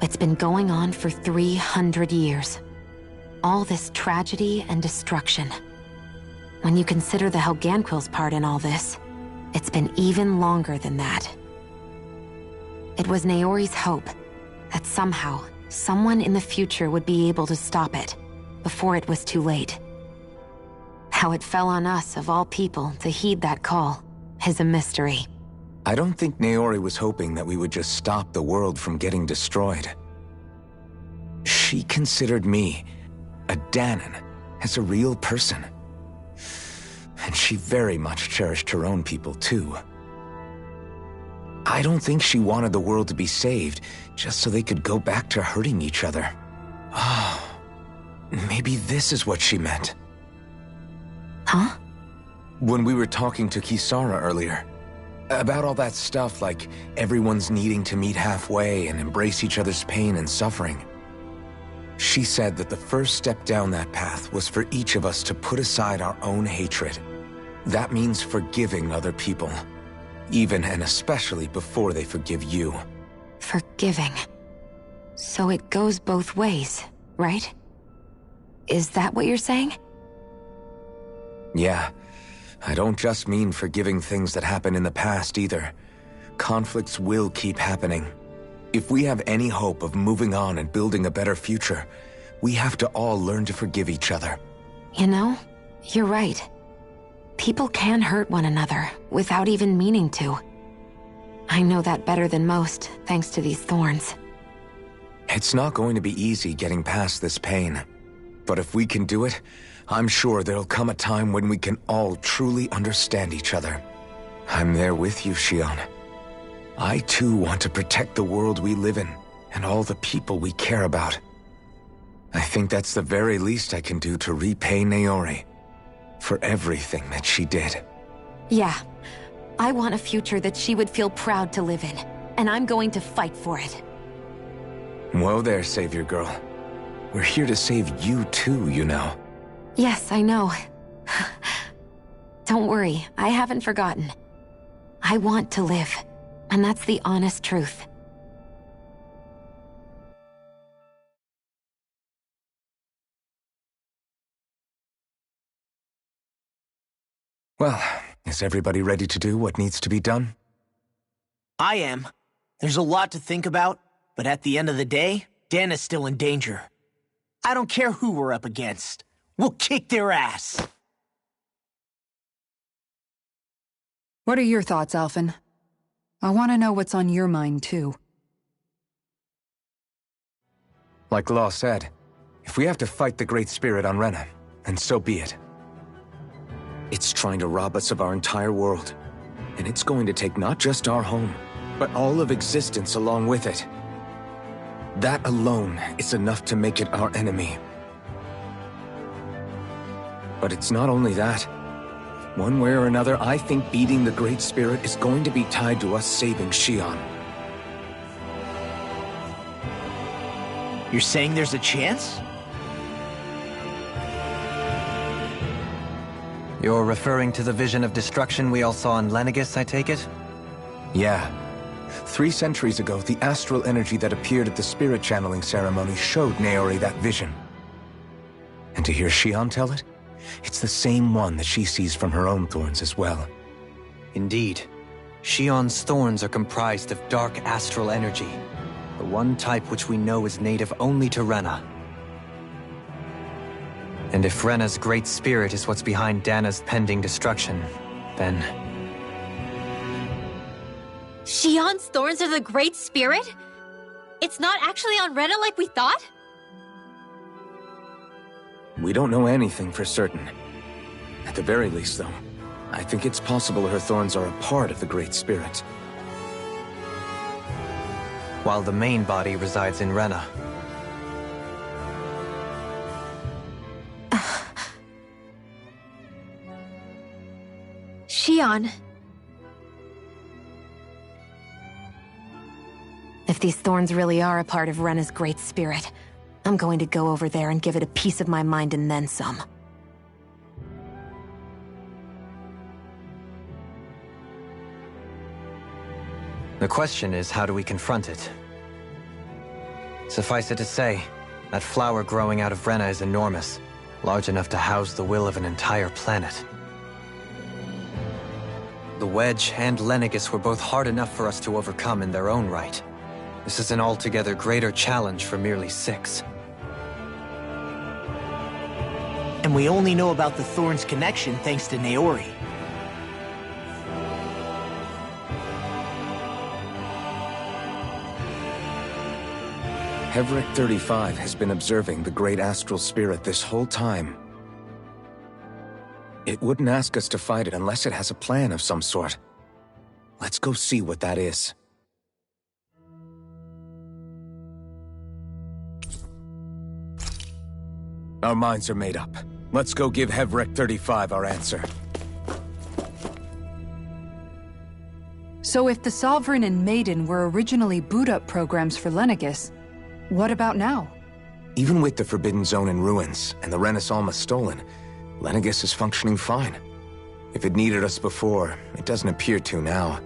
It's been going on for 300 years. All this tragedy and destruction. When you consider the Helganquil's part in all this, it's been even longer than that. It was Naori's hope that somehow, someone in the future would be able to stop it, before it was too late. How it fell on us, of all people, to heed that call, is a mystery. I don't think Naori was hoping that we would just stop the world from getting destroyed. She considered me, a Danan, as a real person. And she very much cherished her own people, too. I don't think she wanted the world to be saved, just so they could go back to hurting each other. Oh, maybe this is what she meant. Huh? When we were talking to Kisara earlier, about all that stuff like everyone's needing to meet halfway and embrace each other's pain and suffering. She said that the first step down that path was for each of us to put aside our own hatred. That means forgiving other people, even and especially before they forgive you. Forgiving. So it goes both ways, right? Is that what you're saying? Yeah. I don't just mean forgiving things that happened in the past either. Conflicts will keep happening. If we have any hope of moving on and building a better future, we have to all learn to forgive each other. You know, you're right. People can hurt one another without even meaning to. I know that better than most, thanks to these thorns. It's not going to be easy getting past this pain. But if we can do it, I'm sure there'll come a time when we can all truly understand each other. I'm there with you, Xion. I too want to protect the world we live in, and all the people we care about. I think that's the very least I can do to repay Naori for everything that she did. Yeah. I want a future that she would feel proud to live in, and I'm going to fight for it. Whoa there, Savior Girl. We're here to save you too, you know. Yes, I know. Don't worry, I haven't forgotten. I want to live, and that's the honest truth. Well, is everybody ready to do what needs to be done? I am. There's a lot to think about, but at the end of the day, Dana's still in danger. I don't care who we're up against. We'll kick their ass. What are your thoughts, Alphen? I want to know what's on your mind, too. Like Law said, if we have to fight the Great Spirit on Rena, then so be it. It's trying to rob us of our entire world. And it's going to take not just our home, but all of existence along with it. That alone is enough to make it our enemy. But it's not only that. One way or another, I think beating the Great Spirit is going to be tied to us saving Xion. You're saying there's a chance? You're referring to the vision of destruction we all saw in Lenegis, I take it? Yeah. 3 centuries ago, the astral energy that appeared at the spirit channeling ceremony showed Naori that vision. And to hear Xion tell it, it's the same one that she sees from her own thorns as well. Indeed. Xion's thorns are comprised of dark astral energy, the one type which we know is native only to Rena. And if Rena's Great Spirit is what's behind Dana's pending destruction, then... Xion's thorns are the Great Spirit? It's not actually on Rena like we thought? We don't know anything for certain. At the very least, though, I think it's possible her thorns are a part of the Great Spirit. While the main body resides in Rena. Xion. If these thorns really are a part of Rena's Great Spirit, I'm going to go over there and give it a piece of my mind and then some. The question is, how do we confront it? Suffice it to say, that flower growing out of Rena is enormous, large enough to house the will of an entire planet. The Wedge and Lenegis were both hard enough for us to overcome in their own right. This is an altogether greater challenge for merely 6. And we only know about the Thorns connection thanks to Naori. Hevric 35 has been observing the Great Astral Spirit this whole time. It wouldn't ask us to fight it unless it has a plan of some sort. Let's go see what that is. Our minds are made up. Let's go give Hevric 35 our answer. So if the Sovereign and Maiden were originally boot-up programs for Lenegis, what about now? Even with the Forbidden Zone in ruins and the Renis Alma stolen, Lenegis is functioning fine. If it needed us before, it doesn't appear to now.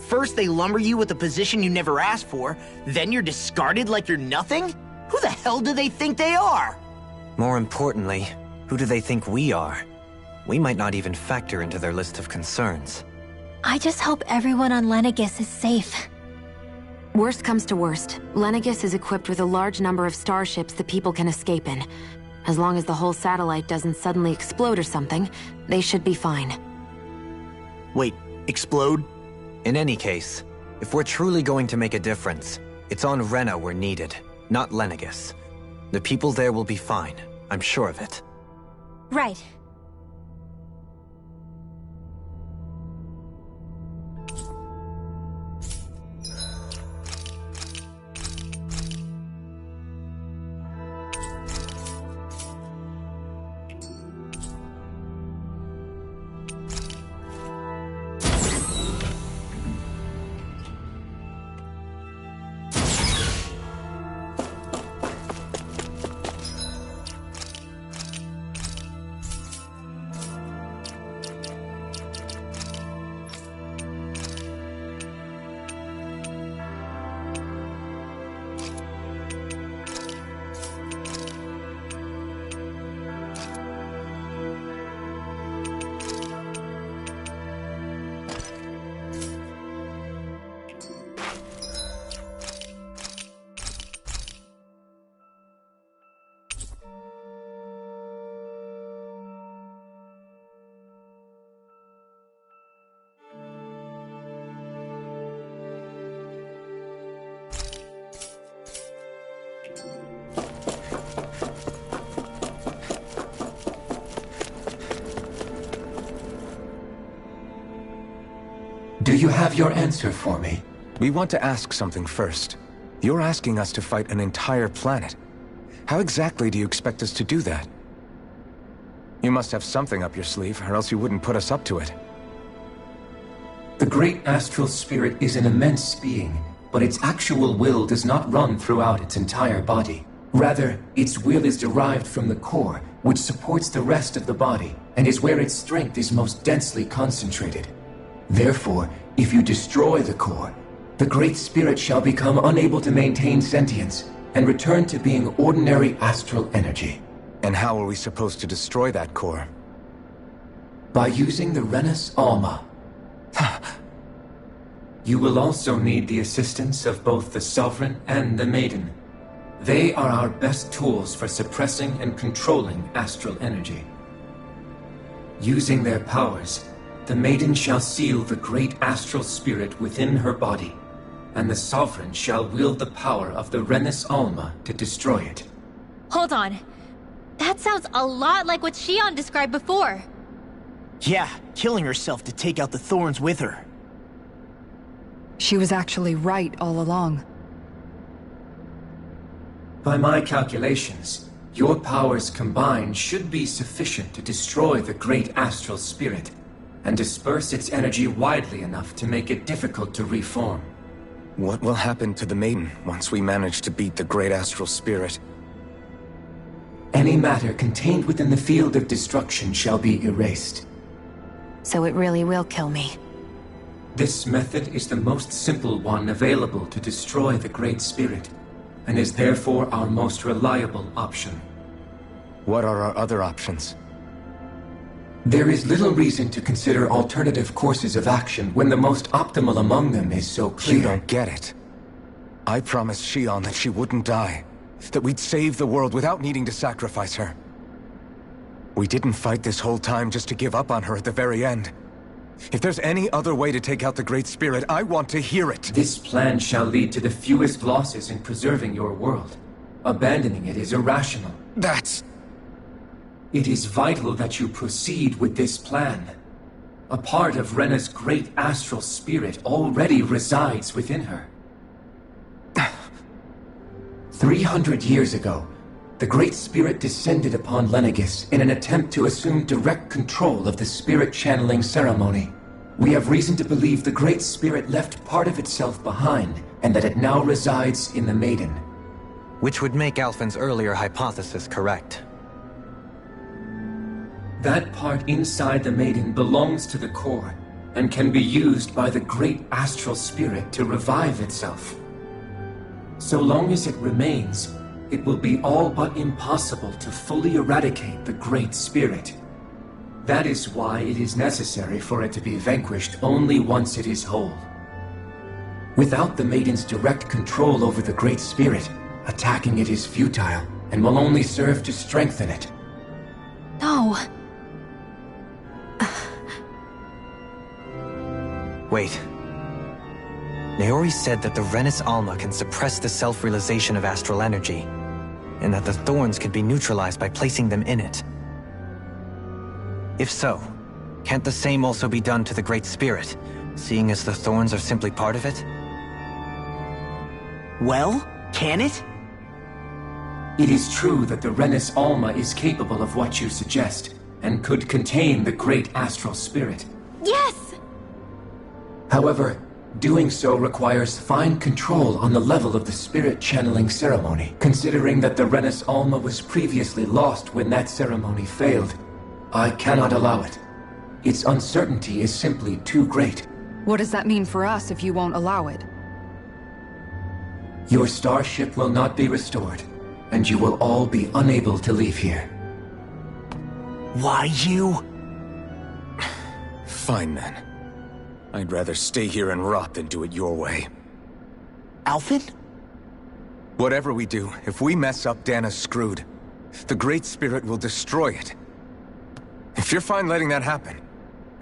First they lumber you with a position you never asked for, then you're discarded like you're nothing? Who the hell do they think they are? More importantly, who do they think we are? We might not even factor into their list of concerns. I just hope everyone on Lenegis is safe. Worst comes to worst, Lenegis is equipped with a large number of starships that people can escape in. As long as the whole satellite doesn't suddenly explode or something, they should be fine. Wait, explode? In any case, if we're truly going to make a difference, it's on Rena we're needed, not Lenegis. The people there will be fine, I'm sure of it. Right. Do you have your answer for me? We want to ask something first. You're asking us to fight an entire planet. How exactly do you expect us to do that? You must have something up your sleeve, or else you wouldn't put us up to it. The great astral spirit is an immense being, but its actual will does not run throughout its entire body. Rather, its will is derived from the core, which supports the rest of the body, and is where its strength is most densely concentrated. Therefore, if you destroy the core, the Great Spirit shall become unable to maintain sentience, and return to being ordinary astral energy. And how are we supposed to destroy that core? By using the Renus Alma. You will also need the assistance of both the Sovereign and the Maiden. They are our best tools for suppressing and controlling astral energy. Using their powers, the Maiden shall seal the great astral spirit within her body, and the Sovereign shall wield the power of the Renus Alma to destroy it. Hold on. That sounds a lot like what Shion described before. Yeah, killing herself to take out the thorns with her. She was actually right all along. By my calculations, your powers combined should be sufficient to destroy the great astral spirit, and disperse its energy widely enough to make it difficult to reform. What will happen to the Maiden once we manage to beat the great astral spirit? Any matter contained within the field of destruction shall be erased. So it really will kill me. This method is the most simple one available to destroy the Great Spirit, and is therefore our most reliable option. What are our other options? There is little reason to consider alternative courses of action when the most optimal among them is so clear. You don't get it. I promised Shion that she wouldn't die, that we'd save the world without needing to sacrifice her. We didn't fight this whole time just to give up on her at the very end. If there's any other way to take out the Great Spirit, I want to hear it. This plan shall lead to the fewest losses in preserving your world. Abandoning it is irrational. It is vital that you proceed with this plan. A part of Rena's great astral spirit already resides within her. 300 years ago, the Great Spirit descended upon Lenegis in an attempt to assume direct control of the spirit channeling ceremony. We have reason to believe the Great Spirit left part of itself behind, and that it now resides in the Maiden. Which would make Alphen's earlier hypothesis correct. That part inside the Maiden belongs to the core, and can be used by the great astral spirit to revive itself. So long as it remains, it will be all but impossible to fully eradicate the Great Spirit. That is why it is necessary for it to be vanquished only once it is whole. Without the Maiden's direct control over the Great Spirit, attacking it is futile, and will only serve to strengthen it. No. Wait. Naori said that the Renus Alma can suppress the self-realization of astral energy, and that the thorns could be neutralized by placing them in it. If so, can't the same also be done to the Great Spirit, seeing as the thorns are simply part of it? Well, can it? It is true that the Renus Alma is capable of what you suggest, and could contain the great astral spirit. Yes! However, doing so requires fine control on the level of the spirit channeling ceremony, considering that the Renus Alma was previously lost when that ceremony failed. I cannot allow it. Its uncertainty is simply too great. What does that mean for us if you won't allow it? Your starship will not be restored, and you will all be unable to leave here. Why you? Fine then. I'd rather stay here and rot than do it your way. Alphen? Whatever we do, if we mess up, Dana's screwed. the Great Spirit will destroy it. If you're fine letting that happen,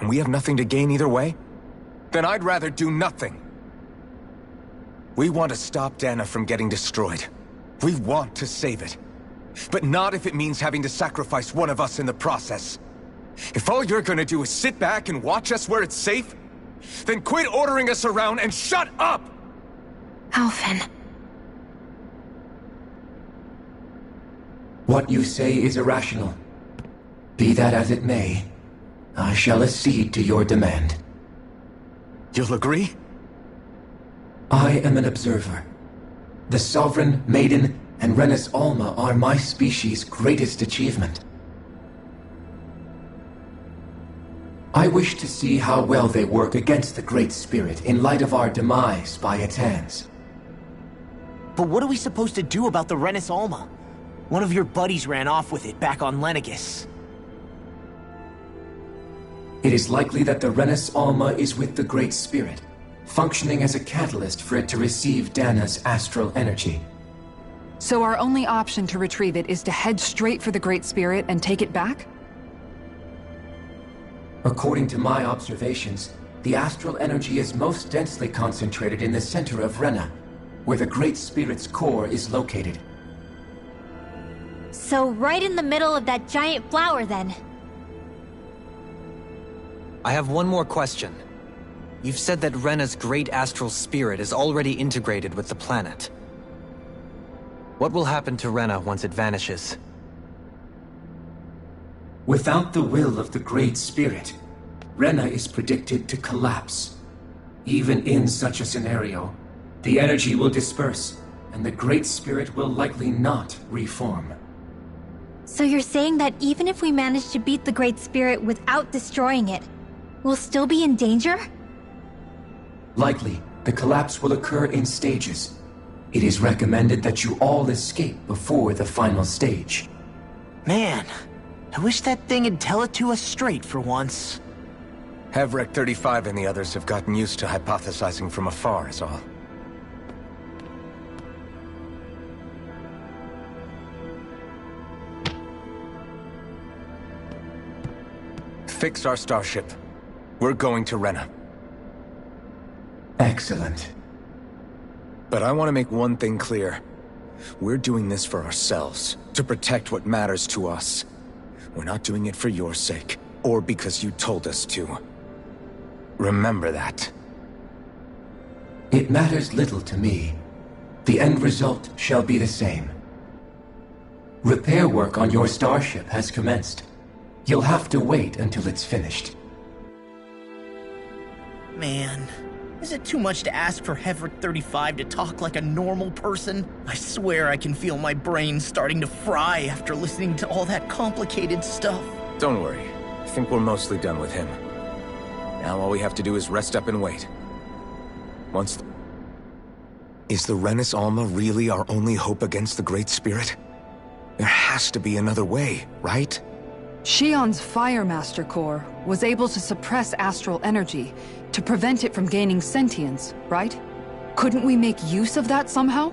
and we have nothing to gain either way, then I'd rather do nothing. We want to stop Dana from getting destroyed. We want to save it. But not if it means having to sacrifice one of us in the process. If all you're gonna do is sit back and watch us where it's safe, then quit ordering us around and shut up! Alphen. What you say is irrational. Be that as it may, I shall accede to your demand. You'll agree? I am an observer. The Sovereign, Maiden, and Renis Alma are my species' greatest achievement. I wish to see how well they work against the Great Spirit in light of our demise by its hands. But what are we supposed to do about the Renis Alma? One of your buddies ran off with it back on Lenegis. It is likely that the Renis Alma is with the Great Spirit, functioning as a catalyst for it to receive Dana's astral energy. So our only option to retrieve it is to head straight for the Great Spirit and take it back? According to my observations, the astral energy is most densely concentrated in the center of Rena, where the Great Spirit's core is located. So right in the middle of that giant flower, then. I have one more question. You've said that Rena's great astral spirit is already integrated with the planet. What will happen to Rena once it vanishes? Without the will of the Great Spirit, Rena is predicted to collapse. Even in such a scenario, the energy will disperse, and the Great Spirit will likely not reform. So you're saying that even if we manage to beat the Great Spirit without destroying it, we'll still be in danger? Likely, the collapse will occur in stages. It is recommended that you all escape before the final stage. Man, I wish that thing would tell it to us straight for once. Hevrek 35 and the others have gotten used to hypothesizing from afar is all. Fix our starship. We're going to Rena. Excellent. But I want to make one thing clear. We're doing this for ourselves, to protect what matters to us. We're not doing it for your sake, or because you told us to. Remember that. It matters little to me. The end result shall be the same. Repair work on your starship has commenced. You'll have to wait until it's finished. Man, is it too much to ask for Hevrek 35 to talk like a normal person? I swear I can feel my brain starting to fry after listening to all that complicated stuff. Don't worry. I think we're mostly done with him. Now all we have to do is rest up and wait. Is the Renis Alma really our only hope against the Great Spirit? There has to be another way, right? Shion's Fire Master Core was able to suppress astral energy to prevent it from gaining sentience, right? Couldn't we make use of that somehow?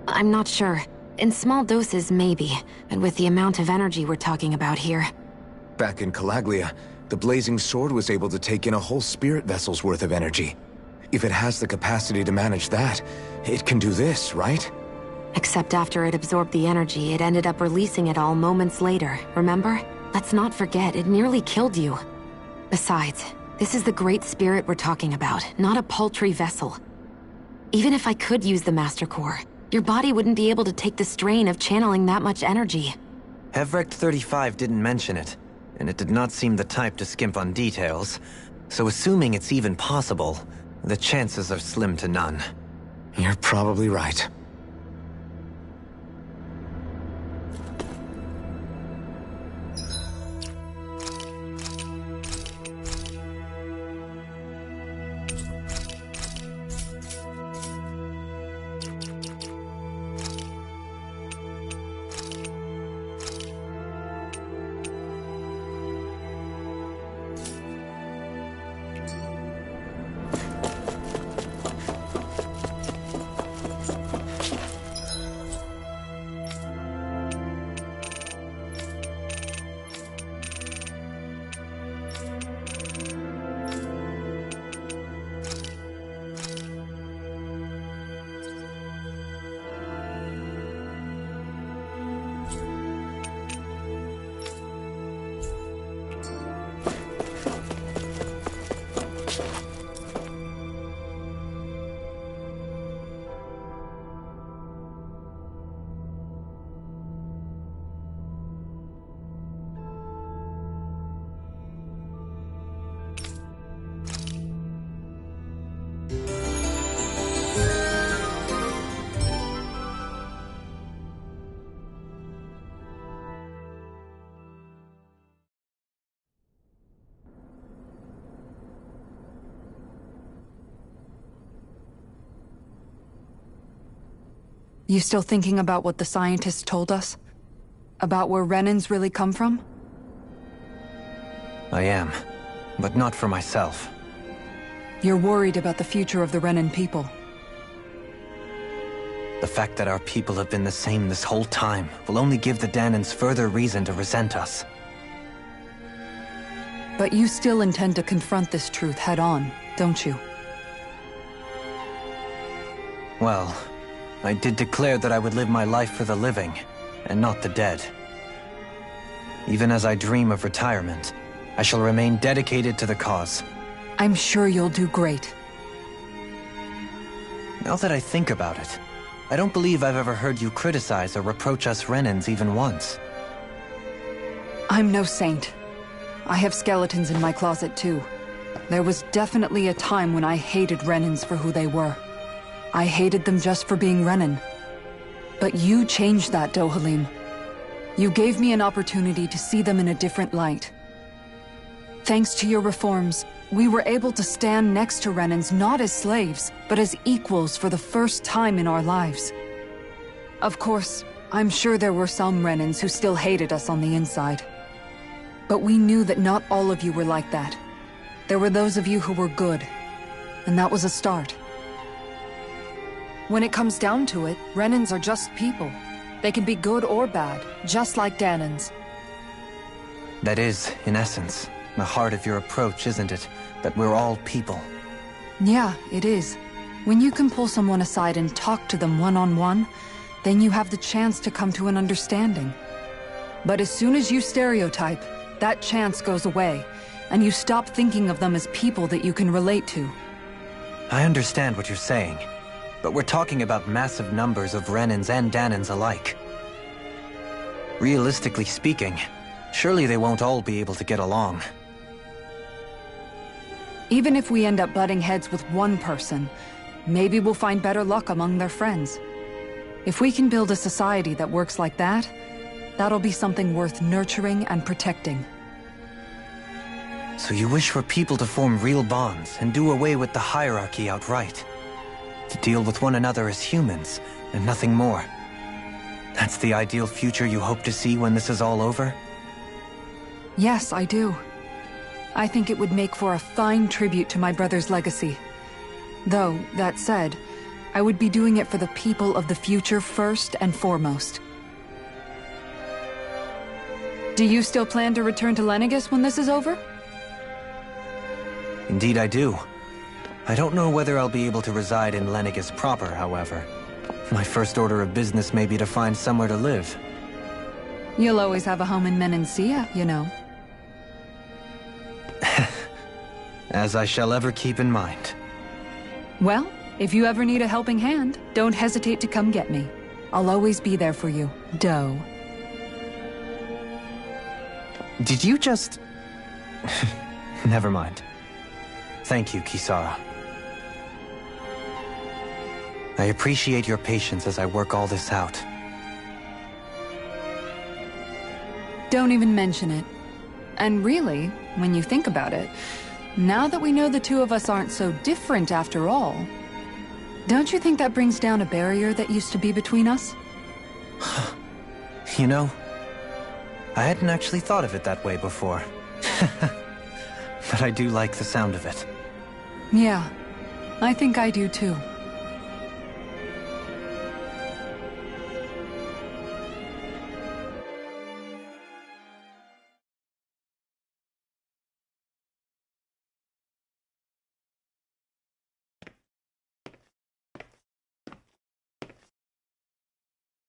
I'm not sure. In small doses, maybe. And with the amount of energy we're talking about here. Back in Calaglia, the Blazing Sword was able to take in a whole spirit vessel's worth of energy. If it has the capacity to manage that, it can do this, right? Except after it absorbed the energy, it ended up releasing it all moments later, remember? Let's not forget, it nearly killed you. Besides, this is the Great Spirit we're talking about, not a paltry vessel. Even if I could use the Master Core, your body wouldn't be able to take the strain of channeling that much energy. Hevrek 35 didn't mention it, and it did not seem the type to skimp on details. So assuming it's even possible, the chances are slim to none. You're probably right. You still thinking about what the scientists told us? About where Renans really come from? I am, but not for myself. You're worried about the future of the Renan people. The fact that our people have been the same this whole time will only give the Danans further reason to resent us. But you still intend to confront this truth head-on, don't you? Well, I did declare that I would live my life for the living, and not the dead. Even as I dream of retirement, I shall remain dedicated to the cause. I'm sure you'll do great. Now that I think about it, I don't believe I've ever heard you criticize or reproach us Renans even once. I'm no saint. I have skeletons in my closet too. There was definitely a time when I hated Renans for who they were. I hated them just for being Renan. But you changed that, Dohalim. You gave me an opportunity to see them in a different light. Thanks to your reforms, we were able to stand next to Renans not as slaves, but as equals for the first time in our lives. Of course, I'm sure there were some Renans who still hated us on the inside. But we knew that not all of you were like that. There were those of you who were good, and that was a start. When it comes down to it, Renans are just people. They can be good or bad, just like Danans. That is, in essence, the heart of your approach, isn't it? That we're all people. Yeah, it is. When you can pull someone aside and talk to them one-on-one, then you have the chance to come to an understanding. But as soon as you stereotype, that chance goes away, and you stop thinking of them as people that you can relate to. I understand what you're saying, but we're talking about massive numbers of Renans and Danans alike. Realistically speaking, surely they won't all be able to get along. Even if we end up butting heads with one person, maybe we'll find better luck among their friends. If we can build a society that works like that, that'll be something worth nurturing and protecting. So you wish for people to form real bonds and do away with the hierarchy outright? To deal with one another as humans, and nothing more? That's the ideal future you hope to see when this is all over? Yes, I do. I think it would make for a fine tribute to my brother's legacy. Though, that said, I would be doing it for the people of the future first and foremost. Do you still plan to return to Lenegis when this is over? Indeed I do. I don't know whether I'll be able to reside in Lenegis proper, however. My first order of business may be to find somewhere to live. You'll always have a home in Menancia, you know. As I shall ever keep in mind. Well, if you ever need a helping hand, don't hesitate to come get me. I'll always be there for you, Doe. Did you just... Never mind. Thank you, Kisara. I appreciate your patience as I work all this out. Don't even mention it. And really, when you think about it, now that we know the two of us aren't so different after all, don't you think that brings down a barrier that used to be between us? You know, I hadn't actually thought of it that way before. But I do like the sound of it. Yeah, I think I do too.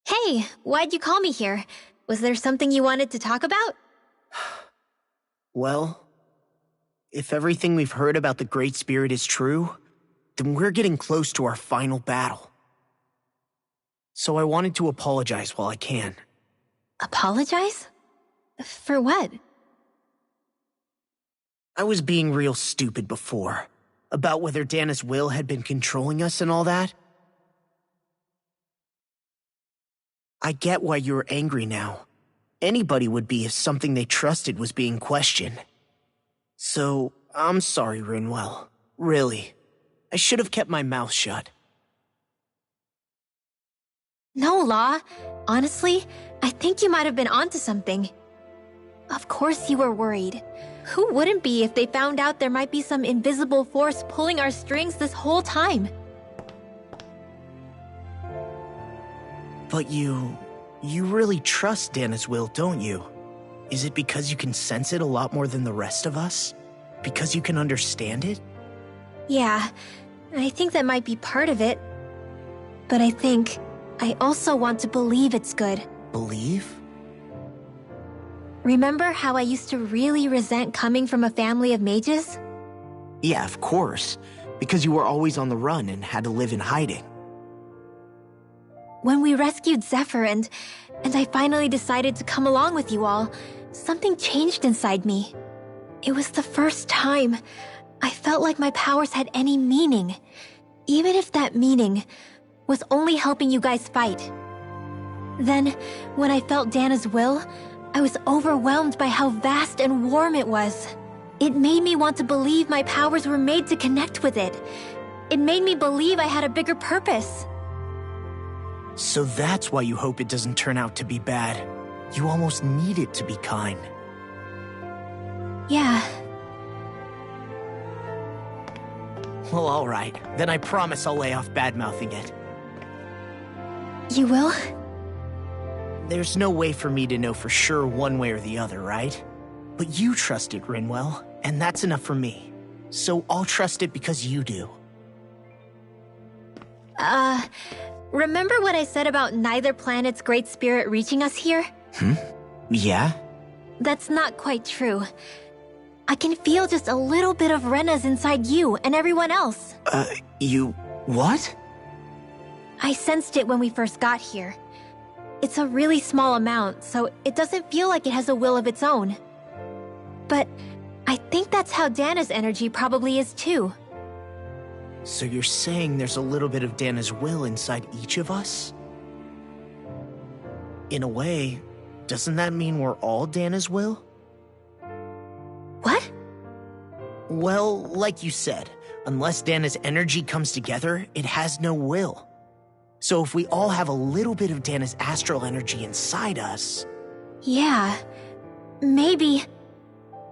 Hey, why'd you call me here? Was there something you wanted to talk about? Well, if everything we've heard about the Great Spirit is true, then we're getting close to our final battle. So I wanted to apologize while I can. Apologize? For what? I was being real stupid before, about whether Dana's will had been controlling us and all that. I get why you're angry now. Anybody would be if something they trusted was being questioned. So, I'm sorry, Rinwell. Really. I should have kept my mouth shut. No, Law. Honestly, I think you might have been onto something. Of course you were worried. Who wouldn't be if they found out there might be some invisible force pulling our strings this whole time? But you really trust Dana's will, don't you? Is it because you can sense it a lot more than the rest of us? Because you can understand it? Yeah, I think that might be part of it. But I also want to believe it's good. Believe? Remember how I used to really resent coming from a family of mages? Yeah, of course. Because you were always on the run and had to live in hiding. When we rescued Zephyr and I finally decided to come along with you all, something changed inside me. It was the first time I felt like my powers had any meaning, even if that meaning was only helping you guys fight. Then, when I felt Dana's will, I was overwhelmed by how vast and warm it was. It made me want to believe my powers were made to connect with it. It made me believe I had a bigger purpose. So that's why you hope it doesn't turn out to be bad. You almost need it to be kind. Yeah. Well, alright. Then I promise I'll lay off bad-mouthing it. You will? There's no way for me to know for sure one way or the other, right? But you trust it, Rinwell, and that's enough for me. So I'll trust it because you do. Remember what I said about neither planet's great spirit reaching us here? Yeah? That's not quite true. I can feel just a little bit of Rena's inside you and everyone else. You... what? I sensed it when we first got here. It's a really small amount, so it doesn't feel like it has a will of its own. But I think that's how Dana's energy probably is too. So you're saying there's a little bit of Dana's will inside each of us? In a way, doesn't that mean we're all Dana's will? What? Well, like you said, unless Dana's energy comes together, it has no will. So if we all have a little bit of Dana's astral energy inside us... Yeah, maybe...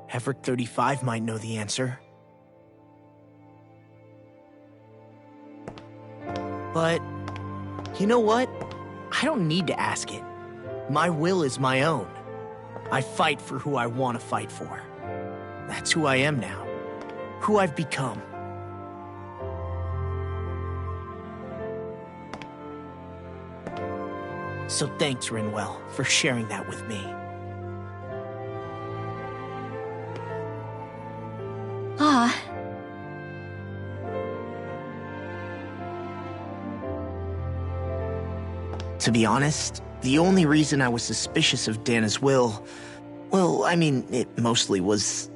Everett 35 might know the answer. But, you know what? I don't need to ask it. My will is my own. I fight for who I want to fight for. That's who I am now. Who I've become. So thanks, Rinwell, for sharing that with me. To be honest, the only reason I was suspicious of Dana's will, well, I mean, it mostly was...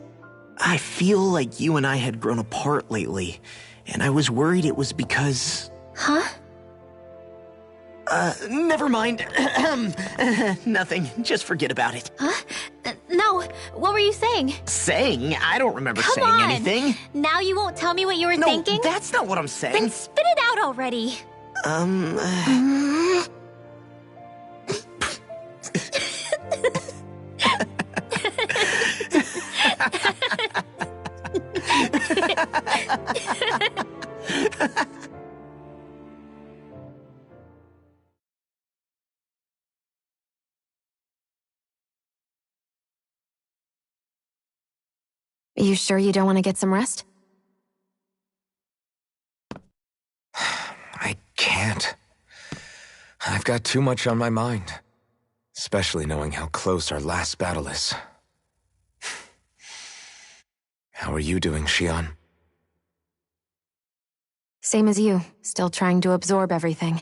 I feel like you and I had grown apart lately, and I was worried it was because... Huh? Never mind. Nothing. Just forget about it. Huh? No, what were you saying? Saying? I don't remember Come saying on. anything. Now you won't tell me what you were thinking? No, that's not what I'm saying. Then spit it out already. Are you sure you don't want to get some rest? I can't. I've got too much on my mind. Especially knowing how close our last battle is. How are you doing, Xion? Same as you, still trying to absorb everything.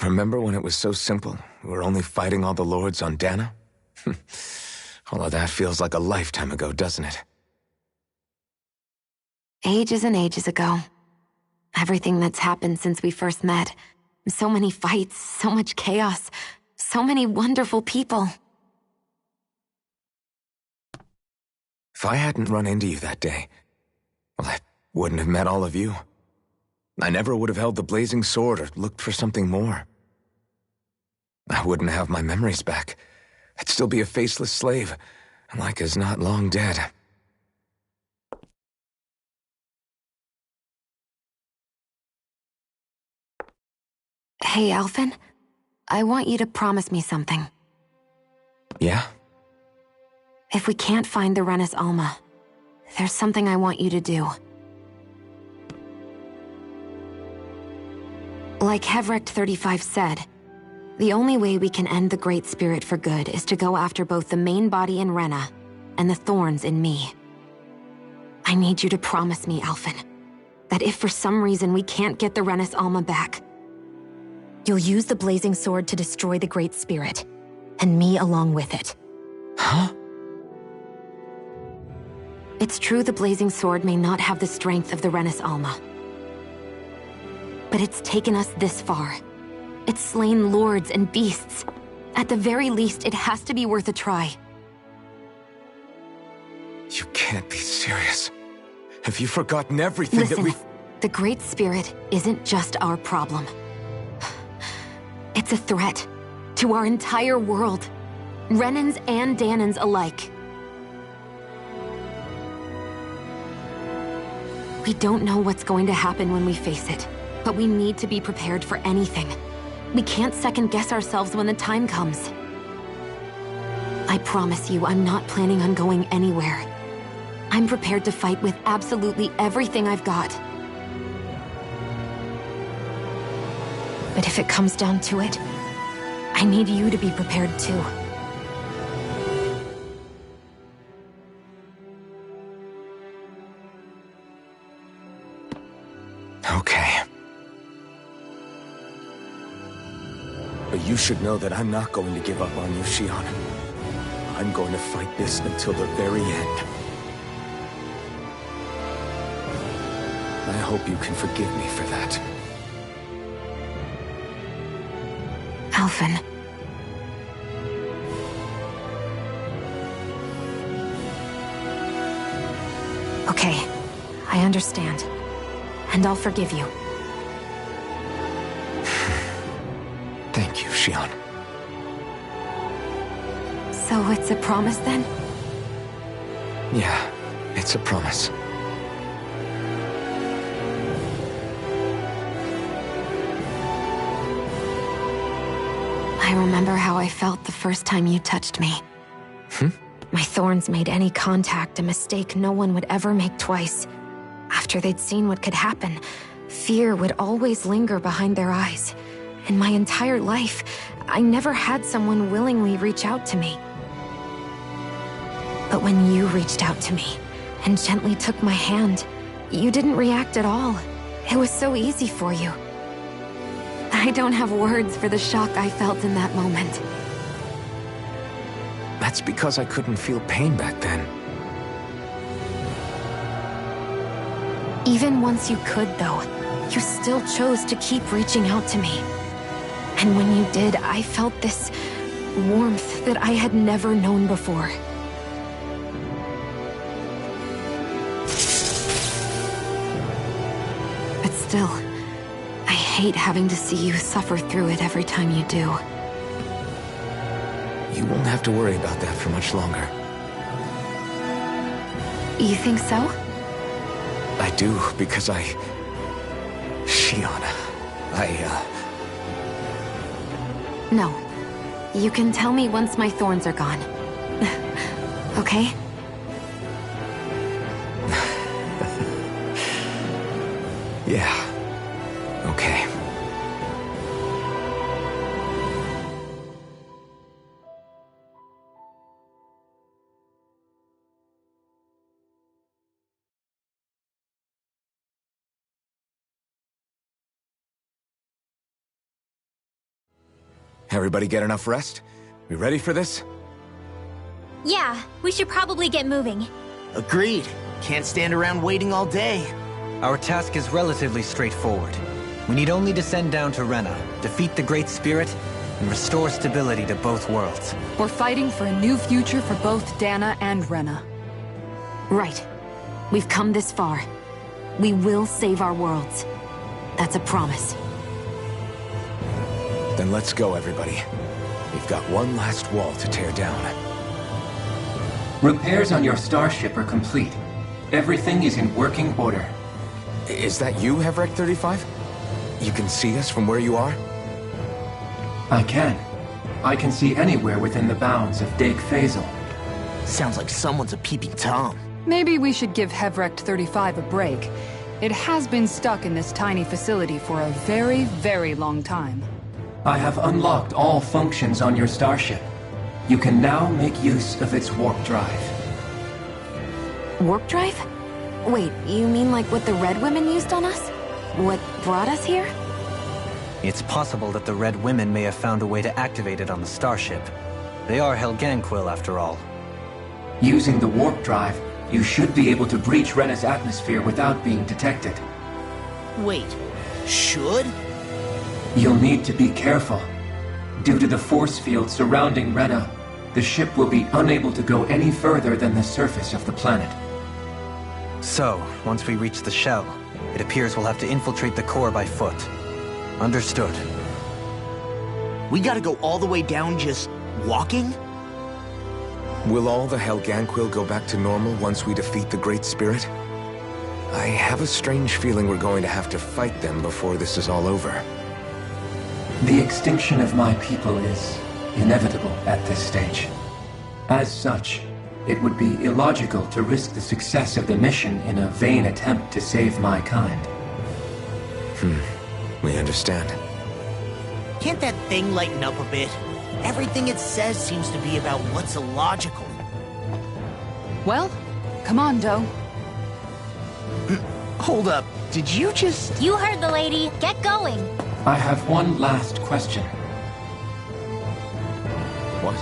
Remember when it was so simple? We were only fighting all the lords on Dana? All of that feels like a lifetime ago, doesn't it? Ages and ages ago. Everything that's happened since we first met. So many fights, so much chaos, so many wonderful people. If I hadn't run into you that day, well, I wouldn't have met all of you. I never would have held the blazing sword or looked for something more. I wouldn't have my memories back. I'd still be a faceless slave, like as not long dead. Hey, Alphen. I want you to promise me something. Yeah? If we can't find the Renis Alma, there's something I want you to do. Like Hevrecht 35 said, the only way we can end the Great Spirit for good is to go after both the main body in Rena and the thorns in me. I need you to promise me, Alphen, that if for some reason we can't get the Renis Alma back, you'll use the blazing sword to destroy the Great Spirit, and me along with it. Huh? It's true the blazing sword may not have the strength of the Renis Alma, but it's taken us this far. It's slain lords and beasts. At the very least, it has to be worth a try. You can't be serious. Have you forgotten everything Listen, that we've... The Great Spirit isn't just our problem. It's a threat to our entire world. Renans and Danans alike. We don't know what's going to happen when we face it, but we need to be prepared for anything. We can't second-guess ourselves when the time comes. I promise you, I'm not planning on going anywhere. I'm prepared to fight with absolutely everything I've got. But if it comes down to it, I need you to be prepared too. Okay. But you should know that I'm not going to give up on you, Shion. I'm going to fight this until the very end. I hope you can forgive me for that. Alphen. Okay, I understand. And I'll forgive you. Thank you, Shion. So it's a promise then? Yeah, it's a promise. I remember how I felt the first time you touched me. My thorns made any contact a mistake no one would ever make twice. After they'd seen what could happen, fear would always linger behind their eyes. In my entire life, I never had someone willingly reach out to me. But when you reached out to me and gently took my hand, you didn't react at all. It was so easy for you. I don't have words for the shock I felt in that moment. That's because I couldn't feel pain back then. Even once you could, though, you still chose to keep reaching out to me. And when you did, I felt this warmth that I had never known before. But still, I hate having to see you suffer through it every time you do. You won't have to worry about that for much longer. You think so? I do, because Shion, No. You can tell me once my thorns are gone. Okay? Yeah. Okay. Everybody get enough rest? We ready for this? Yeah, we should probably get moving. Agreed. Can't stand around waiting all day. Our task is relatively straightforward. We need only descend down to Rena, defeat the Great Spirit, and restore stability to both worlds. We're fighting for a new future for both Dana and Rena. Right. We've come this far. We will save our worlds. That's a promise. Then let's go, everybody. We've got one last wall to tear down. Repairs on your starship are complete. Everything is in working order. Is that you, Hevrek 35? You can see us from where you are? I can. I can see anywhere within the bounds of Dake Faisal. Sounds like someone's a peeping Tom. Maybe we should give Hevrek 35 a break. It has been stuck in this tiny facility for a very, very long time. I have unlocked all functions on your starship. You can now make use of its warp drive. Warp drive? Wait, you mean like what the Red Women used on us? What brought us here? It's possible that the Red Women may have found a way to activate it on the starship. They are Helganquil, after all. Using the warp drive, you should be able to breach Rena's atmosphere without being detected. Wait, should? You'll need to be careful. Due to the force field surrounding Rena, the ship will be unable to go any further than the surface of the planet. So, once we reach the shell, it appears we'll have to infiltrate the core by foot. Understood. We gotta go all the way down just walking? Will all the Helganquil go back to normal once we defeat the Great Spirit? I have a strange feeling we're going to have to fight them before this is all over. The extinction of my people is inevitable at this stage. As such, it would be illogical to risk the success of the mission in a vain attempt to save my kind. We understand. Can't that thing lighten up a bit? Everything it says seems to be about what's illogical. Well, come on, Doe. Hold up, did you just... You heard the lady. Get going. I have one last question. What?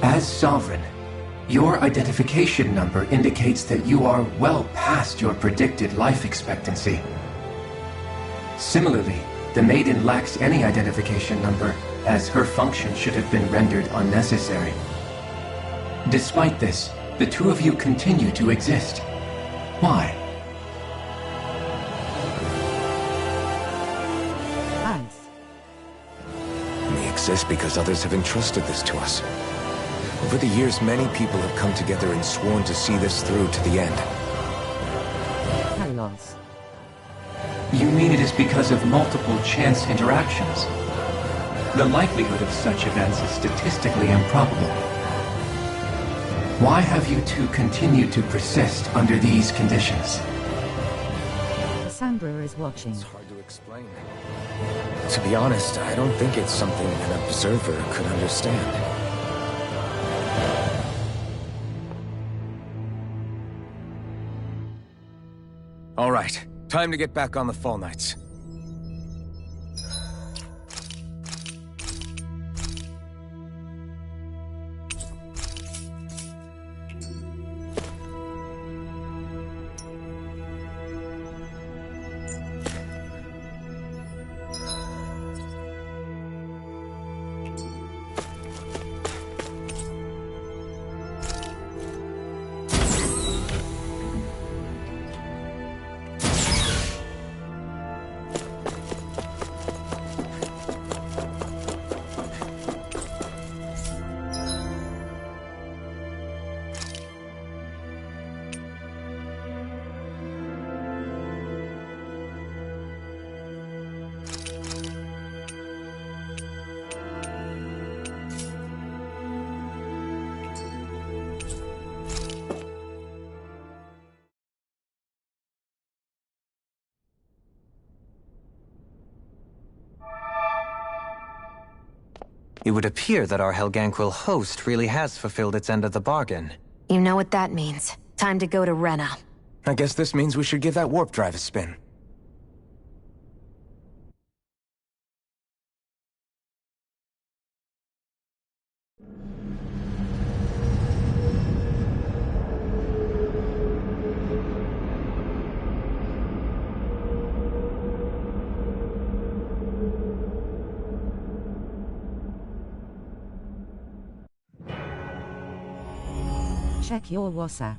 As Sovereign, your identification number indicates that you are well past your predicted life expectancy. Similarly, the Maiden lacks any identification number, as her function should have been rendered unnecessary. Despite this, the two of you continue to exist. Why? We exist because others have entrusted this to us. Over the years, many people have come together and sworn to see this through to the end. You mean it is because of multiple chance interactions? The likelihood of such events is statistically improbable. Why have you two continued to persist under these conditions? Sandra is watching. It's hard to explain. To be honest, I don't think it's something an observer could understand. All right, time to get back on the Fall Knights. It would appear that our Helganquil host really has fulfilled its end of the bargain. You know what that means. Time to go to Rena. I guess this means we should give that warp drive a spin. Check your WhatsApp.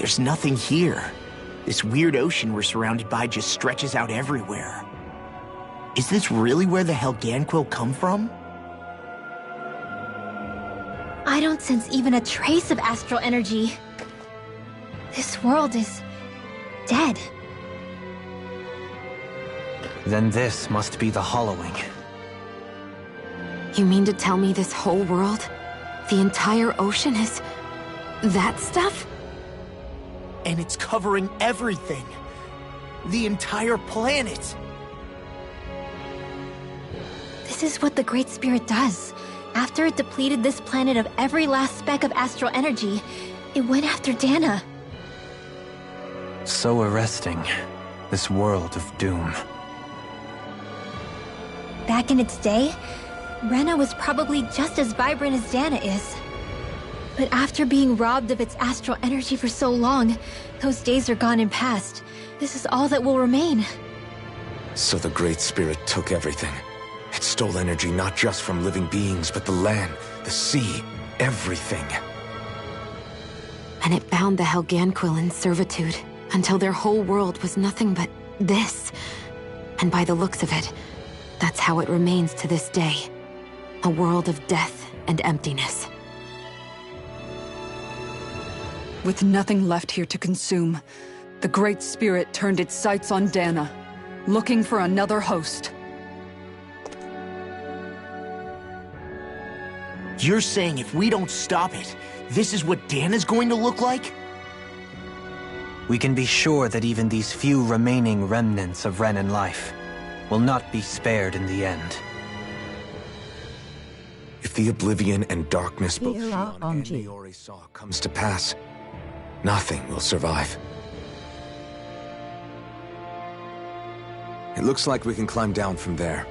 there's nothing here. This weird ocean we're surrounded by just stretches out everywhere. Is this really where the Helganquil come from? I don't sense even a trace of astral energy. This world is dead. Then this must be the hollowing. You mean to tell me this whole world, the entire ocean is that stuff? And it's covering everything. The entire planet. This is what the Great Spirit does. After it depleted this planet of every last speck of astral energy, it went after Dana. So arresting. This world of doom. Back in its day, Rena was probably just as vibrant as Dana is. But after being robbed of its astral energy for so long, those days are gone and past. This is all that will remain. So the Great Spirit took everything. It stole energy not just from living beings, but the land, the sea, everything. And it bound the Helganquil in servitude, until their whole world was nothing but this. And by the looks of it, that's how it remains to this day. A world of death and emptiness. With nothing left here to consume, the Great Spirit turned its sights on Dana, looking for another host. You're saying if we don't stop it, this is what Dana's going to look like? We can be sure that even these few remaining remnants of Renan life will not be spared in the end. If the oblivion and darkness both Shion and Naori saw comes to pass, nothing will survive. It looks like we can climb down from there.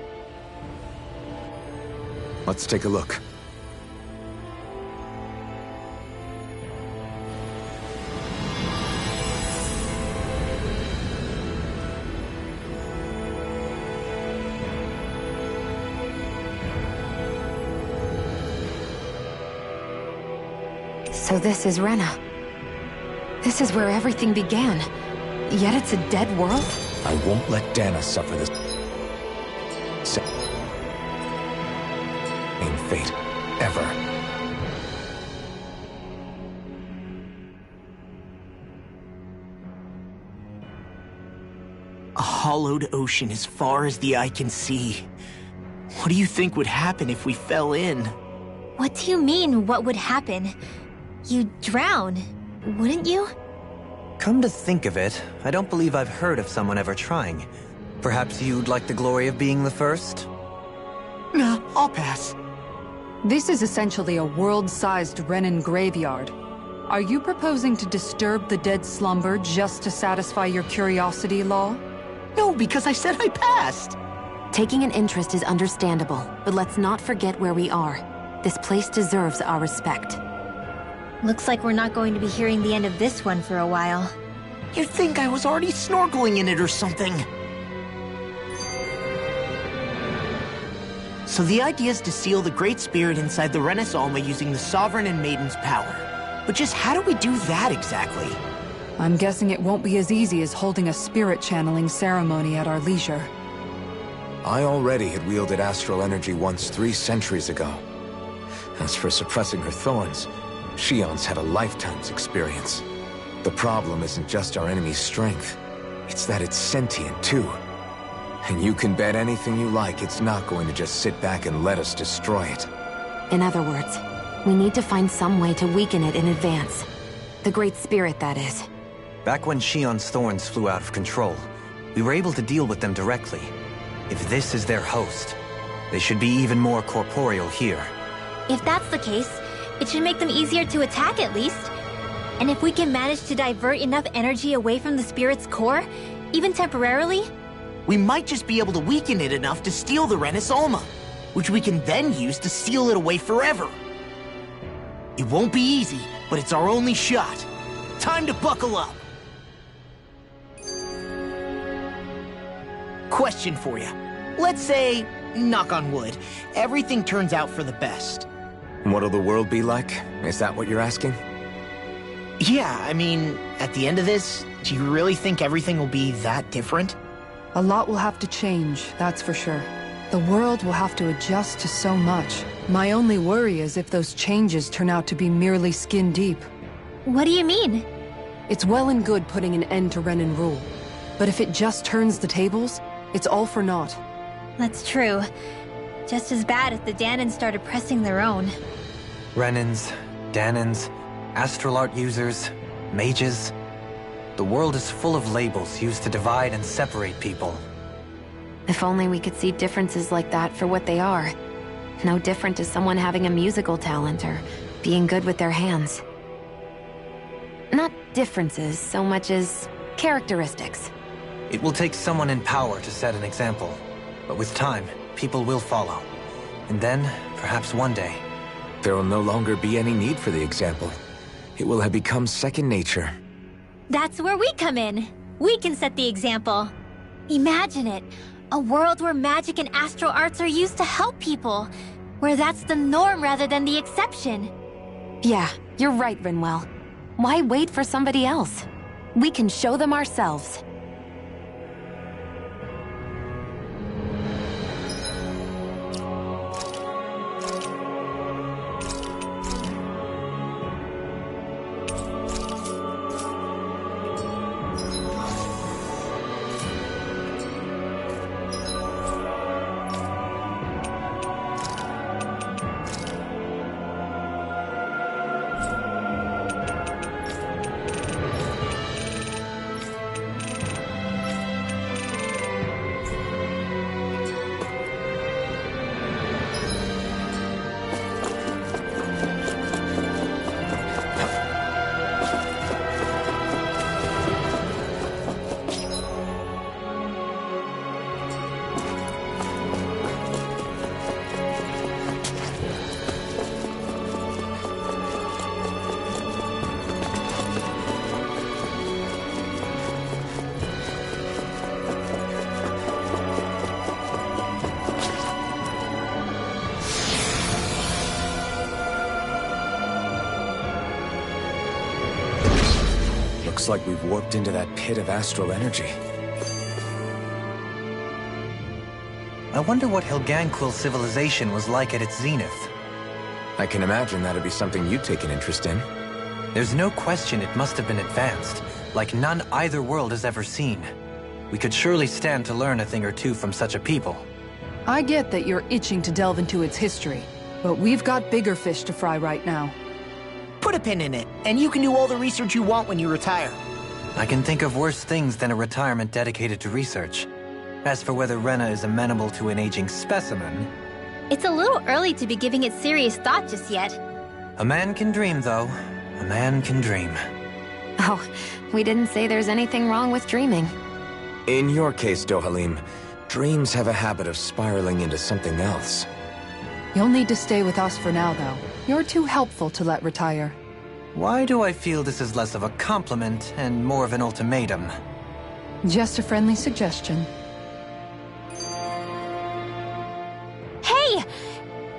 Let's take a look. So this is Rena. This is where everything began. Yet it's a dead world? I won't let Dana suffer this same fate, ever. A hollowed ocean as far as the eye can see. What do you think would happen if we fell in? What do you mean, what would happen? You'd drown, wouldn't you? Come to think of it, I don't believe I've heard of someone ever trying. Perhaps you'd like the glory of being the first? Nah, I'll pass. This is essentially a world-sized Renan graveyard. Are you proposing to disturb the dead slumber just to satisfy your curiosity, Law? No, because I said I passed. Taking an interest is understandable, but let's not forget where we are. This place deserves our respect. Looks like we're not going to be hearing the end of this one for a while. You'd think I was already snorkeling in it or something. So the idea is to seal the Great Spirit inside the Renas Alma using the Sovereign and Maiden's power. But just how do we do that exactly? I'm guessing it won't be as easy as holding a spirit channeling ceremony at our leisure. I already had wielded astral energy once 3 centuries ago. As for suppressing her thorns, Shion's had a lifetime's experience. The problem isn't just our enemy's strength, it's that it's sentient too. And you can bet anything you like it's not going to just sit back and let us destroy it. In other words, we need to find some way to weaken it in advance. The Great Spirit, that is. Back when Shion's thorns flew out of control, we were able to deal with them directly. If this is their host, they should be even more corporeal here. If that's the case, it should make them easier to attack at least. And if we can manage to divert enough energy away from the spirit's core, even temporarily, we might just be able to weaken it enough to steal the Renas Alma, which we can then use to seal it away forever. It won't be easy, but it's our only shot. Time to buckle up. Question for you. Let's say, knock on wood, everything turns out for the best. What'll the world be like? Is that what you're asking? Yeah, I mean, at the end of this, do you really think everything will be that different? A lot will have to change, that's for sure. The world will have to adjust to so much. My only worry is if those changes turn out to be merely skin deep. What do you mean? It's well and good putting an end to Renan rule. But if it just turns the tables, it's all for naught. That's true. Just as bad if the Danans started pressing their own. Renans, Danans, astral art users, mages. The world is full of labels used to divide and separate people. If only we could see differences like that for what they are. No different to someone having a musical talent or being good with their hands. Not differences so much as characteristics. It will take someone in power to set an example. But with time, people will follow. And then, perhaps one day... there will no longer be any need for the example. It will have become second nature. That's where we come in. We can set the example. Imagine it. A world where magic and astral arts are used to help people. Where that's the norm rather than the exception. Yeah, you're right, Rinwell. Why wait for somebody else? We can show them ourselves. Looks like we've warped into that pit of astral energy. I wonder what Helganquil civilization was like at its zenith. I can imagine that'd be something you'd take an interest in. There's no question it must have been advanced, like none either world has ever seen. We could surely stand to learn a thing or two from such a people. I get that you're itching to delve into its history, but we've got bigger fish to fry right now. Put a pin in it, and you can do all the research you want when you retire. I can think of worse things than a retirement dedicated to research. As for whether Rena is amenable to an aging specimen... It's a little early to be giving it serious thought just yet. A man can dream, though. A man can dream. Oh, we didn't say there's anything wrong with dreaming. In your case, Dohalim, dreams have a habit of spiraling into something else. You'll need to stay with us for now, though. You're too helpful to let retire. Why do I feel this is less of a compliment and more of an ultimatum? Just a friendly suggestion. Hey!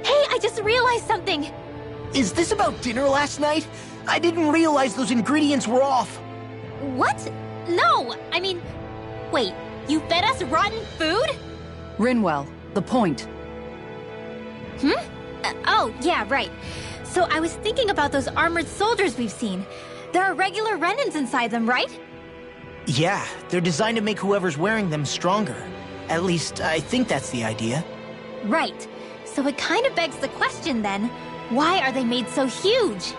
Hey, I just realized something! Is this about dinner last night? I didn't realize those ingredients were off. What? No! I mean... Wait, you fed us rotten food? Rinwell, the point. Oh, yeah, right. So I was thinking about those armored soldiers we've seen. There are regular Renans inside them, right? Yeah, they're designed to make whoever's wearing them stronger. At least, I think that's the idea. Right. So it kind of begs the question then, why are they made so huge?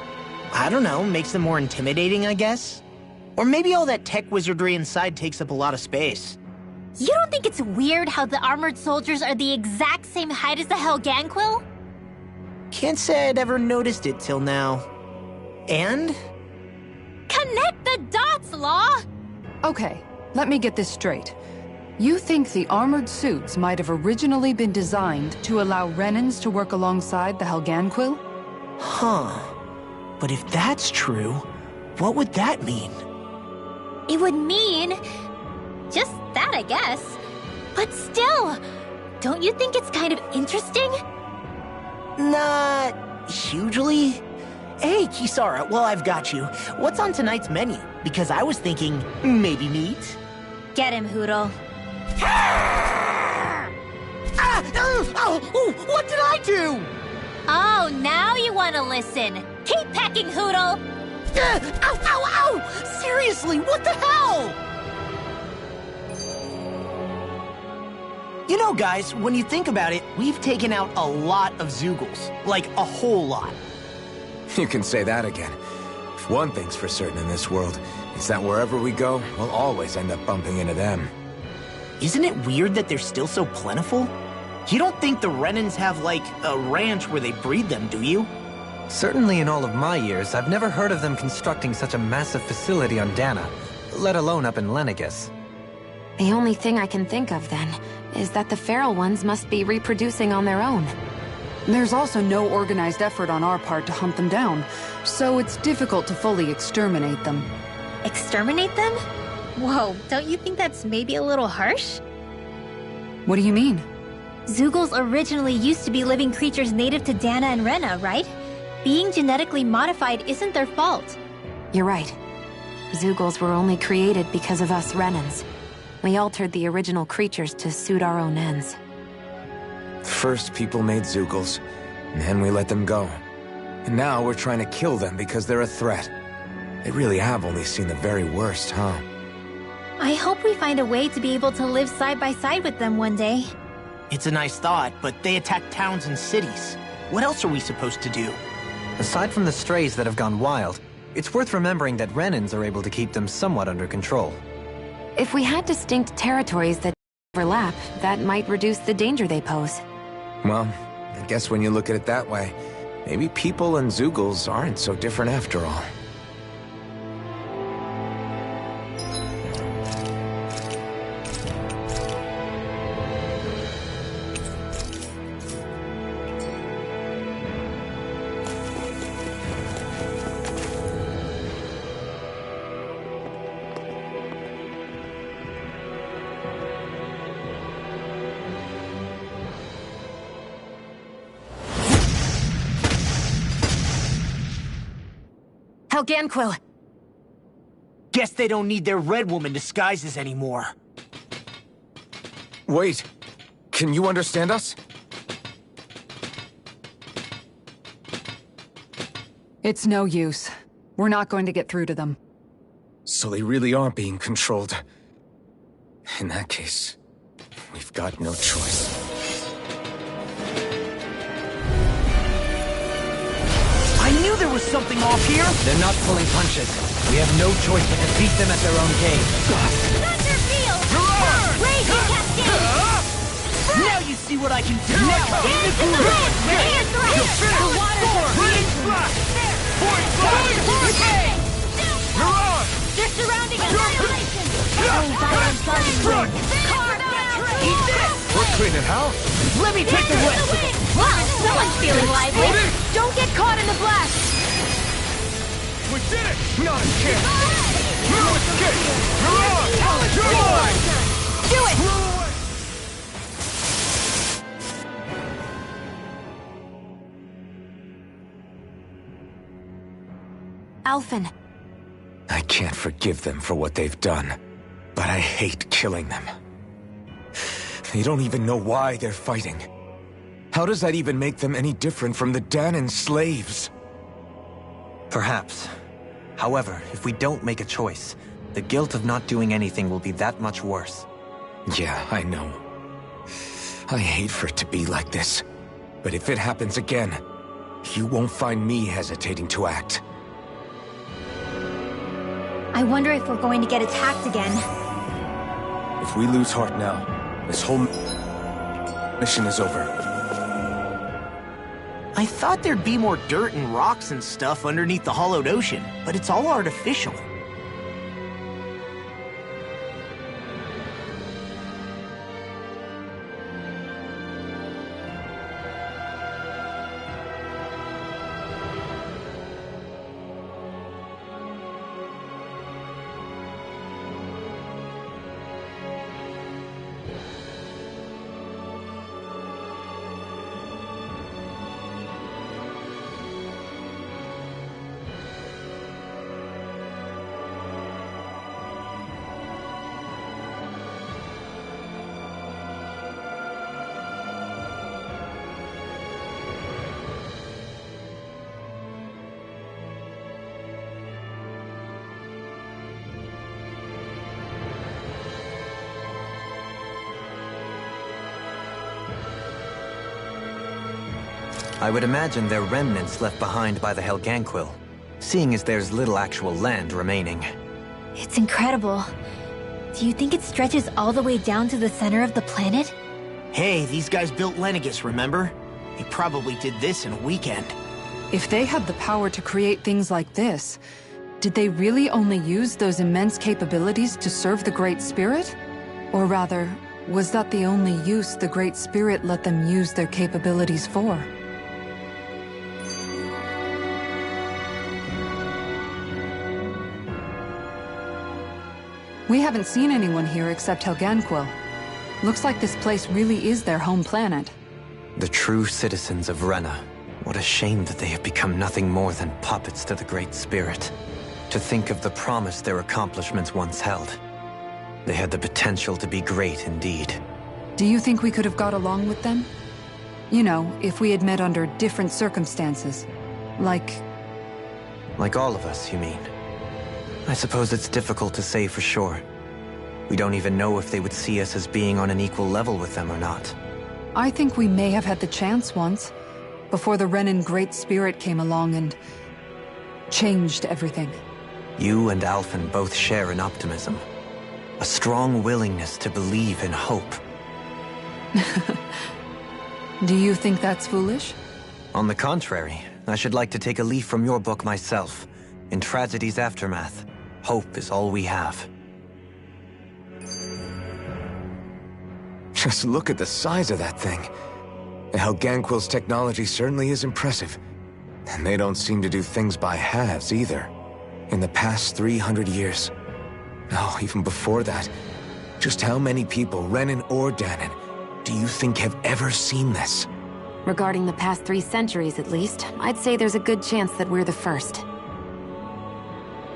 I don't know, makes them more intimidating, I guess? Or maybe all that tech wizardry inside takes up a lot of space. You don't think it's weird how the armored soldiers are the exact same height as the Helganquil? Can't say I'd ever noticed it till now. And? Connect the dots, Law! Okay, let me get this straight. You think the armored suits might have originally been designed to allow Renans to work alongside the Helganquil? Huh. But if that's true, what would that mean? It would mean... just that, I guess. But still, don't you think it's kind of interesting? Not hugely. Hey, Kisara, well, I've got you. What's on tonight's menu? Because I was thinking, maybe meat? Get him, Hoodle. What did I do? Oh, now you want to listen. Keep pecking, Hoodle! Ow! Seriously, what the hell? You know, guys, when you think about it, we've taken out a lot of Zoogles. Like, a whole lot. You can say that again. If one thing's for certain in this world, it's that wherever we go, we'll always end up bumping into them. Isn't it weird that they're still so plentiful? You don't think the Renans have, like, a ranch where they breed them, do you? Certainly in all of my years, I've never heard of them constructing such a massive facility on Dana, let alone up in Lenegus. The only thing I can think of, then, is that the feral ones must be reproducing on their own. There's also no organized effort on our part to hunt them down, so it's difficult to fully exterminate them. Exterminate them? Whoa, don't you think that's maybe a little harsh? What do you mean? Zoogles originally used to be living creatures native to Dana and Rena, right? Being genetically modified isn't their fault. You're right. Zoogles were only created because of us Renans. We altered the original creatures to suit our own ends. First, people made Zoogles, and then we let them go. And now we're trying to kill them because they're a threat. They really have only seen the very worst, huh? I hope we find a way to be able to live side by side with them one day. It's a nice thought, but they attack towns and cities. What else are we supposed to do? Aside from the strays that have gone wild, it's worth remembering that Renans are able to keep them somewhat under control. If we had distinct territories that overlap, that might reduce the danger they pose. Well, I guess when you look at it that way, maybe people and Zoogles aren't so different after all. Helganquil! Guess they don't need their Red Woman disguises anymore. Wait, can you understand us? It's no use. We're not going to get through to them. So they really are being controlled. In that case, we've got no choice. I knew there was something off here! They're not pulling punches. We have no choice but to beat them at their own game. Thunder Field! Raging Cascade! Now you see what I can do! Now, Air Thrust! The water's They're surrounding us! Eat this! We're cleaning house. Let me take the rest of it! Wow, someone's feeling lively! Don't get caught in the blast! We did it! Not a chance! You escape! You're on! Do it! Alphen. I can't forgive them for what they've done, but I hate killing them. They don't even know why they're fighting. How does that even make them any different from the Danan slaves? Perhaps. However, if we don't make a choice, the guilt of not doing anything will be that much worse. Yeah, I know. I hate for it to be like this. But if it happens again, you won't find me hesitating to act. I wonder if we're going to get attacked again. If we lose heart now, this whole mission is over. I thought there'd be more dirt and rocks and stuff underneath the hollowed ocean, but it's all artificial. I would imagine they're remnants left behind by the Helganquil, seeing as there's little actual land remaining. It's incredible. Do you think it stretches all the way down to the center of the planet? Hey, these guys built Lenegus, remember? They probably did this in a weekend. If they had the power to create things like this, did they really only use those immense capabilities to serve the Great Spirit? Or rather, was that the only use the Great Spirit let them use their capabilities for? We haven't seen anyone here except Helganquil. Looks like this place really is their home planet. The true citizens of Rena. What a shame that they have become nothing more than puppets to the Great Spirit. To think of the promise their accomplishments once held. They had the potential to be great indeed. Do you think we could have got along with them? You know, if we had met under different circumstances. Like all of us, you mean? I suppose it's difficult to say for sure. We don't even know if they would see us as being on an equal level with them or not. I think we may have had the chance once, before the Renan Great Spirit came along and changed everything. You and Alphen both share an optimism. A strong willingness to believe in hope. Do you think that's foolish? On the contrary, I should like to take a leaf from your book myself. In tragedy's aftermath, hope is all we have. Just look at the size of that thing. The Helganquil's technology certainly is impressive. And they don't seem to do things by halves either. In the past 300 years. Oh, even before that. Just how many people, Renan or Danon, do you think have ever seen this? Regarding the past 3 centuries at least, I'd say there's a good chance that we're the first.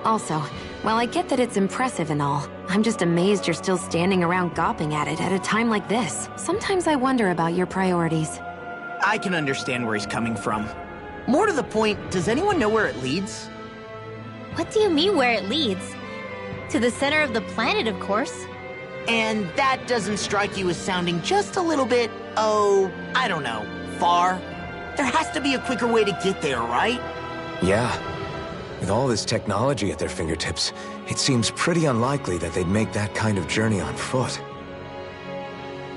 Also, while I get that it's impressive and all, I'm just amazed you're still standing around gawping at it at a time like this. Sometimes I wonder about your priorities. I can understand where he's coming from. More to the point, does anyone know where it leads? What do you mean where it leads? To the center of the planet, of course. And that doesn't strike you as sounding just a little bit, oh, I don't know, far? There has to be a quicker way to get there, right? Yeah. With all this technology at their fingertips, it seems pretty unlikely that they'd make that kind of journey on foot.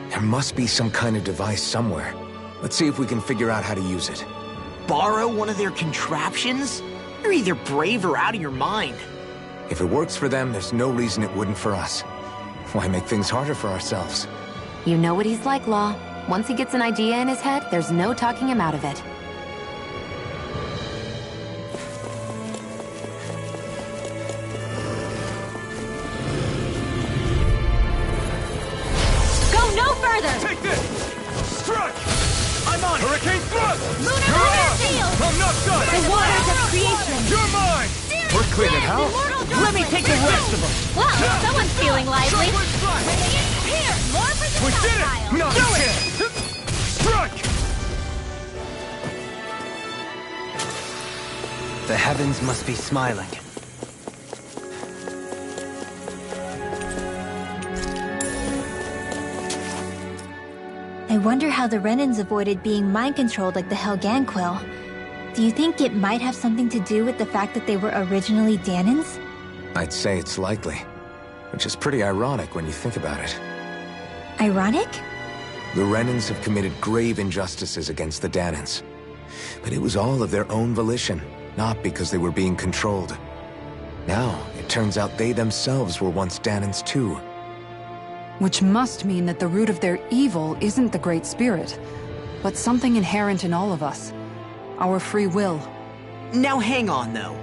There must be some kind of device somewhere. Let's see if we can figure out how to use it. Borrow one of their contraptions? You're either brave or out of your mind. If it works for them, there's no reason it wouldn't for us. Why make things harder for ourselves? You know what he's like, Law. Once he gets an idea in his head, there's no talking him out of it. Go no further! Take this! Strike! I'm on Hurricane thrust! Lunar shield! I'm not done! The waters of creation! You're mine! We're cleaning house. Let me take the rest of them! Well, someone's feeling lively. Here, more for the We did it! stockpile. No, Do it! strike! The heavens must be smiling. I wonder how the Renans avoided being mind-controlled like the Helganquil. Do you think it might have something to do with the fact that they were originally Danans? I'd say it's likely. Which is pretty ironic when you think about it. Ironic? The Renans have committed grave injustices against the Danans. But it was all of their own volition, not because they were being controlled. Now, it turns out they themselves were once Danans too. Which must mean that the root of their evil isn't the Great Spirit, but something inherent in all of us. Our free will. Now hang on, though.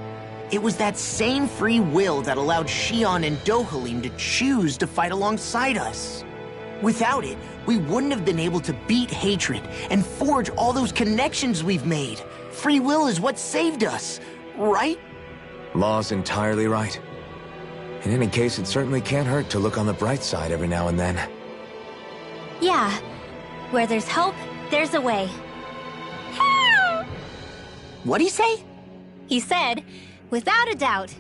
It was that same free will that allowed Xion and Dohalim to choose to fight alongside us. Without it, we wouldn't have been able to beat hatred and forge all those connections we've made. Free will is what saved us, right? Law's entirely right. In any case, it certainly can't hurt to look on the bright side every now and then. Yeah. Where there's hope, there's a way. What'd he say? He said, without a doubt.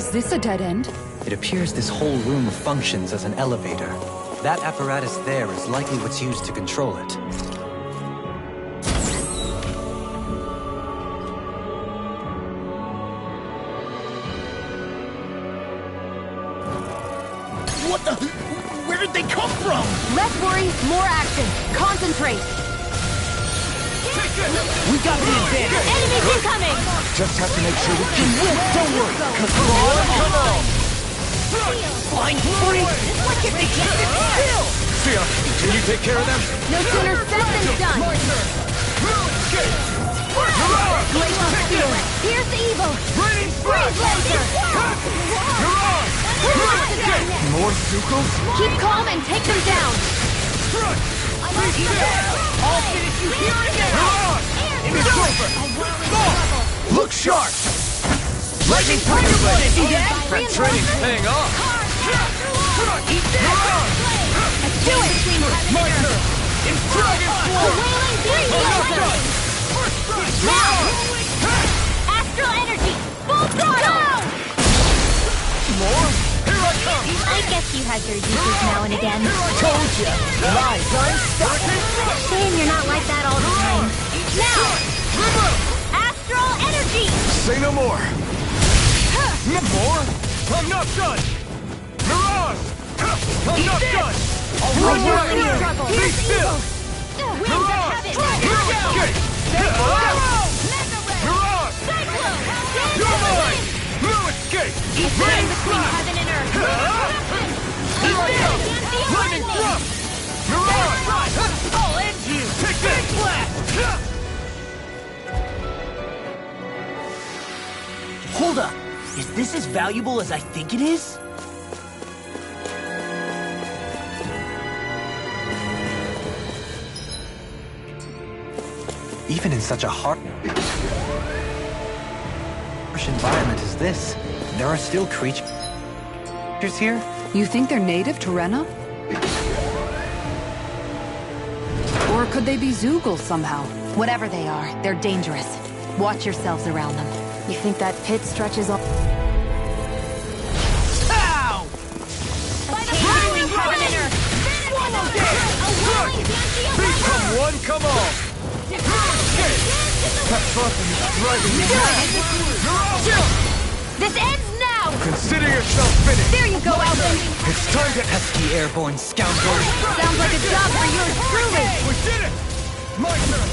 Is this a dead end? It appears this whole room functions as an elevator. That apparatus there is likely what's used to control it. What the? Where did they come from? Less worry, more action. Concentrate. We got the advantage. Enemies incoming. Just have to make sure we keep... Don't worry, because we're on. Come on. Flying free. Look at they keep it still. Sia, can you take care of them? No sooner said than done. Glacial Spear. Pierce evil. Freeze laser. More Zuko? Keep calm and take them down. I'll finish you here again. It's over. Look sharp. Lightning Tiger Blade. See that? That training's paying off. Eat that. Do it. My turn. It's Dragon Sword. Wailing Breeze. Now. Astral energy. Full throttle. More? Here I come. I guess you had your uses now and again. Told ya. Lies unstoppable. Shame you're not like that all the time. Now. Astral energy. Say no more. More? I'm not done! Mirage! I'm not done! All right, here. Be still! Mirage! Mirage! You're mine! No escape! Stand between heaven and earth. Lightning thrust! Mirage! I'll end you. Take this! Hold up. Is this as valuable as I think it is? Even in such a harsh environment as this, there are still creatures here? You think they're native to Rena? Or could they be Zoogle somehow? Whatever they are, they're dangerous. Watch yourselves around them. You think that pit stretches all... Ow! Come one, come all! That fucking is driving me mad. This ends now! Consider yourself finished. There you go, Alvin! It's time to pesky airborne scoundrel! Sounds like a job for yours truly! We did it! My turn!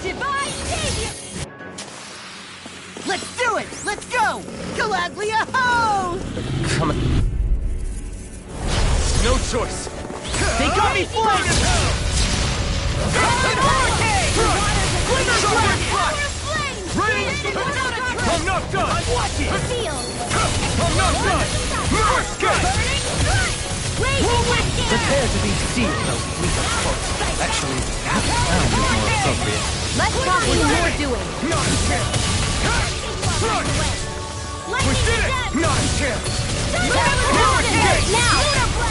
Divine Savior! Let's do it! Let's go! Galadlia ho! Come on. No choice! They got me flanked! I'm not done! Watch it! I'm not done! Escape! Prepare to be sealed, though we are close. Actually, perhaps sound is more appropriate. Let's talking more doing! Not a chance! We did it! Not a chance! Now!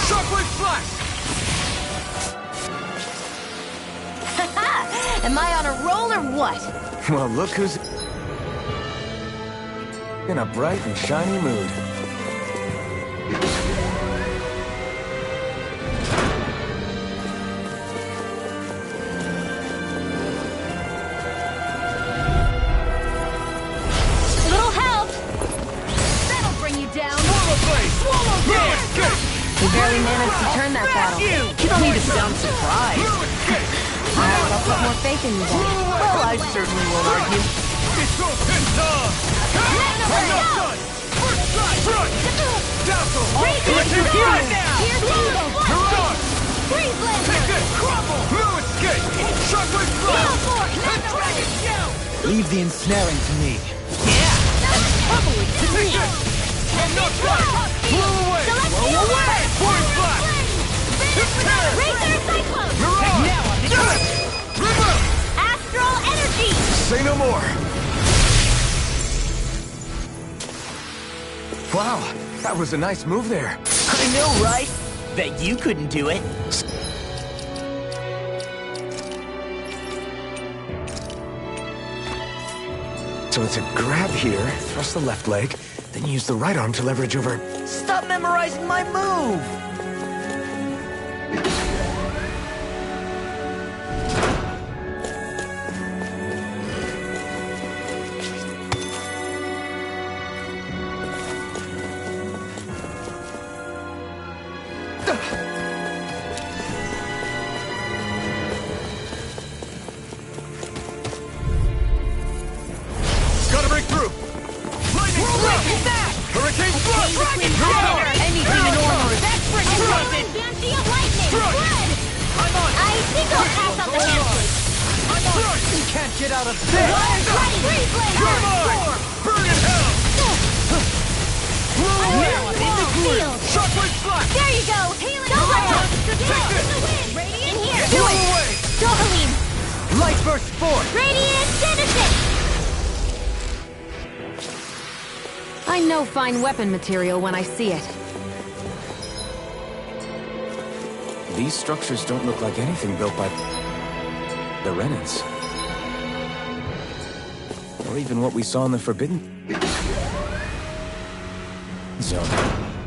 Shockwave flash! Am I on a roll or what? Well, look who's in a bright and shiny mood. Little help! That'll bring you down! Swallow blade! Swallow blade! We barely managed to turn that battle. You don't need to sound surprised. I'll put more faith in you then. Well, I certainly won't argue. It's all pissed off! I'm not done! First strike! Front! Dazzle! I'll finish you here and now! Here's evil! Mirage! Freeze laser! Take this! Crumble! No escape! Shockwave flash! And Dragon Shout! Leave the ensnaring to me. Probably to me! I'm not done! Blow away! Blow away! Point flash! Razor Cyclone! Now I'm the Astral energy! Say no more. Wow, that was a nice move there. I know, right? Bet you couldn't do it. So it's a grab here, thrust the left leg, Then use the right arm to leverage over... Stop memorizing my move! Gotta break through! Lightning strike! Hurricane thrust! Anything in order. That's freaking amazing! Banshee of lightning! Good! I think I'll pass on the handshake. You can't get out of this! Water's ready! Freeze blade! You're mine! Burn in hell! I'm in the field! Shockwave slash! There you go! Healing over! Take this! In here! Do it! Dohaline! Light burst forth! Radiant Genesis! I know fine weapon material when I see it. These structures don't look like anything built by the Renans. Or even what we saw in the Forbidden Zone.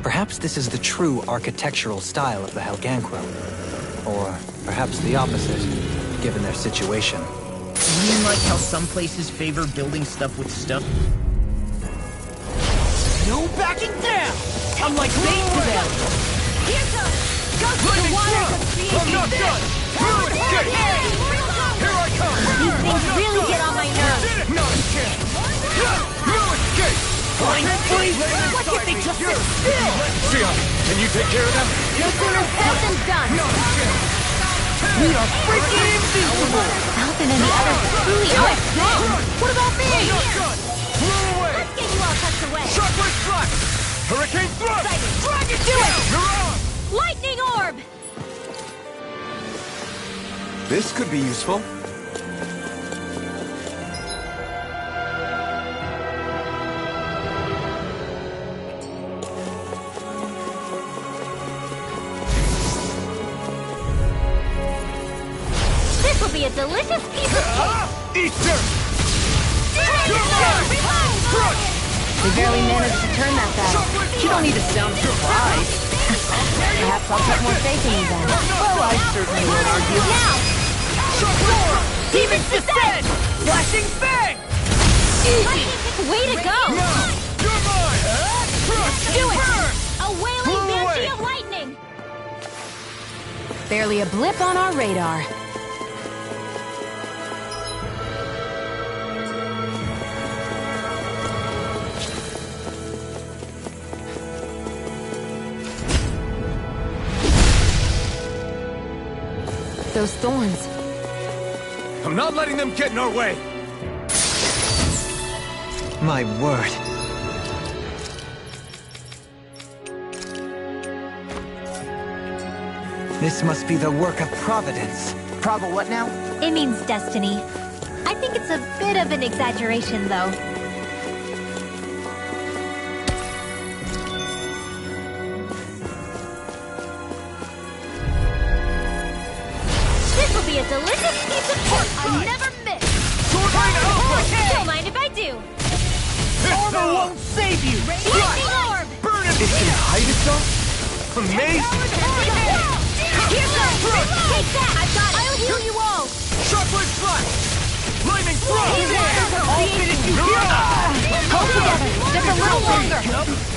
Perhaps this is the true architectural style of the Helganquil. Or perhaps the opposite, given their situation. You mean like how some places favor building stuff with stuff? No backing down! I'm like bait to them! Here goes! Go to the water to create I'm not done! Here I come! These things really get on my nerves! No escape! No escape! Flying freeze! What if they just sit still? Sia, can you take care of them? No sooner said than done! We are freaking invincible! Falcon and the others truly are strong! What about me? Blew away! Let's get you all tucked away! Shockwave slash! Hurricane thrust! Dragon, do it! You're on! Lightning orb! This could be useful. This will be a delicious piece of cake! Easter! We barely managed to turn that fast. You don't need to sound surprised. Perhaps I'll put more faith in you then. Well, I certainly won't argue. Now! Demons descend! Flashing bang! Easy! Way to go! You're mine! Do it! A wailing banshee of lightning! Barely a blip on our radar. Those thorns. I'm not letting them get in our way! My word. This must be the work of Providence. Provo what now? It means destiny. I think it's a bit of an exaggeration, though. This will be a delicious piece of cake I never miss! Don't mind if I do! Armor won't save you! Lightning orb! Burn it! It can hide itself? Amazing! Here goes! Take that! I've got it! I'll heal you all! Shockwave slash! Lightning thrust! I'll finish you here! Hold together! Just a little longer!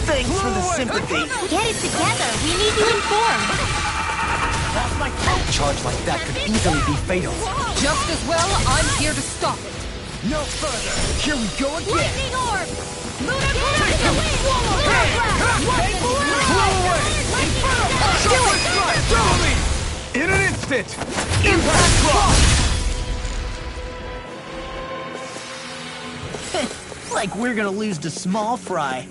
Thanks for the sympathy! Get it together! We need you informed! A charge like that could easily be fatal. Just as well, I'm here to stop it. No further! Here we go again! Lightning orb! Lunar blast! Swallow! Shockwave slash! Double me! In an instant! Impact cross! Like we're gonna lose to small fry.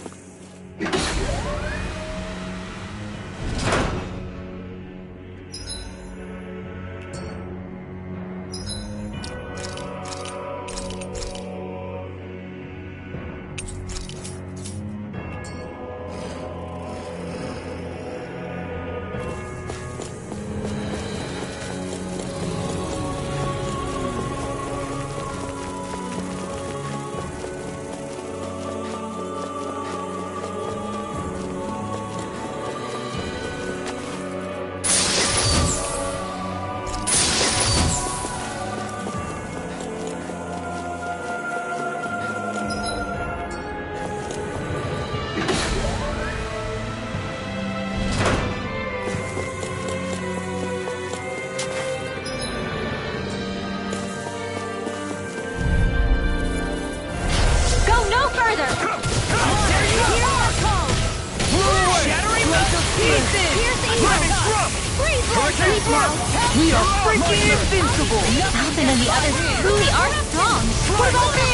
Sleep now. We are freaking invincible! Alvin and the others truly are strong. What about me?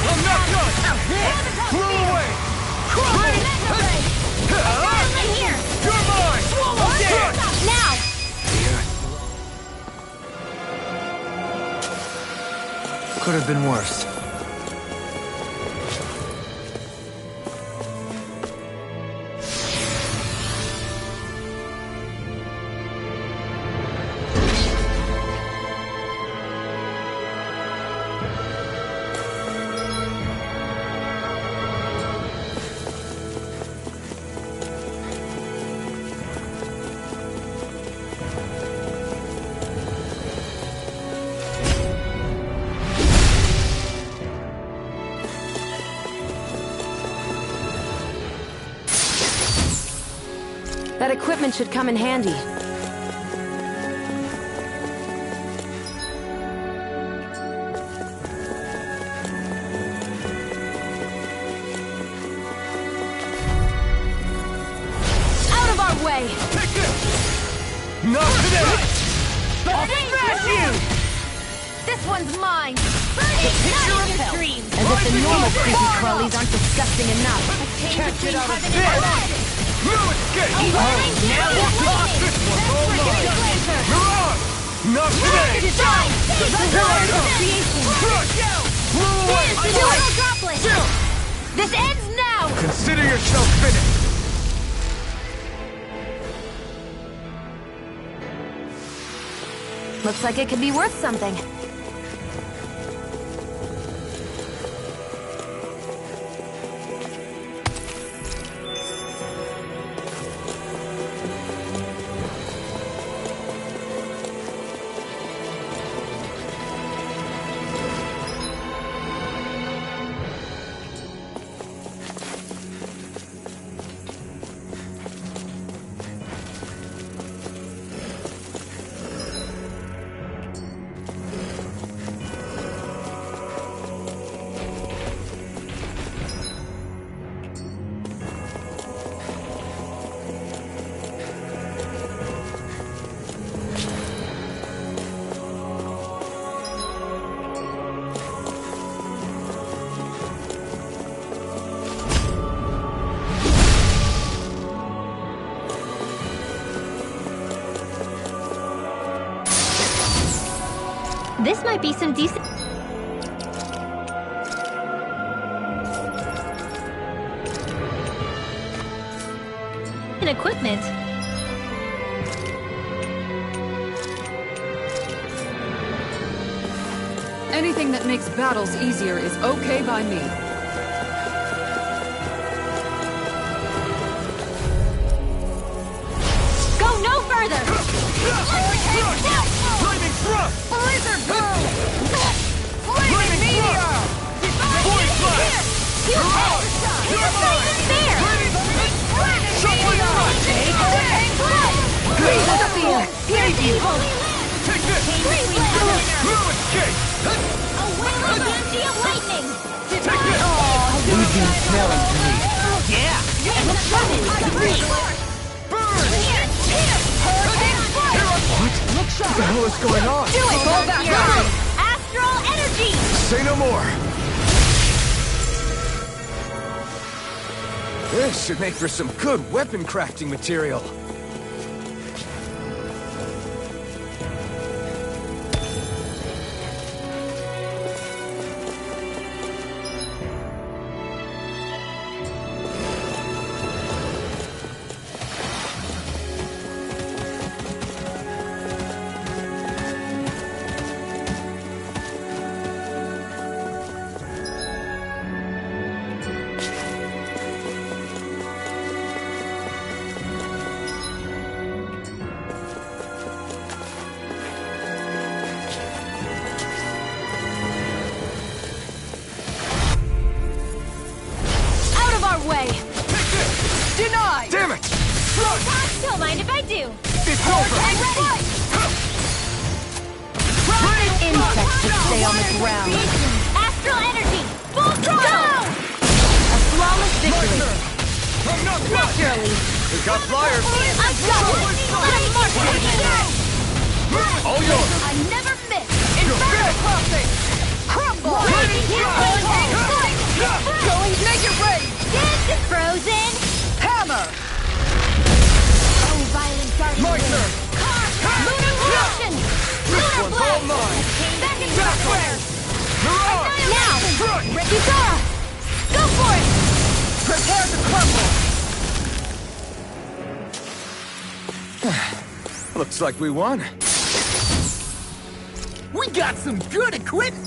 I'm not done! Blow away! Here! You're mine! Swallow it! Now! Could have been worse. That equipment should come in handy. Out of our way! Take this! Not today! I'll smash you! This one's mine! Picture repelled. As if the normal creepy crawlies aren't disgusting enough. Can't get out of this! No escape! Now we'll talk this one! You're on! Not today! Shine! This ends now! Consider yourself finished! Looks like it could be worth something. This might be some decent... equipment. Anything that makes battles easier is okay by me. Go no further! Flaming thrust! Blizzard Boom! Flaming Meteor! Void blast! You're on! You're mine! There! Shuffling strike! Take this! Breathe the fear! Here's evil! Take this! No escape! A whale of lightning! Take this! Losing smelling to me. Yeah! What the hell is going on? Do it! Go back! Astral energy! Say no more. This should make for some good weapon crafting material. Denied! Damn it! Don't mind if I do. It's over! Insects should stay on the ground. Astral energy! Full throttle! A flawless victory. I'm not done! Naturally. We got flyers! I'm done! Let us mark Prepare to crumble! Looks like we won. We got some good equipment!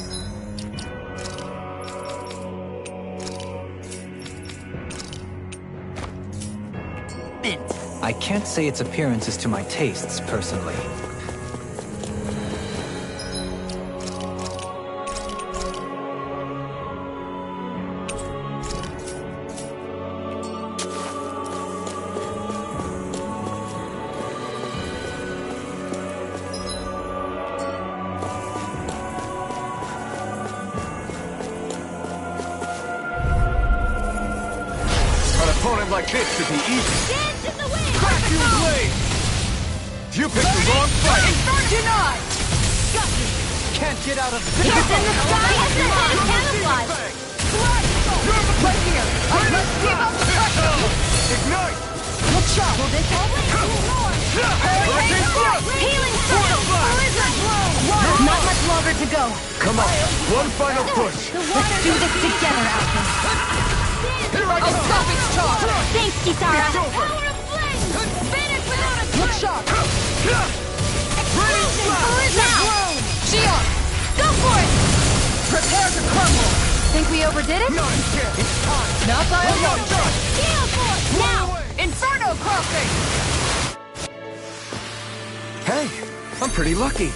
I can't say its appearance is to my tastes, personally. An opponent like this should be easy. Crack you blade! You picked the wrong fight! Denied! Got you! Can't get out of this! Yes, in the sky has the head of camouflage! You're the right here! I must give up the pressure! Ignite! Look sharp! Will this Healing circle! Blizzard blow! There's not much longer to go. Come on, one final push! Let's do this together, Alpha. Here I go! Stop its charge! Thanks, Kisara! It's over! Finish without a Look sharp! Raise Now! Shion! Go for it! Prepare to crumble! Think we overdid it? Not again! It's time! Not by a long shot! Gale Force! Now! Inferno crossing! Hey, I'm pretty lucky.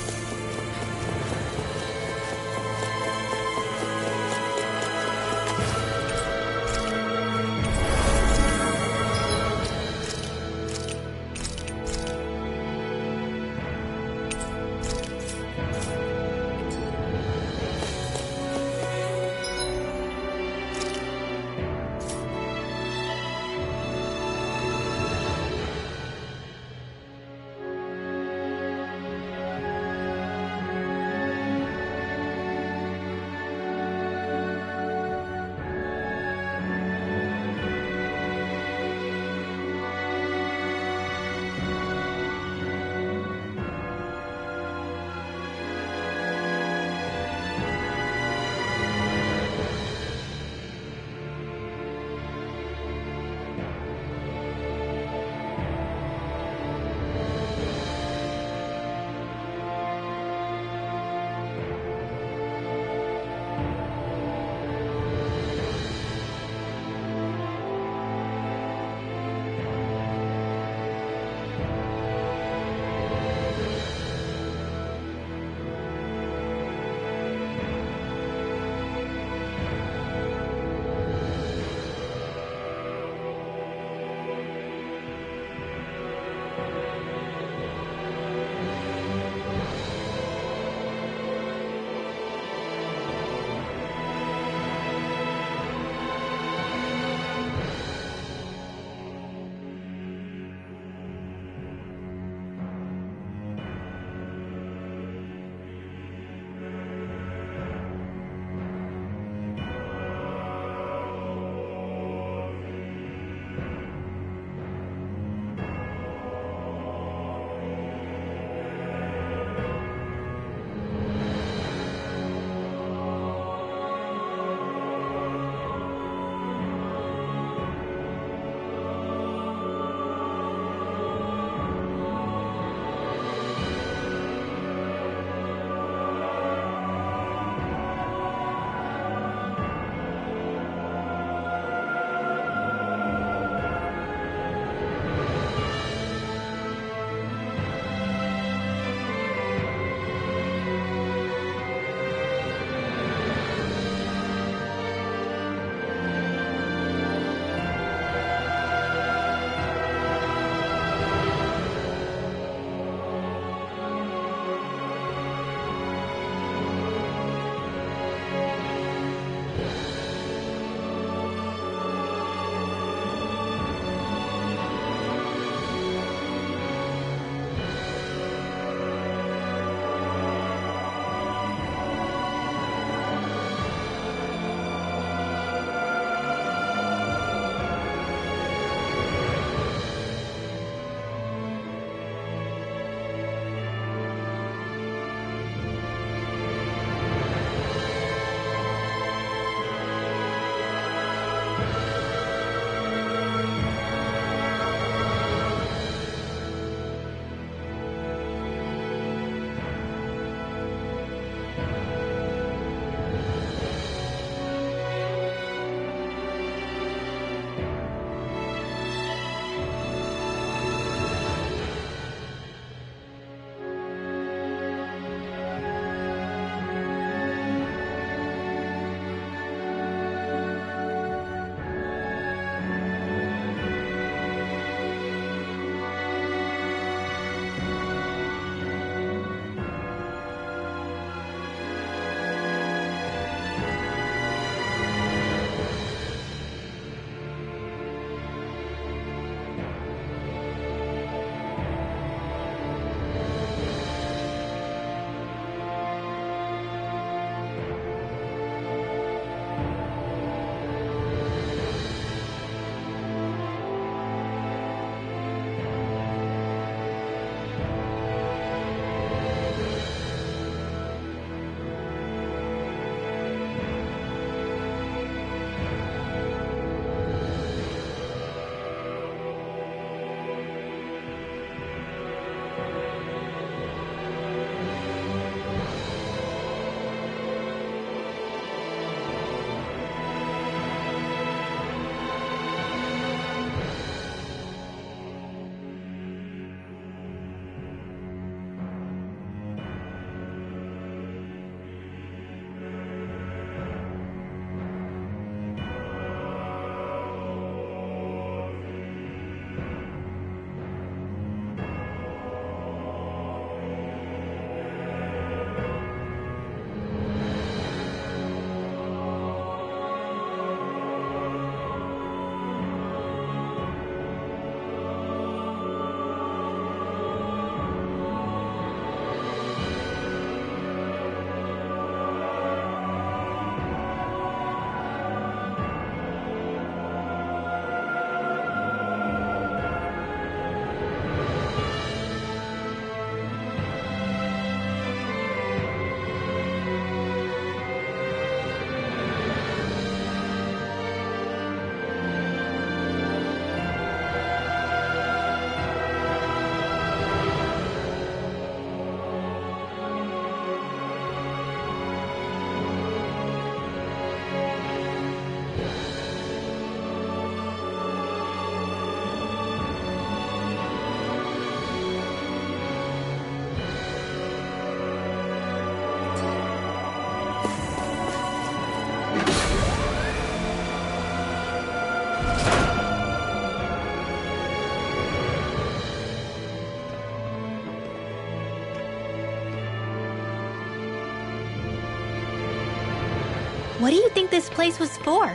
What do you think this place was for?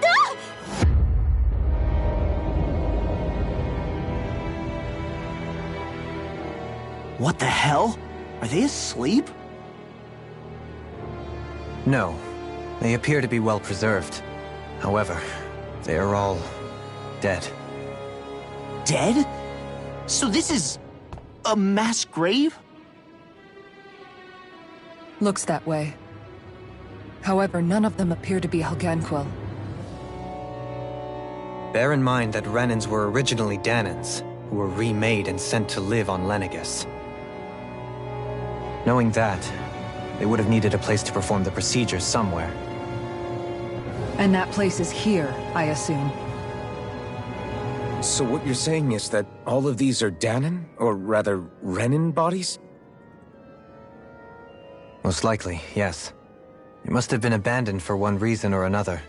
Ah! What the hell? Are they asleep? No. They appear to be well preserved. However, they are all dead. Dead? So this is a mass grave? Looks that way. However, none of them appear to be Helganquil. Bear in mind that Renans were originally Danans, who were remade and sent to live on Lenegus. Knowing that, they would have needed a place to perform the procedures somewhere. And that place is here, I assume. So what you're saying is that all of these are Danan, or rather, Renan bodies? Most likely, yes. It must have been abandoned for one reason or another.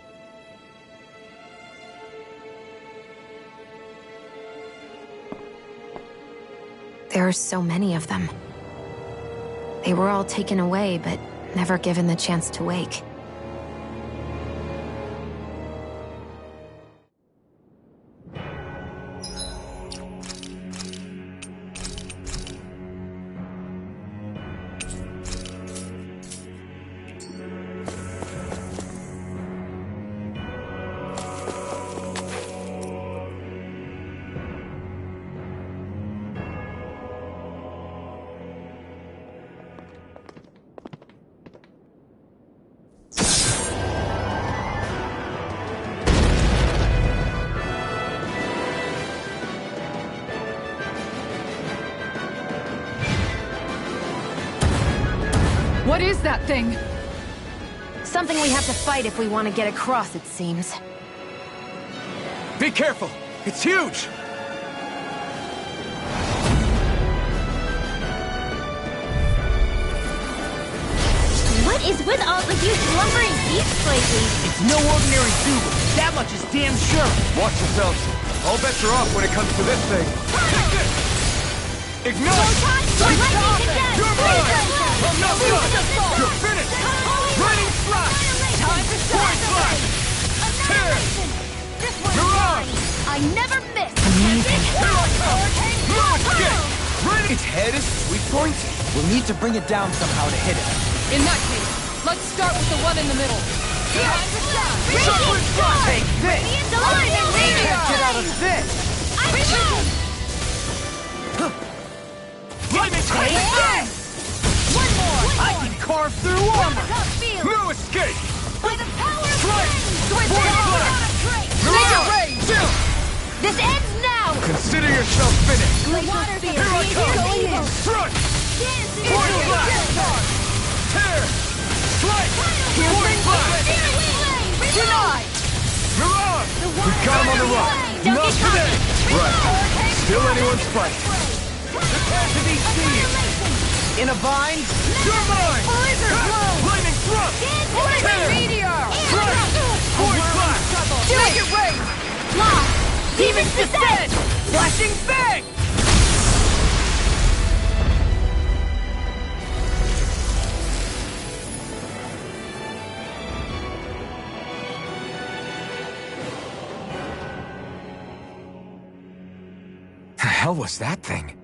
There are so many of them. They were all taken away, but never given the chance to wake. What is that thing? Something we have to fight if we want to get across, it seems. Be careful! It's huge! What is with all of you slumbering beasts lately? It's no ordinary Dougal. That much is damn sure. Watch yourselves. All bets are off when it comes to this thing. Take this! Ignite! You're mine! I'm not done! You're finished! Lightning flash! Time to Point flash! Tear! Mirage! I never miss! Amazing. Here I come! No escape! Its head is sweet point? We'll need to bring it down somehow to hit it. In that case, let's start with the one in the middle. Chocolate flash! Take this! Can't get out of this! Lightning Take this! One more! I can carve through armor! No escape! By the power of Strike! Switch Point flash! Mirage! This ends now! Consider yourself finished! Water Here I come! Strike! Point flash! Tear! Strike! Point flash! Deny! Mirage! We got him on the run! Not today! Right. Still anyone's fight. Prepare to be seized! In a vine? You're mine! Blizzard blow! Lightning thrust! Tear! Meteor! Strike! Point flash! Take it, Ray! Lock! Demon's descent! Flashing bang! The hell was that thing?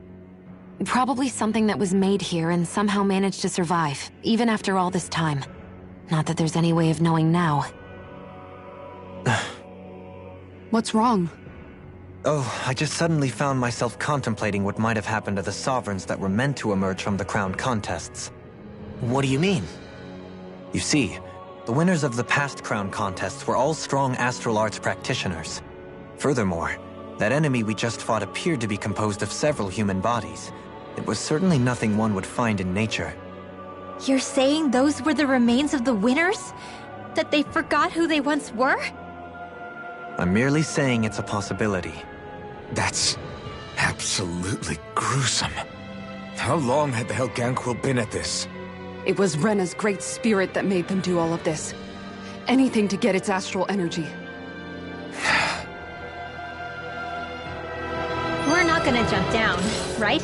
Probably something that was made here and somehow managed to survive, even after all this time. Not that there's any way of knowing now. What's wrong? Oh, I just suddenly found myself contemplating what might have happened to the Sovereigns that were meant to emerge from the crown contests. What do you mean? You see, the winners of the past crown contests were all strong astral arts practitioners. Furthermore, that enemy we just fought appeared to be composed of several human bodies. It was certainly nothing one would find in nature. You're saying those were the remains of the winners? That they forgot who they once were? I'm merely saying it's a possibility. That's absolutely gruesome. How long had the Helganquil been at this? It was Rena's great spirit that made them do all of this. Anything to get its astral energy. We're not gonna jump down, right?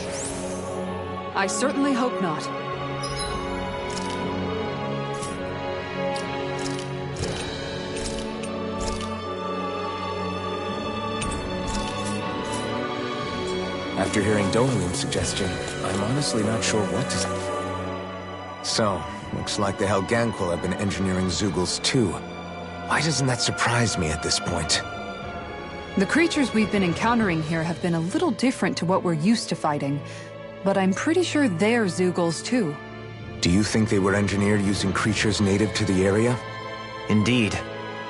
I certainly hope not. After hearing Donolin's suggestion, I'm honestly not sure what to say. So, looks like the Helganquil have been engineering Zeugles too. Why doesn't that surprise me at this point? The creatures we've been encountering here have been a little different to what we're used to fighting, but I'm pretty sure they're Zeugles too. Do you think they were engineered using creatures native to the area? Indeed.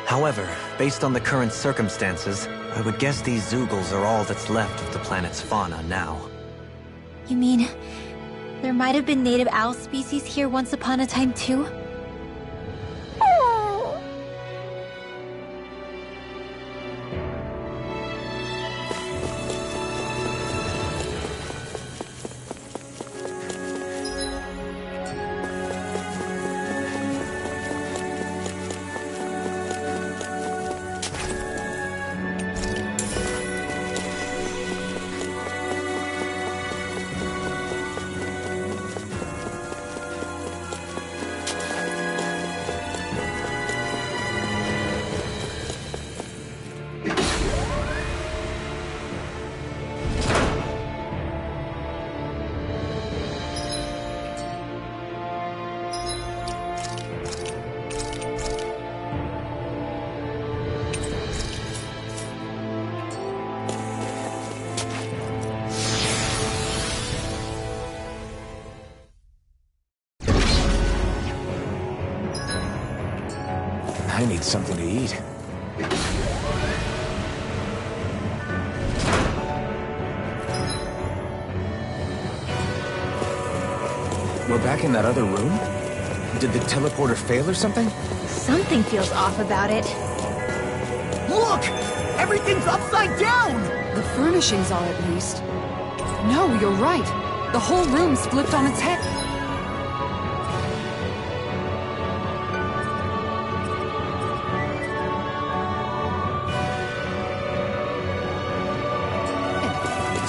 However, based on the current circumstances, I would guess these Zeugles are all that's left of the planet's fauna now. You mean, there might have been native owl species here once upon a time too? I need something to eat. We're back in that other room? Did the teleporter fail or something? Something feels off about it. Look! Everything's upside down! The furnishings are, at least. No, you're right. The whole room's flipped on its head.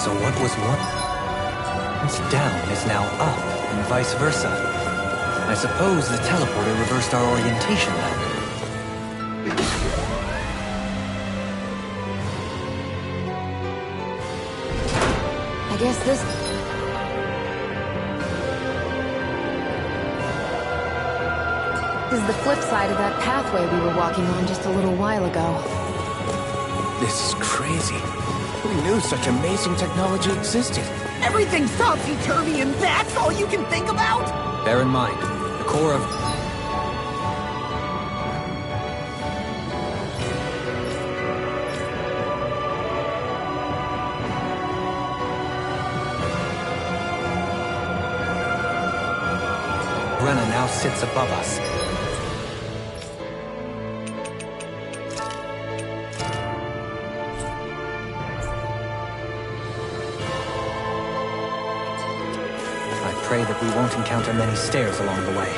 So what was once down is now up, and vice versa. I suppose the teleporter reversed our orientation then. I guess this... is the flip side of that pathway we were walking on just a little while ago. This is crazy. Who knew such amazing technology existed? Everything's topsy-turvy and that's all you can think about? Bear in mind, the core of... Brenna now sits above us. I pray that we won't encounter many stairs along the way.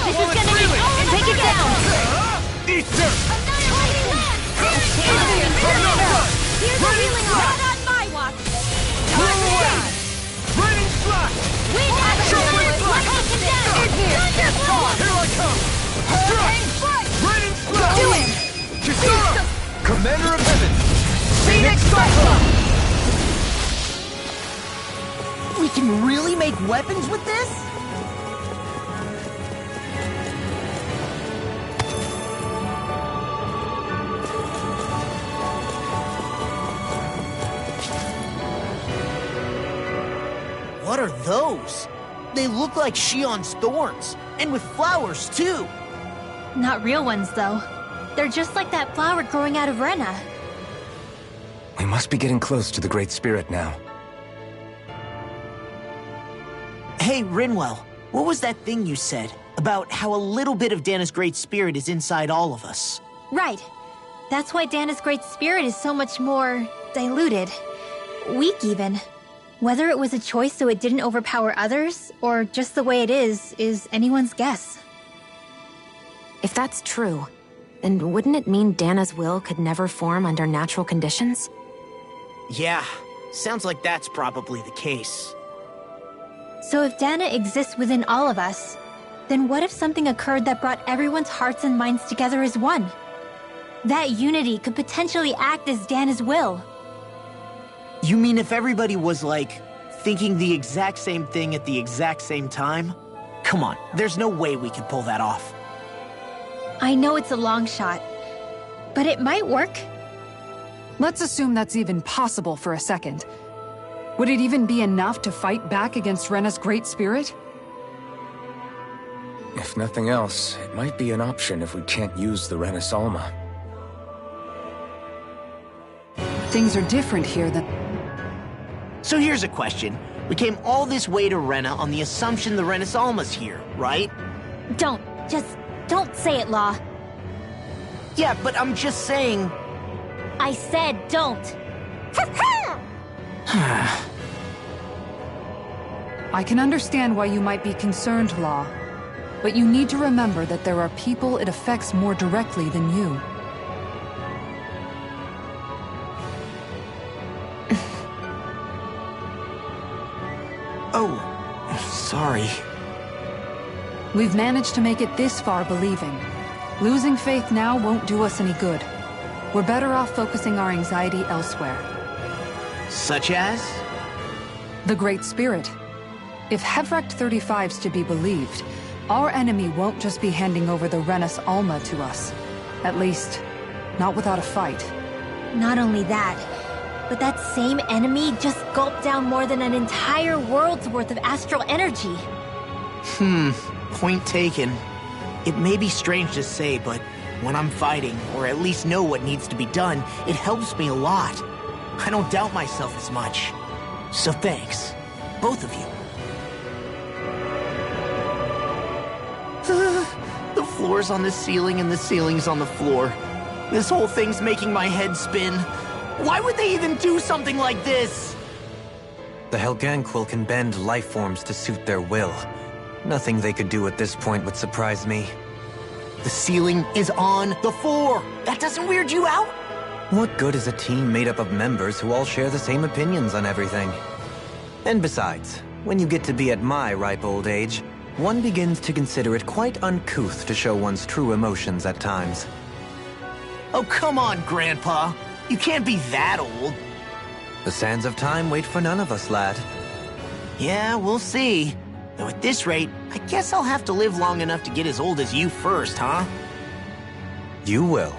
This is gonna be all take it down! Easter! Here's a healing arm. Not on my watch. Raining slash! Wind accident. Let's take him down. Thunderbolt. Here I come! Strike! Raining slash! Do it. Kisara! Commander of Heaven! Phoenix Cyclone! We can really make weapons with this? What are those? They look like Shion's thorns, and with flowers too. Not real ones, though. They're just like that flower growing out of Rena. We must be getting close to the Great Spirit now. Hey, Rinwell, what was that thing you said about how a little bit of Dana's Great Spirit is inside all of us? Right. That's why Dana's Great Spirit is so much more diluted. Weak, even. Whether it was a choice so it didn't overpower others, or just the way it is anyone's guess. If that's true, then wouldn't it mean Dana's will could never form under natural conditions? Yeah, sounds like that's probably the case. So if Dana exists within all of us, then what if something occurred that brought everyone's hearts and minds together as one? That unity could potentially act as Dana's will. You mean if everybody was, like, thinking the exact same thing at the exact same time? Come on, there's no way we could pull that off. I know it's a long shot, but it might work. Let's assume that's even possible for a second. Would it even be enough to fight back against Rena's Great Spirit? If nothing else, it might be an option if we can't use the Renis Alma. Things are different here than... So here's a question. We came all this way to Rena on the assumption the Renis Alma's here, right? Don't say it, Law. Yeah, but I'm just saying... I said don't. I can understand why you might be concerned, Law. But you need to remember that there are people it affects more directly than you. Oh, sorry. We've managed to make it this far believing. Losing faith now won't do us any good. We're better off focusing our anxiety elsewhere. Such as? The Great Spirit. If Hevrect 35's to be believed, our enemy won't just be handing over the Renis Alma to us. At least, not without a fight. Not only that, but that same enemy just gulped down more than an entire world's worth of astral energy. Point taken. It may be strange to say, but when I'm fighting, or at least know what needs to be done, it helps me a lot. I don't doubt myself as much. So thanks, both of you. The floor's on the ceiling and the ceiling's on the floor. This whole thing's making my head spin. Why would they even do something like this? The Helganquil can bend life forms to suit their will. Nothing they could do at this point would surprise me. The ceiling is on the floor! That doesn't weird you out? What good is a team made up of members who all share the same opinions on everything? And besides, when you get to be at my ripe old age, one begins to consider it quite uncouth to show one's true emotions at times. Oh, come on, Grandpa. You can't be that old. The sands of time wait for none of us, lad. Yeah, we'll see. Though at this rate, I guess I'll have to live long enough to get as old as you first, huh? You will.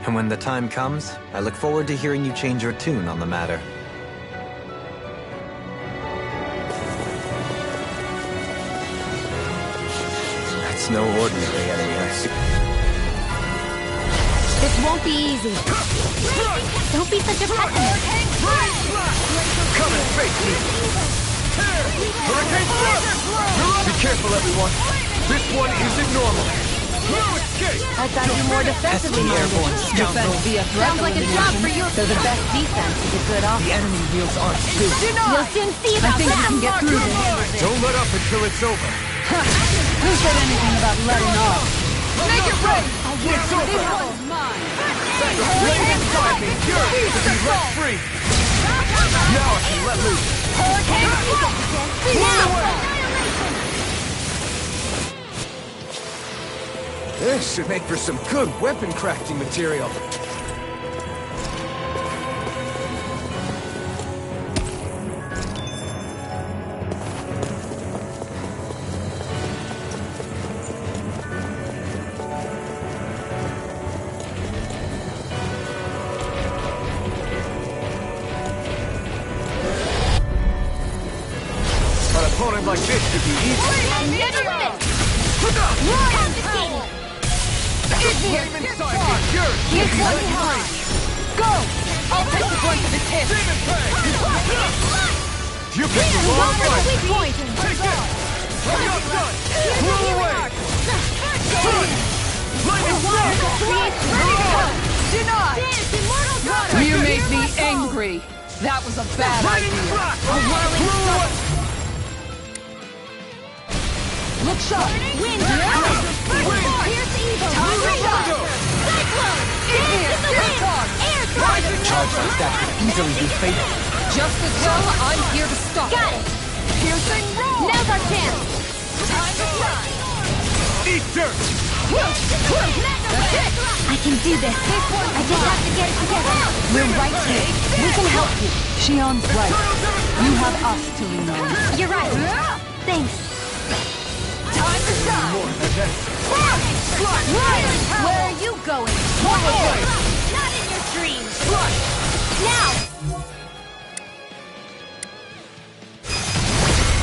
And when the time comes, I look forward to hearing you change your tune on the matter. That's no ordinary enemy, I see. This won't be easy. Don't be such a pessimist. Come and face me! Hurricane Thrust! Be careful, everyone. This one isn't normal. No escape! I thought you were more defensively minded. Defense via threat Sounds like a job for you. So the best defense is a good offense. The enemy wields arms too. You'll soon see I about think that. we can get through this. Don't let up until it's over. Who said anything about letting off? Make it right. It's over! This one's mine. flame inside me yearns to be let free. Now I can let loose. This should make for some good weapon crafting material. Like this could be easy. Flame inside me, yours. Here's one behind. Go! I'll take the brunt of his hit. Demon Fang! You picked the wrong fight. Take it! I'm not done! Blow away! Lightning strike! You made me angry. That was a bad idea. Look sharp! Wind! Pierce evil! Cyclone! In here! Air A charge like that could easily be fatal. Just as well, I'm here to stop Got it! Piercing roll! Now's our chance! Time to shine! Eat dirt! I can do this! I just have to get it together! We're right here! We can help you! Shion's right. You have us to lean on. You're right! Thanks! Time to shine! More than that. Where are you going? Not in your dreams! Now!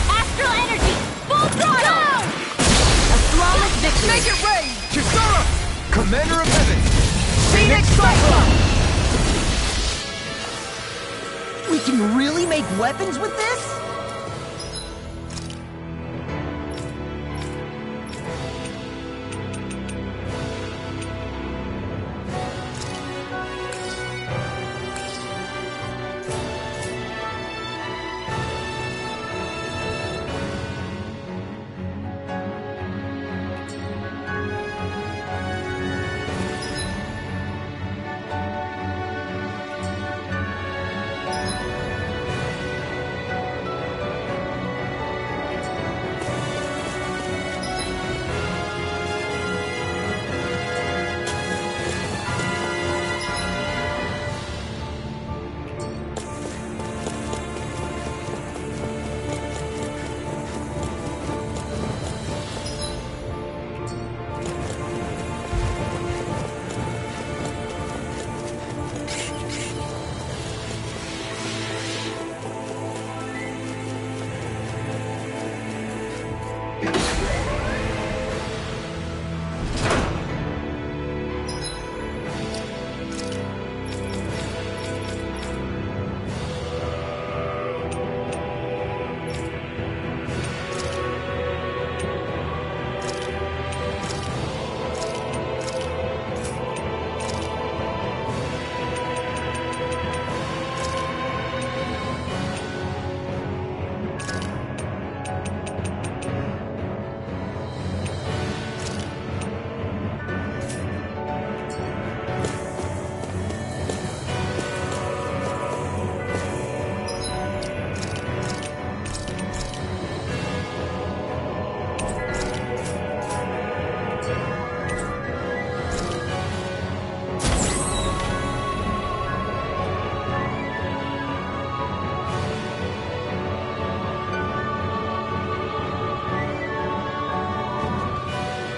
Astral energy! Full throttle! A flawless victory! Make it rain! Kisara! Commander of Heaven! Phoenix Cyclone! We can really make weapons with this?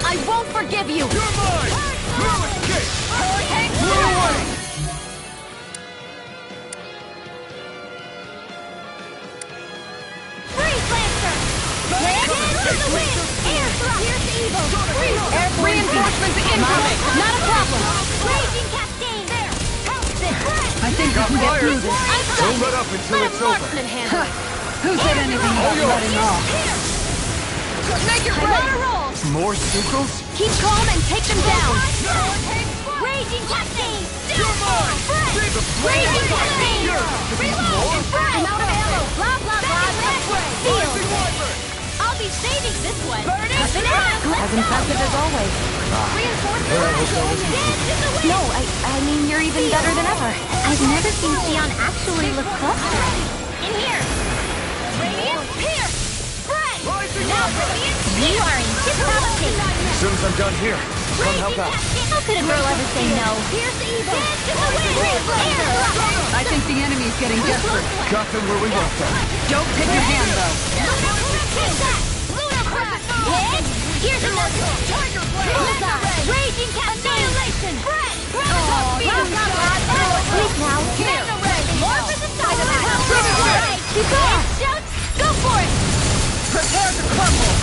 I won't forgive you! You're mine! No escape! Hurricane Blow away! Freeze Lancer! Dance in the wind! Air thrust! Pierce evil! Air Reinforcements incoming! Not a problem! Raging cascade! There! Help this! I think we can get through this. Don't let up until it's over. Who said anything about letting off? Make it I'm on a roll! More synchros? Keep calm and take them down! Raging cascade! Raging cascade! Reload! I'm out of ammo! Blah, blah, blah, this way! Feel! I'll be saving this one! Burning As impressive as always. No, I mean you're even better than ever. I've never seen Xion actually look clustered. In here! Radiant, here! Spread! Now, Radiant, you are in tip-top shape. As soon as I'm done here, come help out. How could a girl ever say no? Here's the evil! I think the enemy's getting desperate. Got them where we want them. Don't take your hand, though. Take that! Lunar Crash! Hit! Here's another! Tiger Blade! Bullseye! Raging Annihilation! Spread! Please now! Here! Morph is inside of that! Shout! Go for it! Prepare to crumble!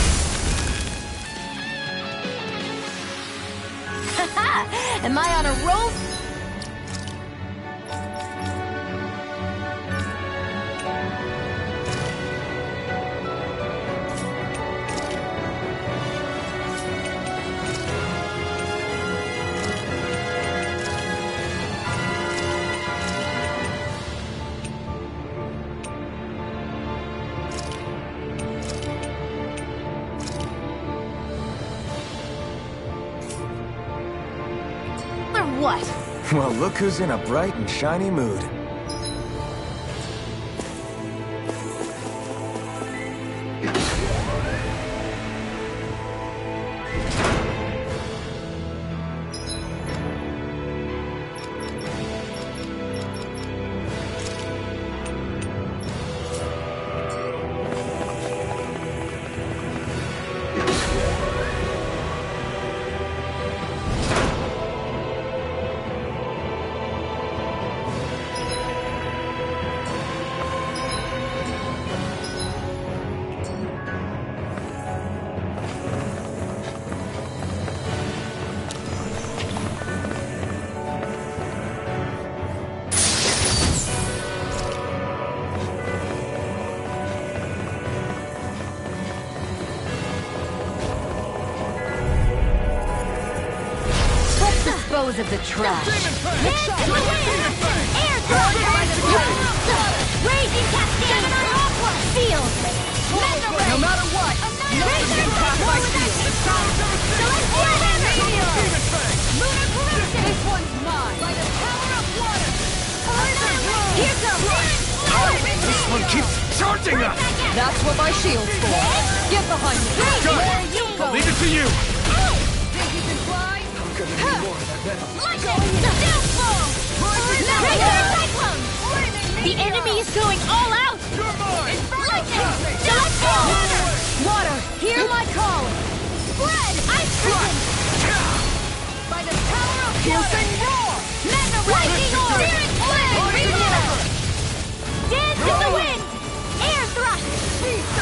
Am I on a roll? What? Well, look who's in a bright and shiny mood. Dispose of the trash. Raging Cascade! Field! No matter what, nothing can pass my field. This one's mine. By the power of water. Here goes! This one keeps charging us! That's what my shield's for. Get behind me. I'll leave it to you! Think you can fly? I'm gonna need more of that metal. The enemy is going all out! Water, hear my call! Spread! Ice prison! By the power of Piercing roar! Lightning orb! Dance in the wind! Air thrust!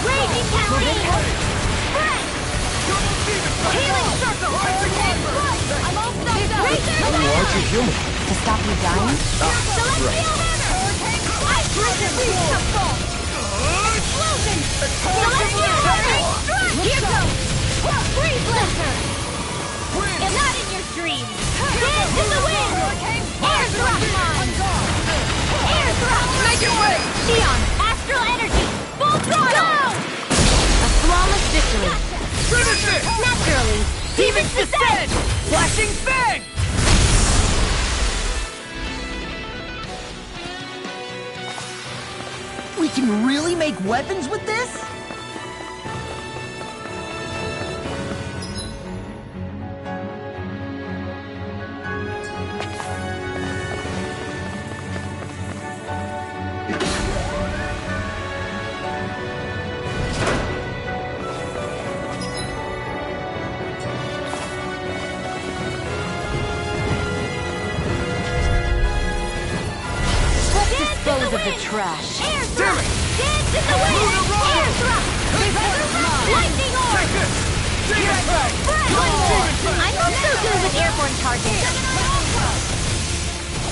Raging cascade! Spread! Healing circle! I'm all stuffed up! Aren't you human? To stop you dying? Celestial hammer! Ice prison! Explosion! Celestial hammer! Here goes! Freeze blaster! And not in your dreams! Dance in the wind! Air thrust! Air thrust! Make it rain! Xion! Astral energy! Full throttle! A flawless victory. Finish it! Naturally! Demons descend! Flashing fang! We can really make weapons with this? Dispose of the trash. Air thrust! Dance in the wind! Air thrust! Lightning orb! Here I go! I'm not so good with airborne targets.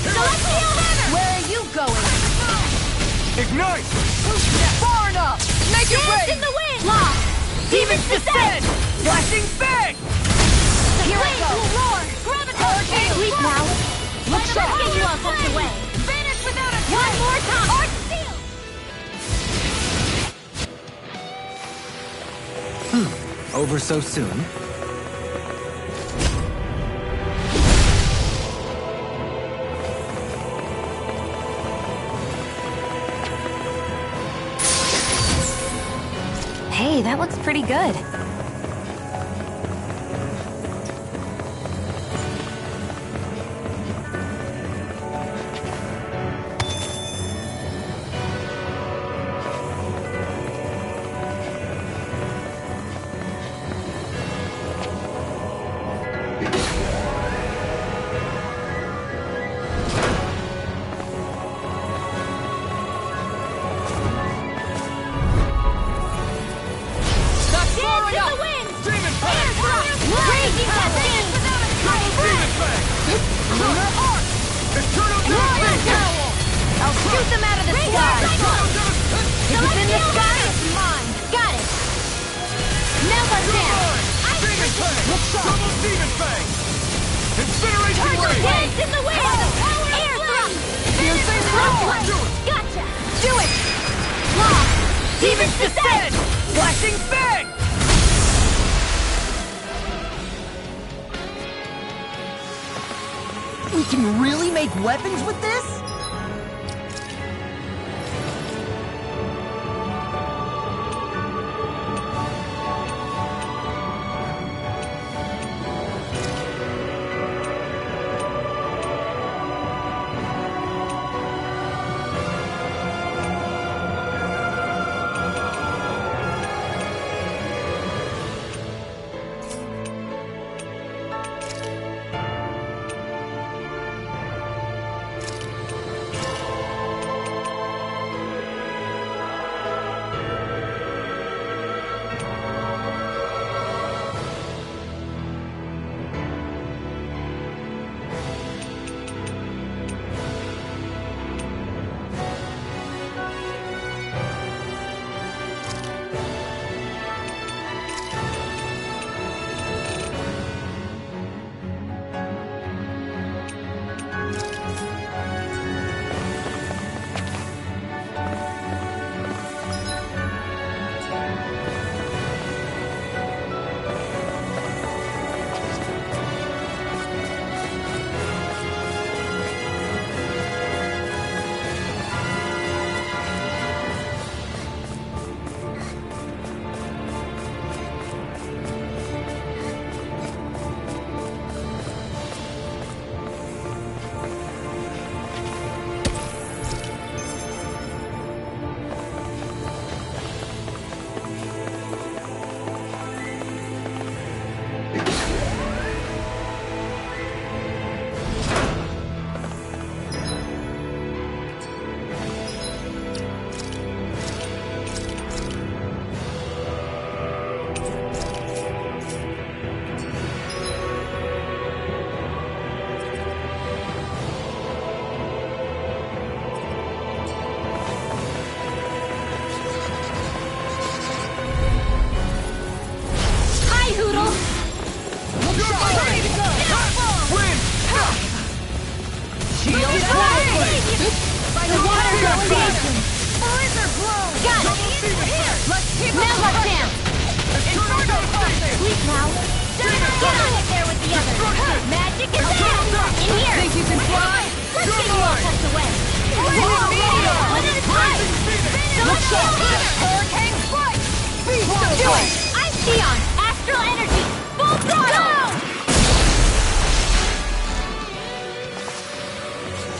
Celestial hammer! Where are you going? Ignite! Far enough! Make it Dance rain! in the wind! Lost! Demons descend! Flashing fang! Here I go! Roar! Graviton! Sleep now! Look sharp! Get you all poked away! Vanish without a one more time! Art steel! over so soon? Hey, that looks pretty good. We can really make weapons with this?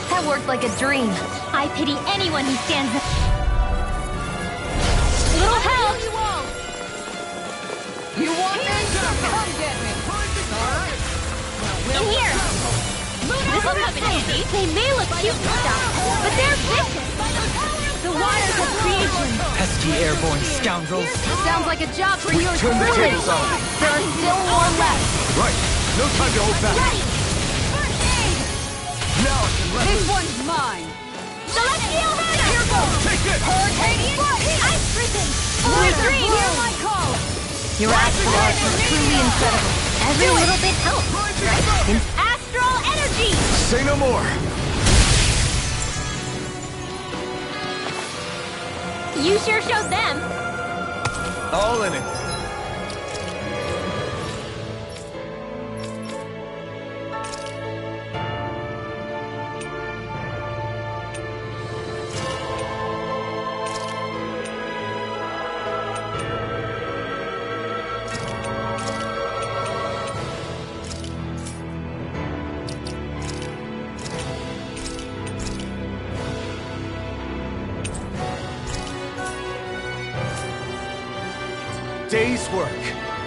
That worked like a dream. I pity anyone who stands up. Little help! You want answer? Come get me. In here! This will come in handy. They may look cute and stuff, but they're vicious. The waters of creation. Pesky airborne scoundrels. Sounds like a job for yours Turn the truly. tables on. There are still more left. Right. No time to hold back. Ready! Now I can let This loose. one's mine. Celestial Rider! Here goes! Take this! Hurricane Foot! Ice Prison! Blizzard, hear my call! Your astral arts are truly incredible. Every little bit helps, right? In astral energy! Say no more. You sure showed them. All in it. day's work.